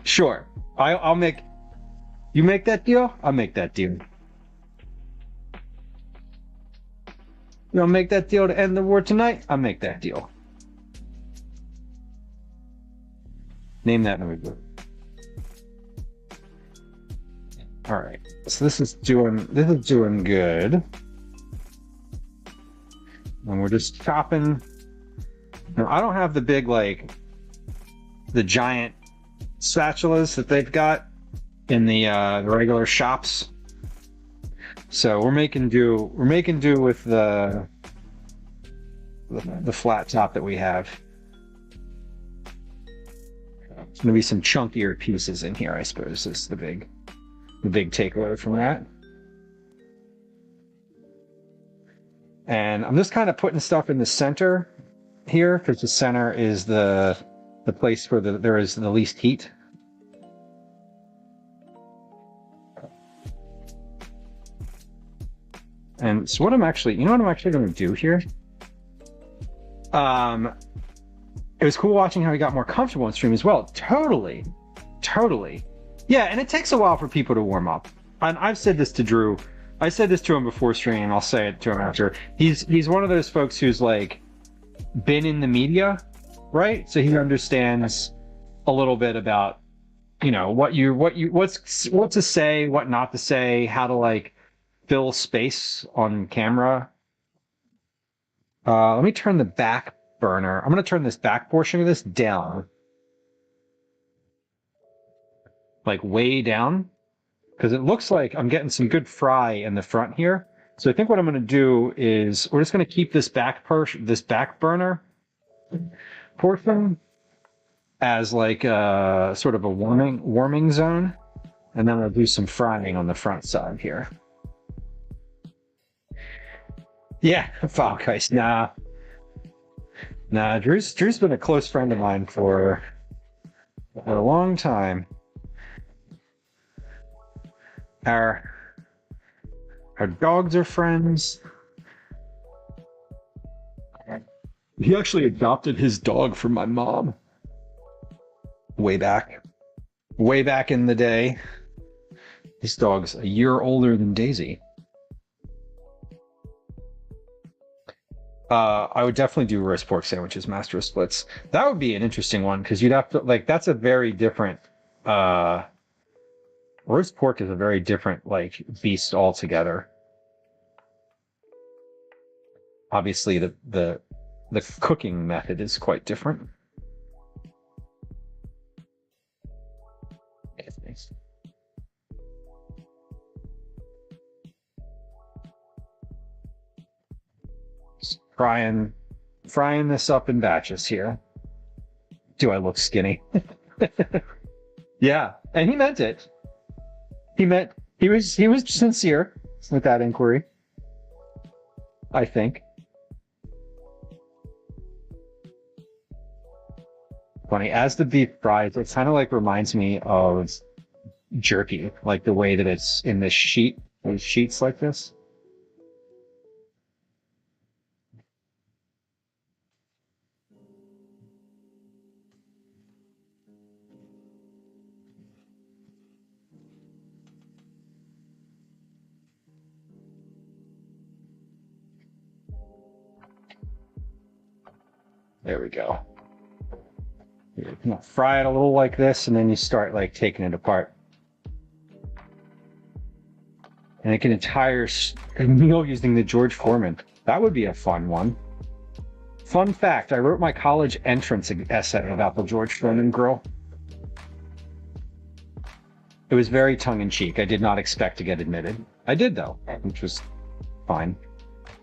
[SPEAKER 1] Sure. I'll make. You make that deal? I'll make that deal. You want to make that deal to end the war tonight? I'll make that deal. Name that movie. All right. So this is doing good. And we're just chopping. Now, I don't have the big like the giant spatulas that they've got in the regular shops. So we're making do with the flat top that we have. There's gonna be some chunkier pieces in here, I suppose, is the big takeaway from that. And I'm just kind of putting stuff in the center here because the center is the place where there is the least heat. And so what I'm actually going to do here? It was cool watching how he got more comfortable on stream as well. Totally. Yeah, and it takes a while for people to warm up. And I've said this to Drew. I said this to him before stream. I'll say it to him after. He's one of those folks who's like been in the media, right? So he understands a little bit about you know, what to say, what not to say, how to like fill space on camera. Let me turn the back burner. I'm going to turn this back portion of this down. Like way down. Because it looks like I'm getting some good fry in the front here. So I think what I'm going to do is we're just going to keep this back burner portion as like a sort of a warming zone. And then we'll do some frying on the front side here. Yeah, Fall Guys. Nah, Drew's been a close friend of mine for a long time. Our dogs are friends. He actually adopted his dog from my mom. Way back in the day. His dog's a year older than Daisy. I would definitely do roast pork sandwiches, master of splits. That would be an interesting one because you'd have to like. That's a very different. Roast pork is a very different like beast altogether. Obviously, the cooking method is quite different. Frying this up in batches here. Do I look skinny? Yeah, and he meant it. He was sincere with that inquiry. I think. Funny, as the beef fries, it kind of like reminds me of jerky, like the way that it's in this sheet, these sheets like this. There we go. You know, fry it a little like this, and then you start like taking it apart. And make an entire meal using the George Foreman. That would be a fun one. Fun fact, I wrote my college entrance essay about the George Foreman grill. It was very tongue-in-cheek. I did not expect to get admitted. I did, though, which was fine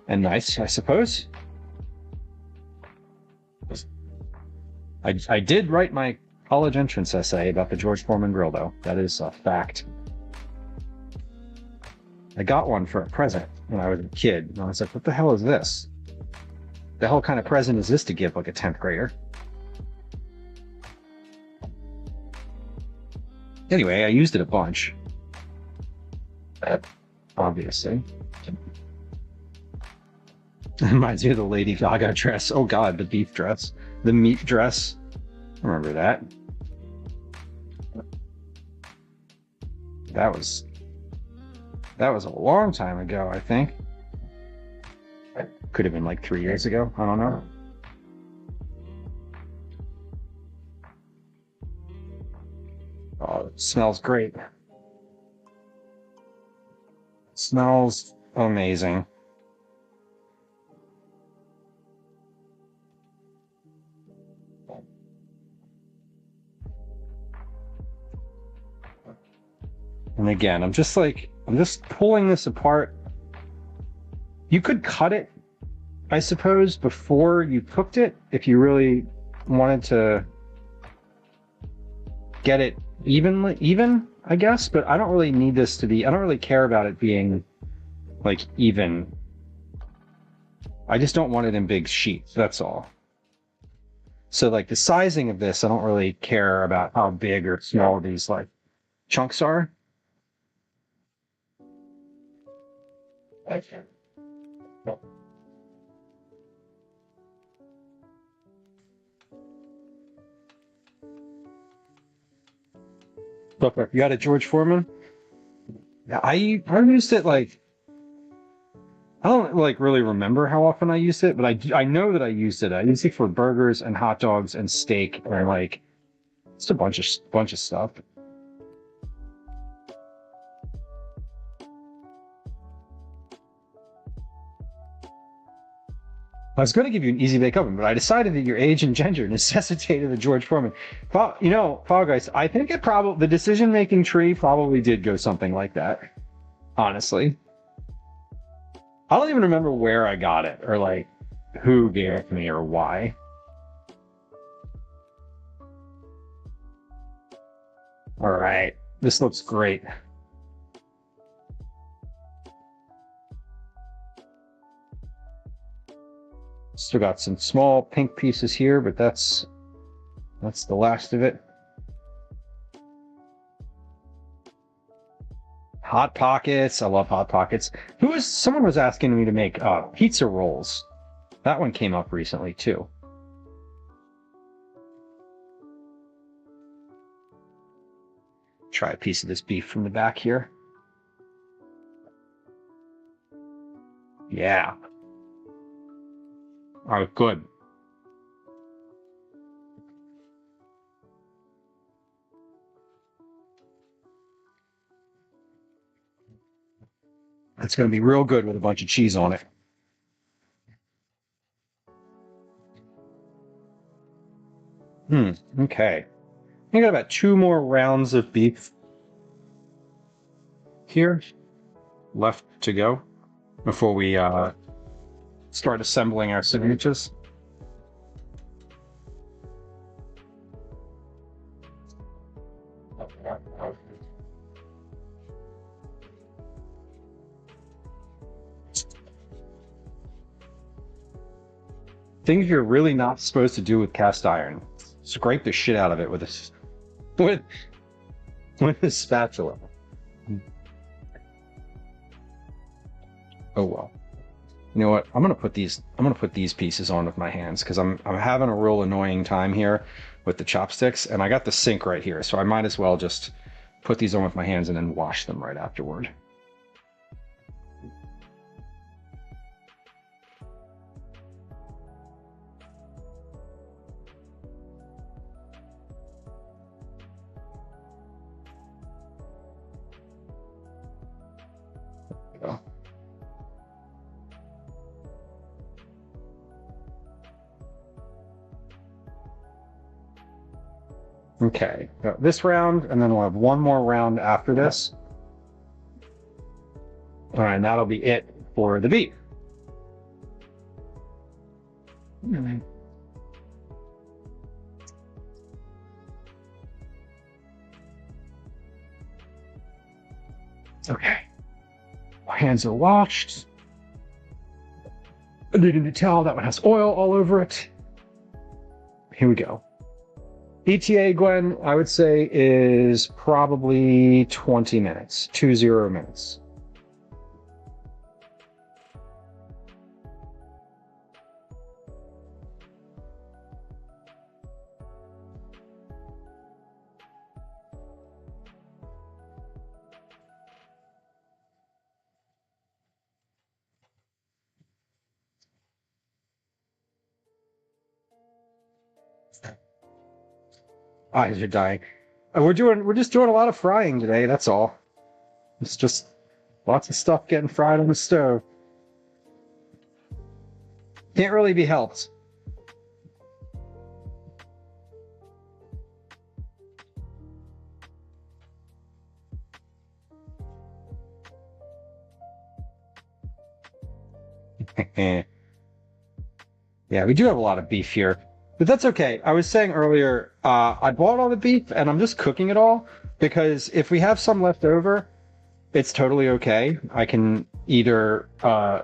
[SPEAKER 1] and nice, I suppose. I did write my college entrance essay about the George Foreman grill, though. That is a fact. I got one for a present when I was a kid, and I was like, what the hell is this? The hell kind of present is this to give like a 10th grader? Anyway, I used it a bunch. Obviously. Reminds me of the Lady Gaga dress. Oh god, the beef dress. The meat dress. I remember that. That was a long time ago, I think. Could have been like 3 years ago. I don't know. Oh, it smells great. It smells amazing. And again, I'm just pulling this apart. You could cut it, I suppose, before you cooked it, if you really wanted to get it even, I guess, but I don't really need this to be, I don't really care about it being like even. I just don't want it in big sheets, that's all. So like the sizing of this, I don't really care about how big or small these like chunks are. Okay. You got a George Foreman? Yeah, I used it like, I don't like really remember how often I used it, but I know that I used it. I used it for burgers and hot dogs and steak and like just a bunch of stuff. I was going to give you an easy bake oven, but I decided that your age and gender necessitated a George Foreman. You know, Fall Guys, I think it probably, the decision-making tree probably did go something like that. Honestly. I don't even remember where I got it, or like, who gave it to me, or why. All right, this looks great. Still got some small pink pieces here, but that's the last of it. Hot Pockets. I love Hot Pockets. Someone was asking me to make pizza rolls. That one came up recently too. Try a piece of this beef from the back here. Yeah. Oh, good. It's going to be real good with a bunch of cheese on it. Okay. I got about 2 more rounds of beef here left to go before we start assembling our sandwiches. Things you're really not supposed to do with cast iron. Scrape the shit out of it with a spatula. Oh well. You know what? I'm gonna put these pieces on with my hands because I'm having a real annoying time here with the chopsticks, and I got the sink right here, so I might as well just put these on with my hands and then wash them right afterward. Okay, got this round, and then we'll have one more round after this. All right, and that'll be it for the beef. Okay, my hands are washed. I need a new towel. That one has oil all over it. Here we go. ETA, Gwen, I would say is probably 20 minutes, 20 minutes. Eyes are dying. We're just doing a lot of frying today, that's all. It's just lots of stuff getting fried on the stove. Can't really be helped. Yeah, we do have a lot of beef here. But that's okay. I was saying earlier, I bought all the beef and I'm just cooking it all because if we have some left over, it's totally okay. I can either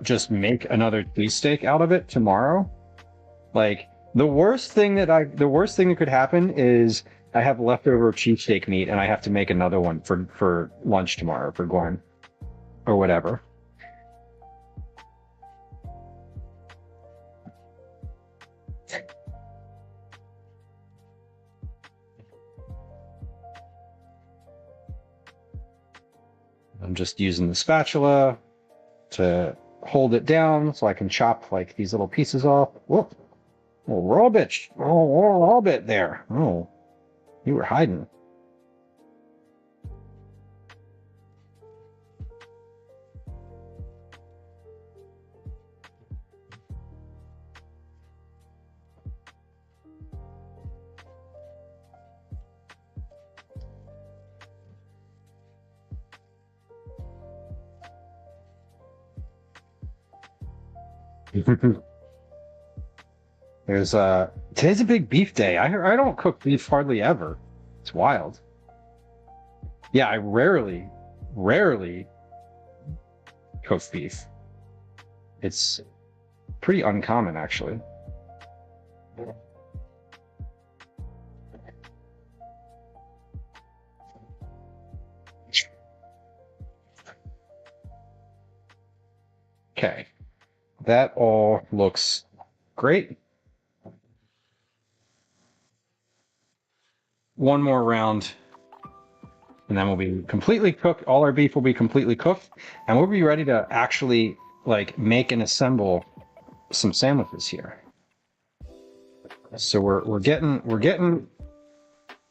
[SPEAKER 1] just make another cheesesteak out of it tomorrow. Like the worst thing that could happen is I have leftover cheesesteak meat and I have to make another one for lunch tomorrow for Gwen or whatever. I'm just using the spatula to hold it down so I can chop like these little pieces off. Whoop. Oh, rabbit. Oh, rabbit there. Oh, you were hiding. There's today's a big beef day. I don't cook beef hardly ever. It's wild. Yeah, I rarely cook beef. It's pretty uncommon actually. Okay. That all looks great. One more round, and then we'll be completely cooked. All our beef will be completely cooked, and we'll be ready to actually like make and assemble some sandwiches here. So we're getting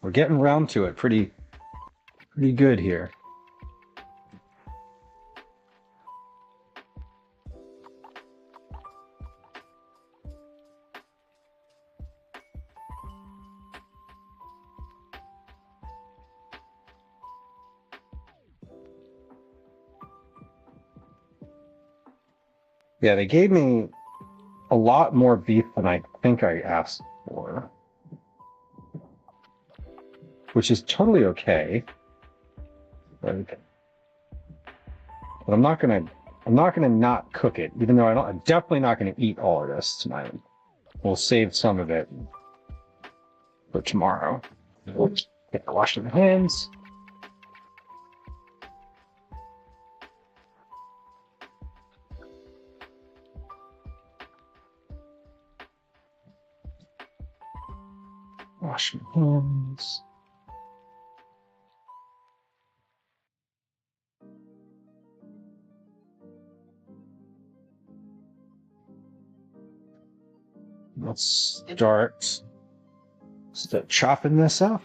[SPEAKER 1] round to it pretty good here. Yeah, they gave me a lot more beef than I think I asked for, which is totally okay. But I'm not gonna not cook it, even though I'm definitely not gonna eat all of this tonight. We'll save some of it for tomorrow. Get to wash my hands. Wash my hands. Let's start chopping this up.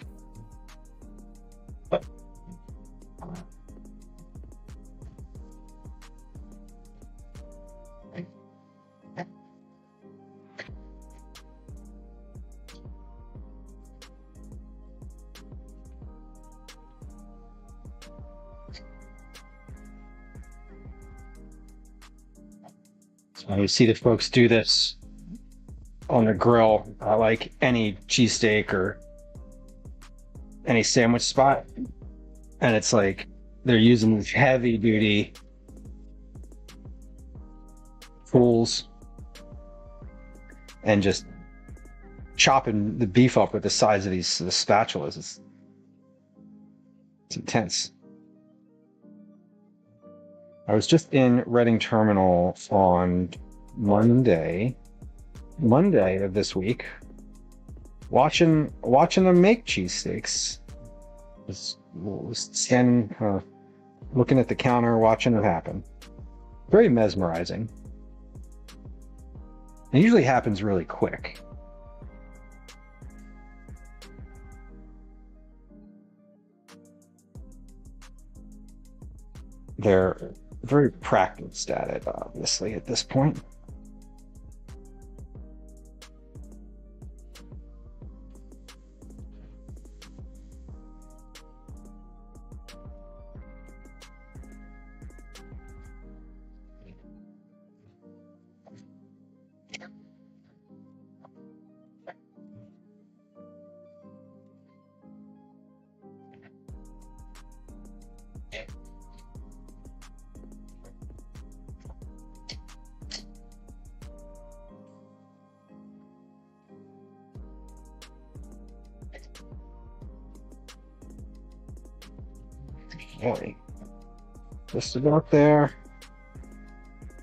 [SPEAKER 1] So you see the folks do this on the grill, like any cheesesteak or any sandwich spot, and it's like they're using these heavy duty tools and just chopping the beef up with the size of the spatulas. It's intense. I was just in Reading Terminal on Monday of this week, watching them make cheesesteaks. Was standing, looking at the counter, watching it happen. Very mesmerizing. It usually happens really quick. They're very practiced at it, obviously, at this point. Okay. Just about there.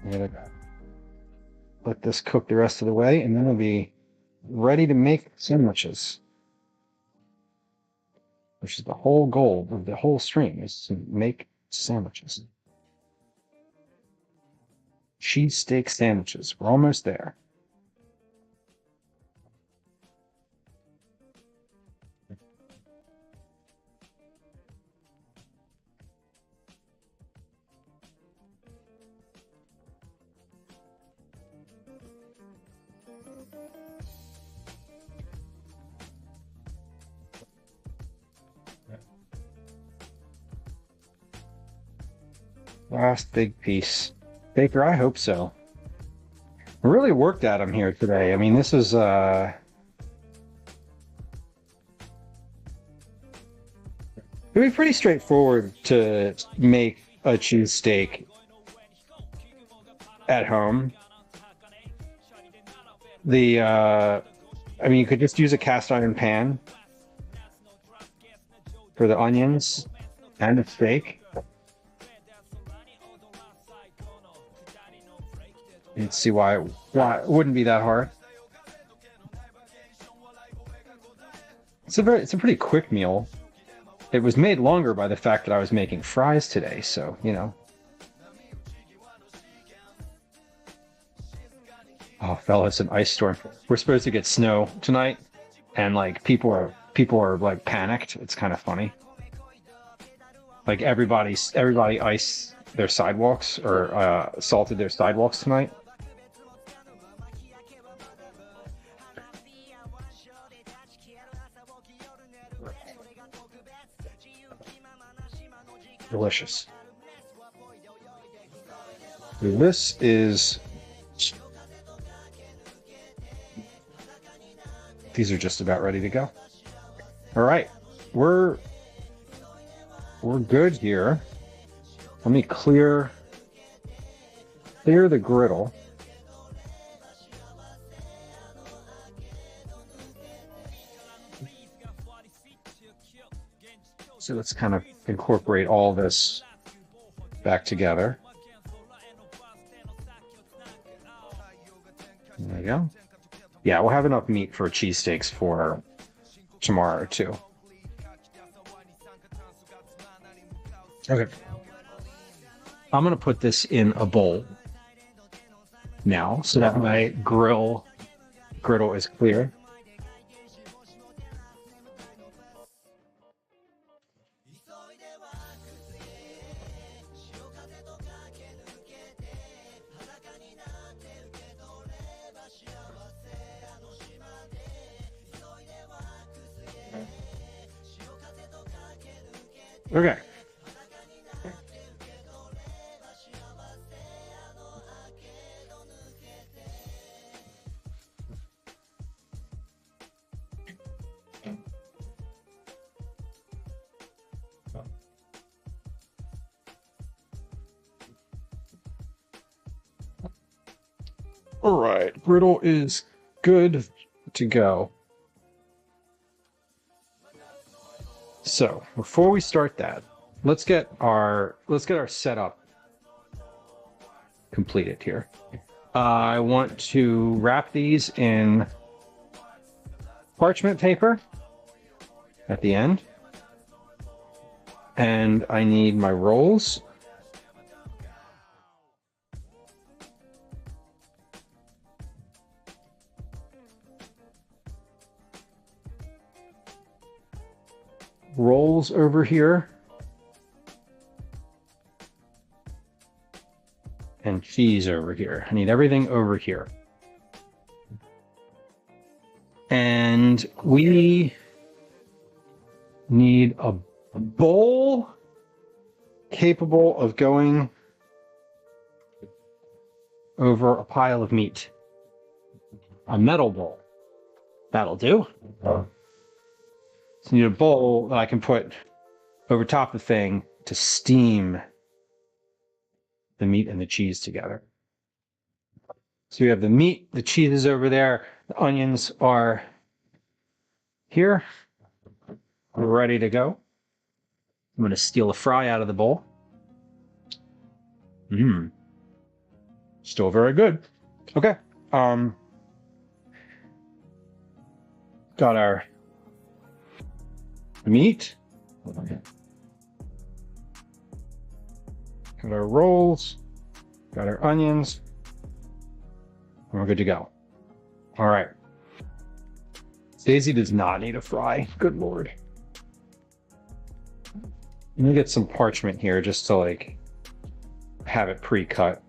[SPEAKER 1] I'm gonna let this cook the rest of the way, and then we'll be ready to make sandwiches. Which is the whole goal of the whole stream, is to make sandwiches. Cheesesteak sandwiches. We're almost there. Last big piece. Baker, I hope so. really worked at them here today. I mean, this is it'd be pretty straightforward to make a cheesesteak at home. I mean, you could just use a cast iron pan for the onions and the steak. You'd see why it wouldn't be that hard. It's a pretty quick meal. It was made longer by the fact that I was making fries today, so you know. Oh, fellas, an ice storm. We're supposed to get snow tonight, and like people are like panicked. It's kind of funny. Like everybody iced their sidewalks or salted their sidewalks tonight. Delicious. This is. These are just about ready to go. All right, we're good here. Let me clear the griddle. So let's kind of incorporate all this back together. There we go. Yeah, we'll have enough meat for cheesesteaks for tomorrow too. Okay. I'm gonna put this in a bowl now so that my griddle is clear. Okay. All right, griddle is good to go. So before we start that, let's get our setup completed here. I want to wrap these in parchment paper at the end, and I need my rolls. Rolls over here, and cheese over here. I need everything over here. And we need a bowl capable of going over a pile of meat. A metal bowl. That'll do. So you need a bowl that I can put over top of the thing to steam the meat and the cheese together. So we have the meat, the cheese is over there, the onions are here, ready to go. I'm going to steal a fry out of the bowl. Still very good. Okay. Got our meat. Got our rolls. Got our onions. And we're good to go. All right. Daisy does not need a fry. Good Lord. Let me get some parchment here just to like have it pre-cut.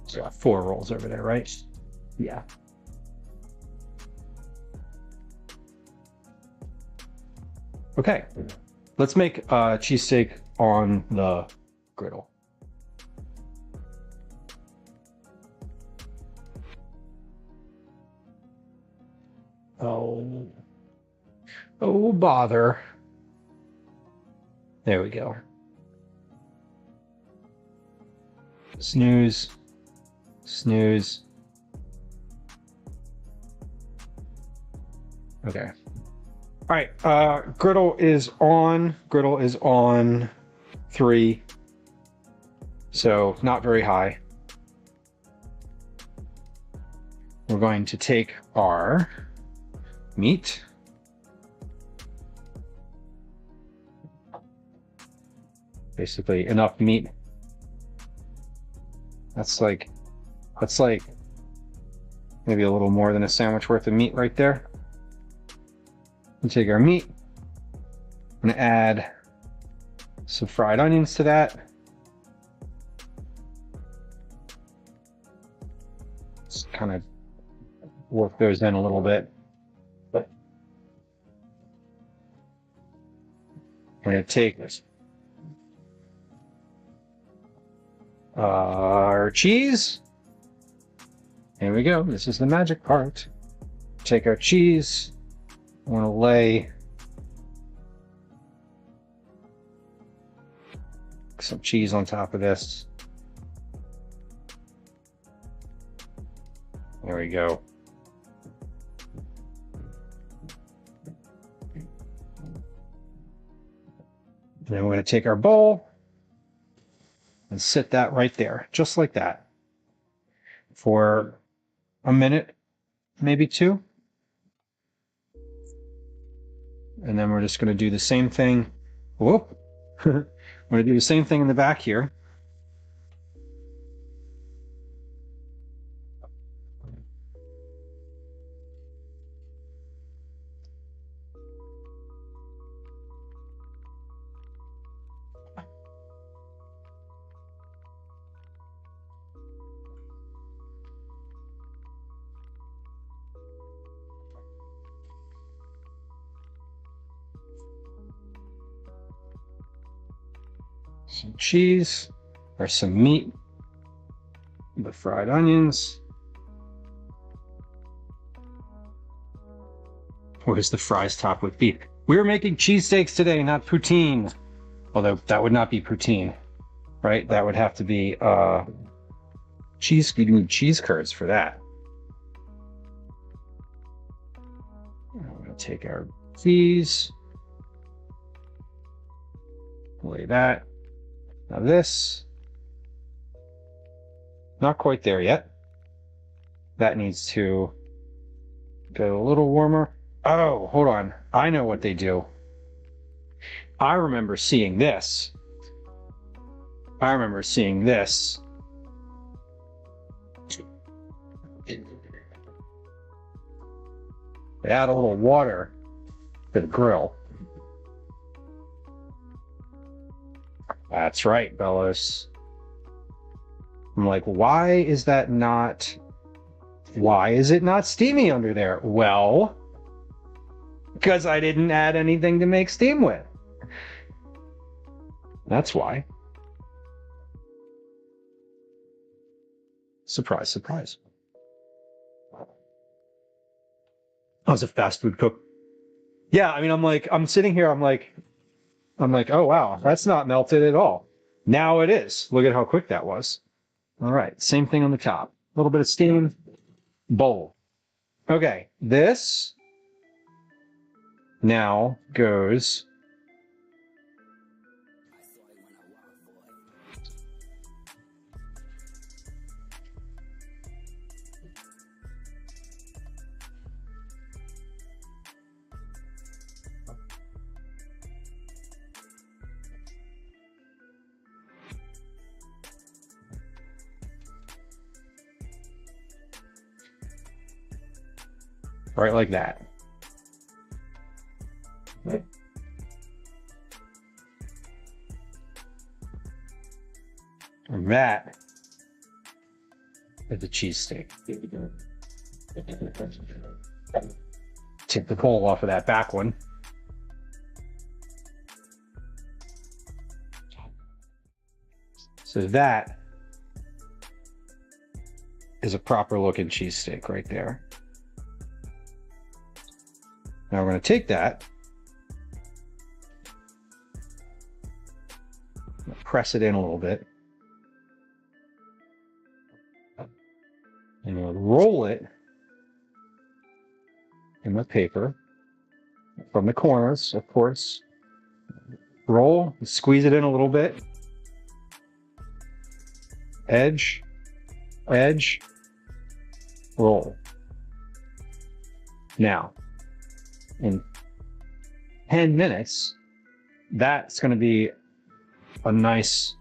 [SPEAKER 1] So I got 4 rolls over there, right? Yeah. Okay, let's make cheesesteak on the griddle. Oh, bother. There we go. Snooze, snooze. Okay. All right, griddle is on. Griddle is on 3. So not very high. We're going to take our meat. Basically enough meat. That's like maybe a little more than a sandwich worth of meat right there. We take our meat. I'm gonna add some fried onions to that. Just kind of work those in a little bit. But we're gonna take our cheese. Here we go. This is the magic part. Take our cheese. I want to lay some cheese on top of this. There we go. And then we're going to take our bowl and sit that right there, just like that, for a minute, maybe 2. And then we're just going to do the same thing. Whoop. We're going to do the same thing in the back here. Some cheese, or some meat, the fried onions. Where's the fries topped with beef? We're making cheesesteaks today, not poutine. Although that would not be poutine, right? That would have to be cheese. You need cheese curds for that. We're gonna take our cheese, lay that. Now this, not quite there yet. That needs to get a little warmer. Oh, hold on. I know what they do. I remember seeing this. They add a little water to the grill. That's right, Bellows. I'm like, why is it not steamy under there? Well, because I didn't add anything to make steam with. That's why. Surprise, surprise. I was a fast food cook. Yeah, I mean, I'm sitting here, I'm like, oh wow, that's not melted at all. Now it is. Look at how quick that was. All right, same thing on the top. A little bit of steam, bowl. Okay, this now goes right like that. And that is the cheesesteak. Take the bowl off of that back one. So that is a proper looking cheesesteak right there. Now we're going to take that, press it in a little bit, and we'll roll it in the paper from the corners, of course. Roll, squeeze it in a little bit. Edge, edge, roll. Now, in 10 minutes, that's going to be a nice,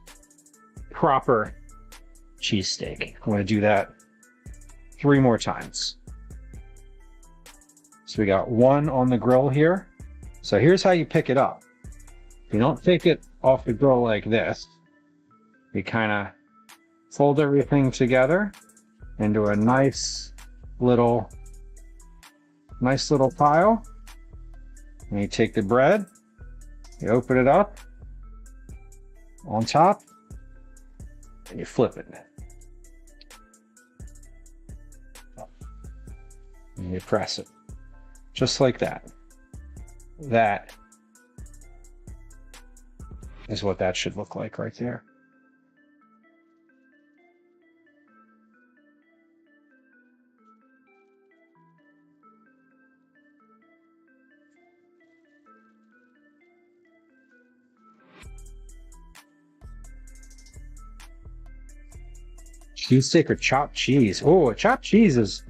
[SPEAKER 1] proper cheesesteak. I'm going to do that 3 more times. So we got 1 on the grill here. So here's how you pick it up. You don't take it off the grill like this. You kind of fold everything together into a nice little pile. And you take the bread, you open it up on top, and you flip it. And you press it. Just like that. That is what that should look like right there. Cheesesteak or chopped cheese? Oh, chopped cheese is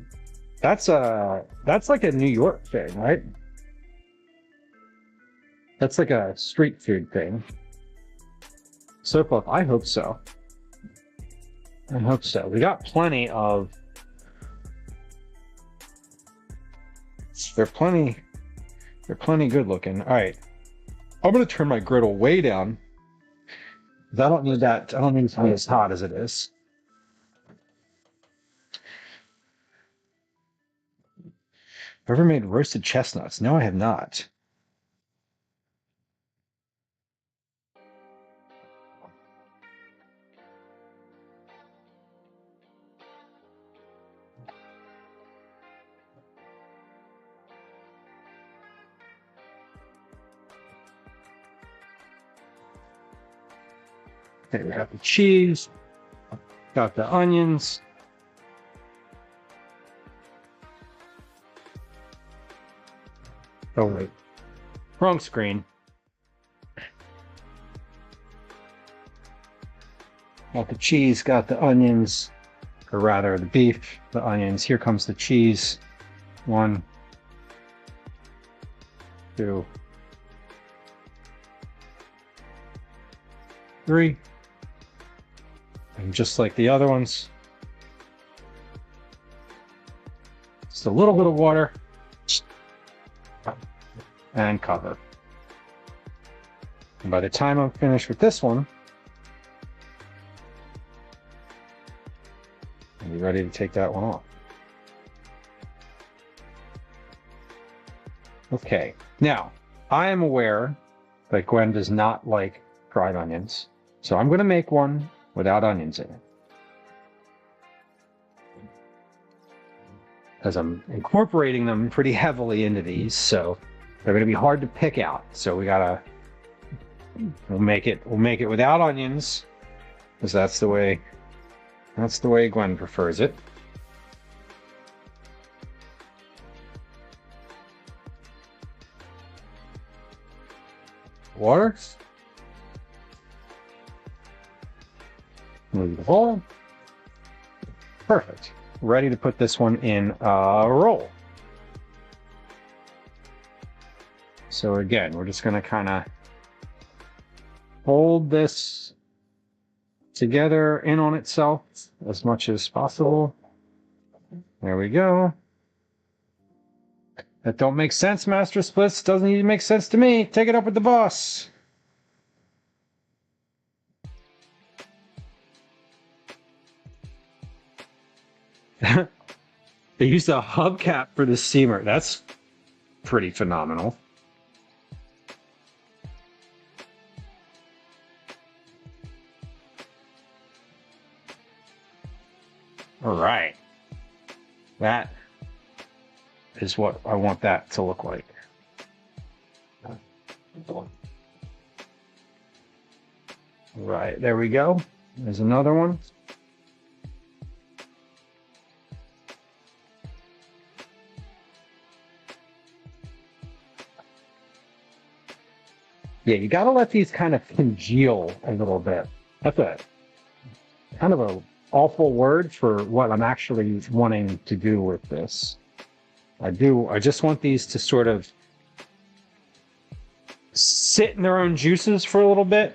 [SPEAKER 1] that's like a New York thing, right? That's like a street food thing. So I hope so. I hope so. We got plenty of. They're plenty good looking. All right, I'm gonna turn my griddle way down. I don't need that. I don't need it to be as hot as it is. Ever made roasted chestnuts? No, I have not. Okay, we got the cheese, got the onions. Oh wait, wrong screen. Got the cheese, got the onions, or rather the beef, the onions. Here comes the cheese. 1, 2, 3. And just like the other ones, just a little bit of water and cover. And by the time I'm finished with this one, I'll be ready to take that one off. Okay, now I am aware that Gwen does not like fried onions, so I'm going to make one without onions in it. As I'm incorporating them pretty heavily into these, so they're going to be hard to pick out. So we'll make it without onions, because that's the way Gwen prefers it. Water. Move the bowl. Perfect. Ready to put this one in a roll. So again, we're just going to kind of hold this together in on itself as much as possible. There we go. That don't make sense, Master Splits. Doesn't need to make sense to me. Take it up with the boss. They used a hubcap for the steamer. That's pretty phenomenal. All right. That is what I want that to look like. Right, there we go. There's another one. Yeah, you gotta let these kind of congeal a little bit. That's a kind of a awful word for what I'm actually wanting to do with this. I just want these to sort of sit in their own juices for a little bit.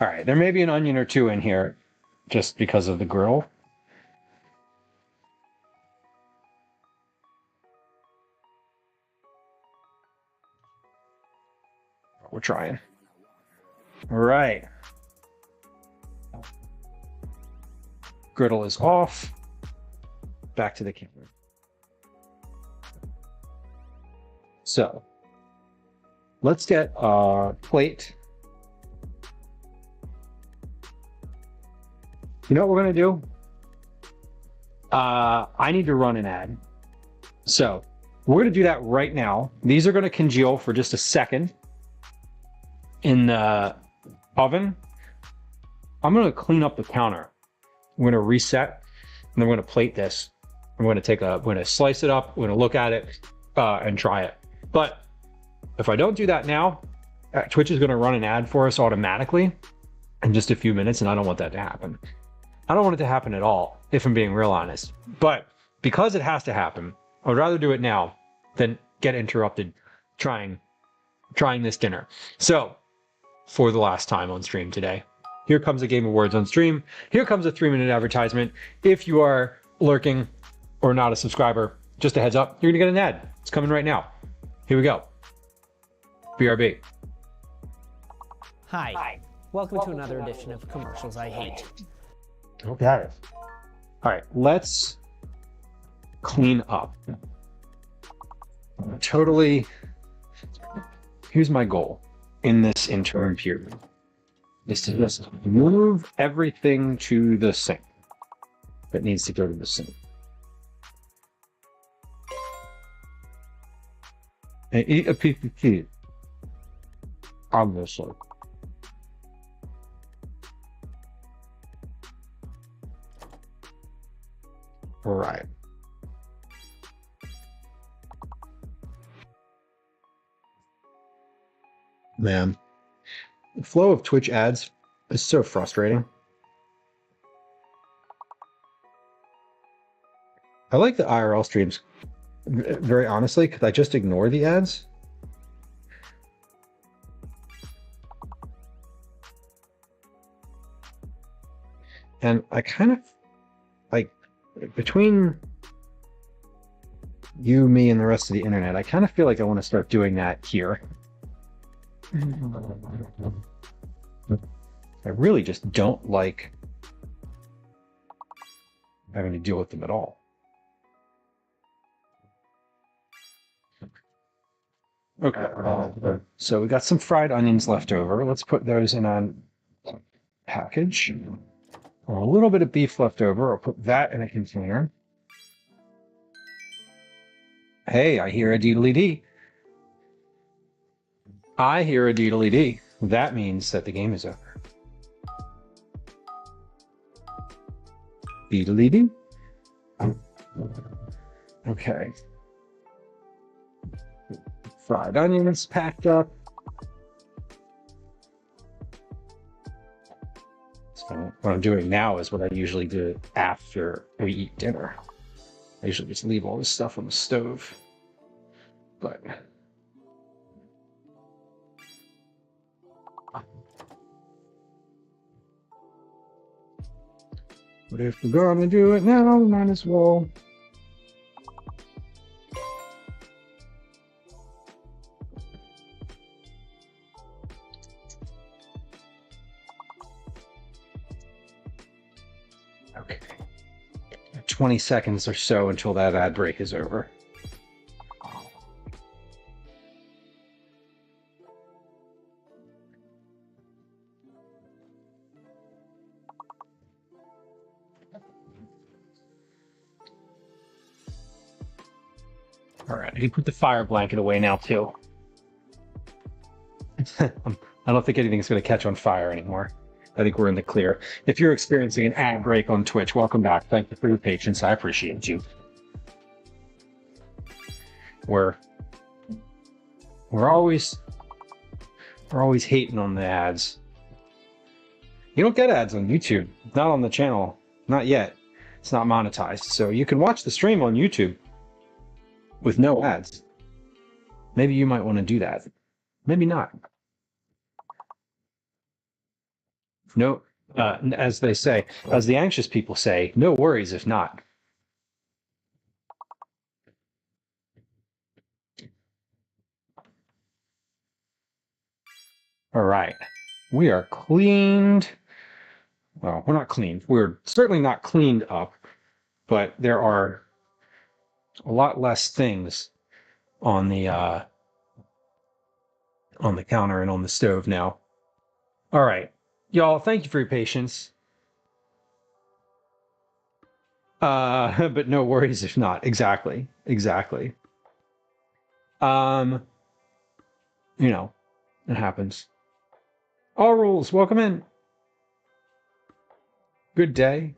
[SPEAKER 1] All right, there may be an onion or two in here just because of the grill. We're trying. All right. Griddle is off. Back to the camera. So let's get a plate. You know what we're going to do? I need to run an ad. So we're going to do that right now. These are going to congeal for just a second in the oven. I'm going to clean up the counter. We're going to reset, and then we're going to plate this. We're going to slice it up. We're going to look at it and try it. But if I don't do that now, Twitch is going to run an ad for us automatically in just a few minutes, and I don't want that to happen. I don't want it to happen at all, if I'm being real honest. But because it has to happen, I would rather do it now than get interrupted trying this dinner. So, for the last time on stream today, here comes a game of words on stream. Here comes a 3-minute advertisement. If you are lurking or not a subscriber, just a heads up, you're gonna get an ad. It's coming right now. Here we go. BRB.
[SPEAKER 7] Hi. Welcome to another edition of Commercials I Hate.
[SPEAKER 1] Look at it. All right, let's clean up. Totally. Here's my goal in this interim period is to just move everything to the sink that needs to go to the sink. And eat a piece of cheese. Obviously. All right. Man, the flow of Twitch ads is so frustrating. I like the IRL streams, very honestly, because I just ignore the ads. And I kind of, like, between you, me, and the rest of the internet, I kind of feel like I want to start doing that here. I really just don't like having to deal with them at all. Okay, so we got some fried onions left over. Let's put those in a package. Or a little bit of beef left over. I'll put that in a container. Hey, I hear a deedly-dee. I hear a deedly-dee. That means that the game is over. Deedly-dee. Okay. Fried onions packed up. So what I'm doing now is what I usually do after we eat dinner. I usually just leave all this stuff on the stove. But if we're gonna do it now, might as well. Okay. 20 seconds or so until that ad break is over. All right, I can put the fire blanket away now too. I don't think anything's going to catch on fire anymore. I think we're in the clear. If you're experiencing an ad break on Twitch, welcome back. Thank you for your patience. I appreciate you. We're always hating on the ads. You don't get ads on YouTube, not on the channel, not yet. It's not monetized, so you can watch the stream on YouTube with no ads. Maybe you might want to do that. Maybe not. No, as they say, as the anxious people say, no worries if not. All right, we are cleaned. Well, we're not cleaned. We're certainly not cleaned up, but there are a lot less things on the counter and on the stove now. All right, y'all, thank you for your patience. But no worries if not. Exactly. You know, it happens. All rules, welcome in. Good day.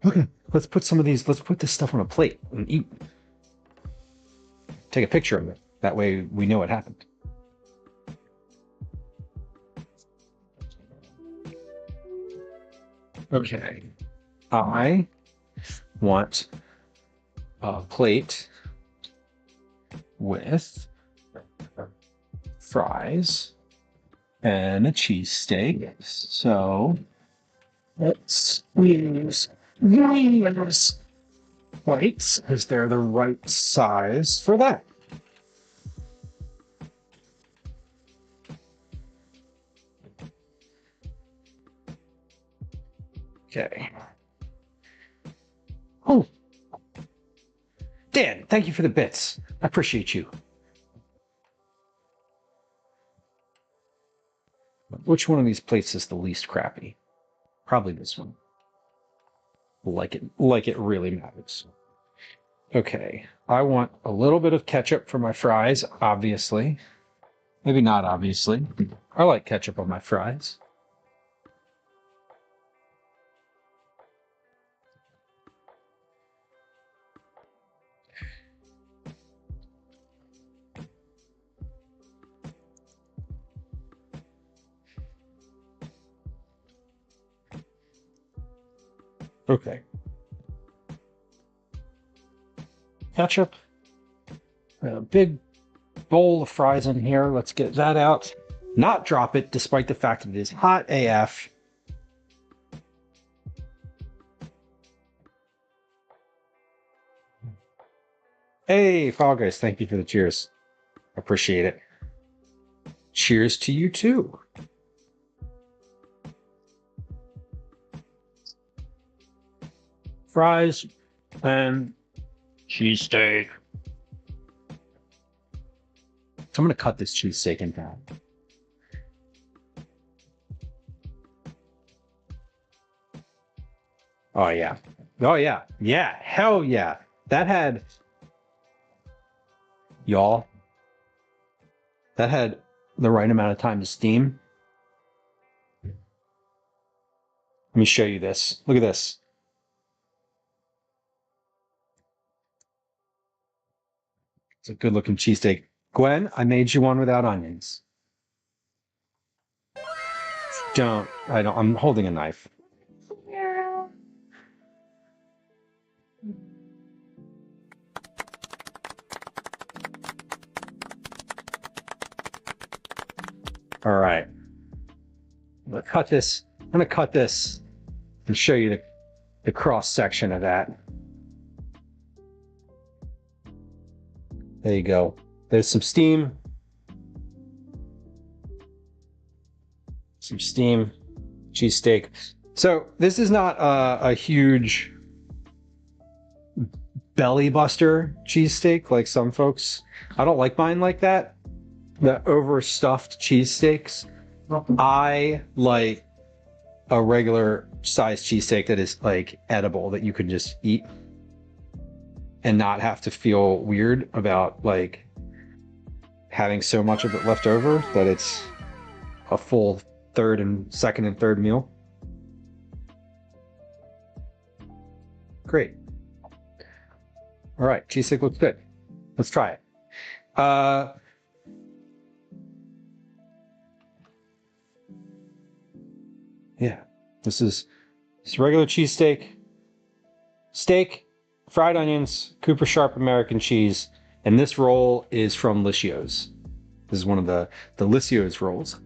[SPEAKER 1] Okay, let's put this stuff on a plate and eat. Take a picture of it. That way we know what happened. Okay. I want a plate with fries and a cheesesteak. So let's use these plates as they're the right size for that. Okay. Oh, Dan, thank you for the bits. I appreciate you. Which one of these plates is the least crappy? Probably this one. Like it really matters. Okay, I want a little bit of ketchup for my fries, obviously. Maybe not obviously. I like ketchup on my fries. Okay. Ketchup. A big bowl of fries in here. Let's get that out. Not drop it, despite the fact that it is hot AF. Hey, Fall Guys, thank you for the cheers. Appreciate it. Cheers to you too. Fries and cheesesteak. So I'm going to cut this cheesesteak in half. Oh, yeah. Oh, yeah. Yeah. Hell yeah. That had... Y'all. That had the right amount of time to steam. Let me show you this. Look at this. It's a good looking cheesesteak. Gwen, I made you one without onions. I'm holding a knife. All right. I'm gonna cut this and show you the cross section of that. There you go. There's some steam. Some steam. Cheesesteak. So this is not a huge belly buster cheesesteak like some folks. I don't like mine like that. The overstuffed cheesesteaks. I like a regular size cheesesteak that is like edible, that you can just eat. and not have to feel weird about like having so much of it left over that it's a full second and third meal. Great. All right, cheesesteak looks good. Let's try it. Yeah, this is regular cheesesteak, steak, fried onions, Cooper Sharp American cheese, and this roll is from Licios. This is one of the Licios rolls.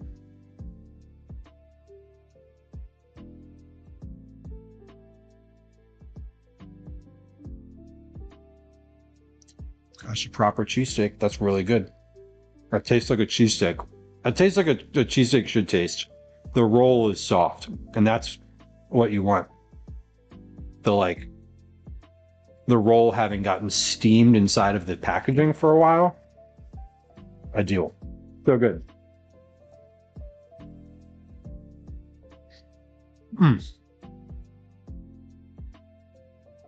[SPEAKER 1] Gosh, a proper cheesesteak. That's really good. That tastes like a cheesesteak. That tastes like a cheesesteak should taste. The roll is soft, and that's what you want. The roll having gotten steamed inside of the packaging for a while. Ideal. So good.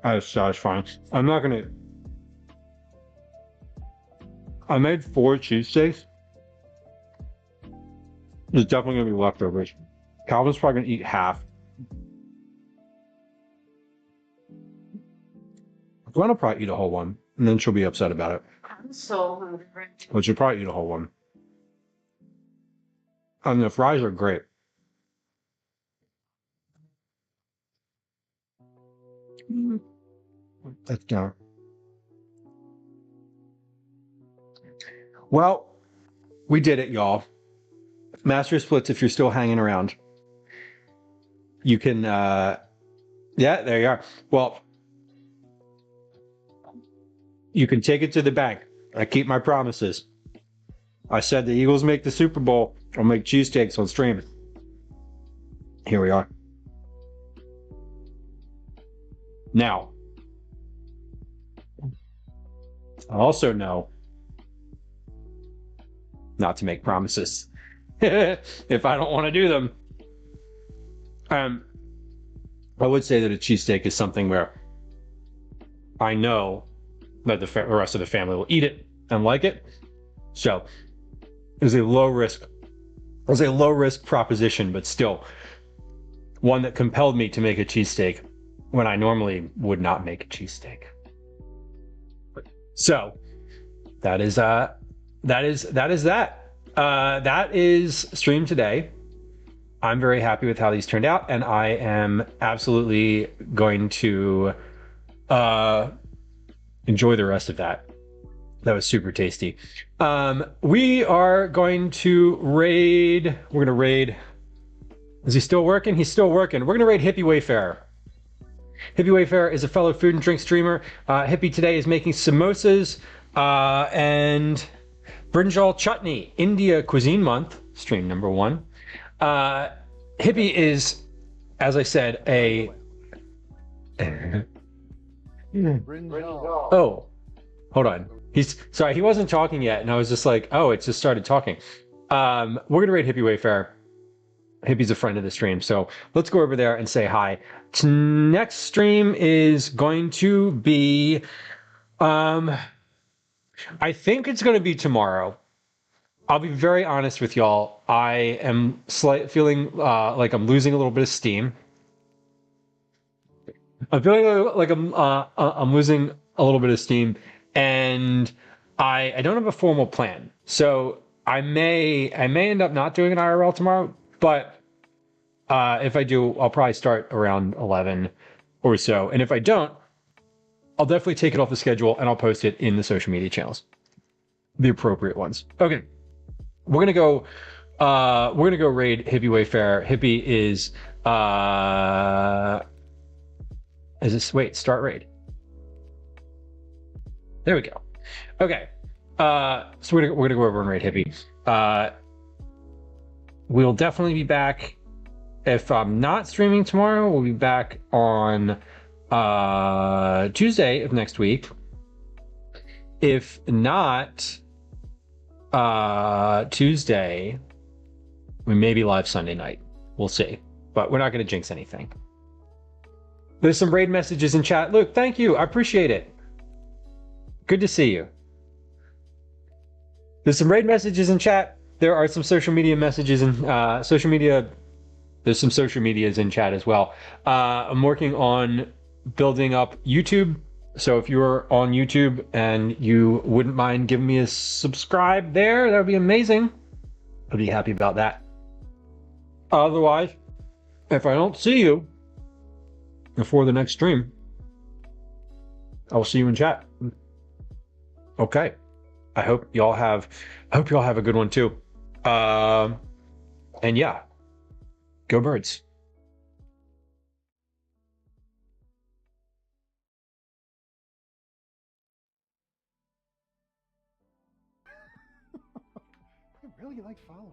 [SPEAKER 1] That is satisfying. I made 4 cheesesteaks. There's definitely gonna be leftovers. Calvin's probably gonna eat half. Glenn will probably eat a whole one, and then she'll be upset about it.
[SPEAKER 3] I'm so hungry.
[SPEAKER 1] But she'll probably eat a whole one. And the fries are great. That's down. Well, we did it, y'all. Master Splits, if you're still hanging around. You can, yeah, there you are. Well, you can take it to the bank. I keep my promises. I said the Eagles make the Super Bowl. I'll make cheesesteaks on stream. Here we are. Now, I also know not to make promises if I don't want to do them. I would say that a cheesesteak is something where I know that the rest of the family will eat it and like it. So it's a low risk proposition, but still one that compelled me to make a cheesesteak when I normally would not make a cheesesteak. So that is that. That is stream today. I'm very happy with how these turned out, and I am absolutely going to enjoy the rest of that. That was super tasty. We are going to raid. We're going to raid. Is he still working? He's still working. We're going to raid Hippie Wayfarer. Hippie Wayfarer is a fellow food and drink streamer. Hippie today is making samosas and brinjal chutney, India Cuisine Month, stream number 1. Hippie is, as I said, a... Oh, hold on. Sorry, he wasn't talking yet, and I was just like, oh, it just started talking. We're going to raid Hippie Wayfarer. Hippie's a friend of the stream, so let's go over there and say hi. Next stream is going to be... I think it's going to be tomorrow. I'll be very honest with y'all. I am feeling like I'm losing a little bit of steam. I'm feeling like I'm losing a little bit of steam, and I don't have a formal plan. So I may end up not doing an IRL tomorrow, but if I do, I'll probably start around 11 or so. And if I don't, I'll definitely take it off the schedule and I'll post it in the social media channels, the appropriate ones. Okay, we're gonna go raid Hippie Wayfarer. Hippie is start raid. There we go. Okay, so we're gonna go over and raid Hippie. We'll definitely be back. If I'm not streaming tomorrow, we'll be back on Tuesday of next week. If not Tuesday, we may be live Sunday night. We'll see, but we're not going to jinx anything. There's some raid messages in chat. Luke, thank you. I appreciate it. Good to see you. There's some raid messages in chat. There are some social media messages in social media. There's some social medias in chat as well. I'm working on building up YouTube. So if you're on YouTube and you wouldn't mind giving me a subscribe there, that would be amazing. I'd be happy about that. Otherwise, if I don't see you before the next stream, I'll see you in chat. Okay. I hope y'all have a good one too. And yeah, go Birds.
[SPEAKER 8] I really like following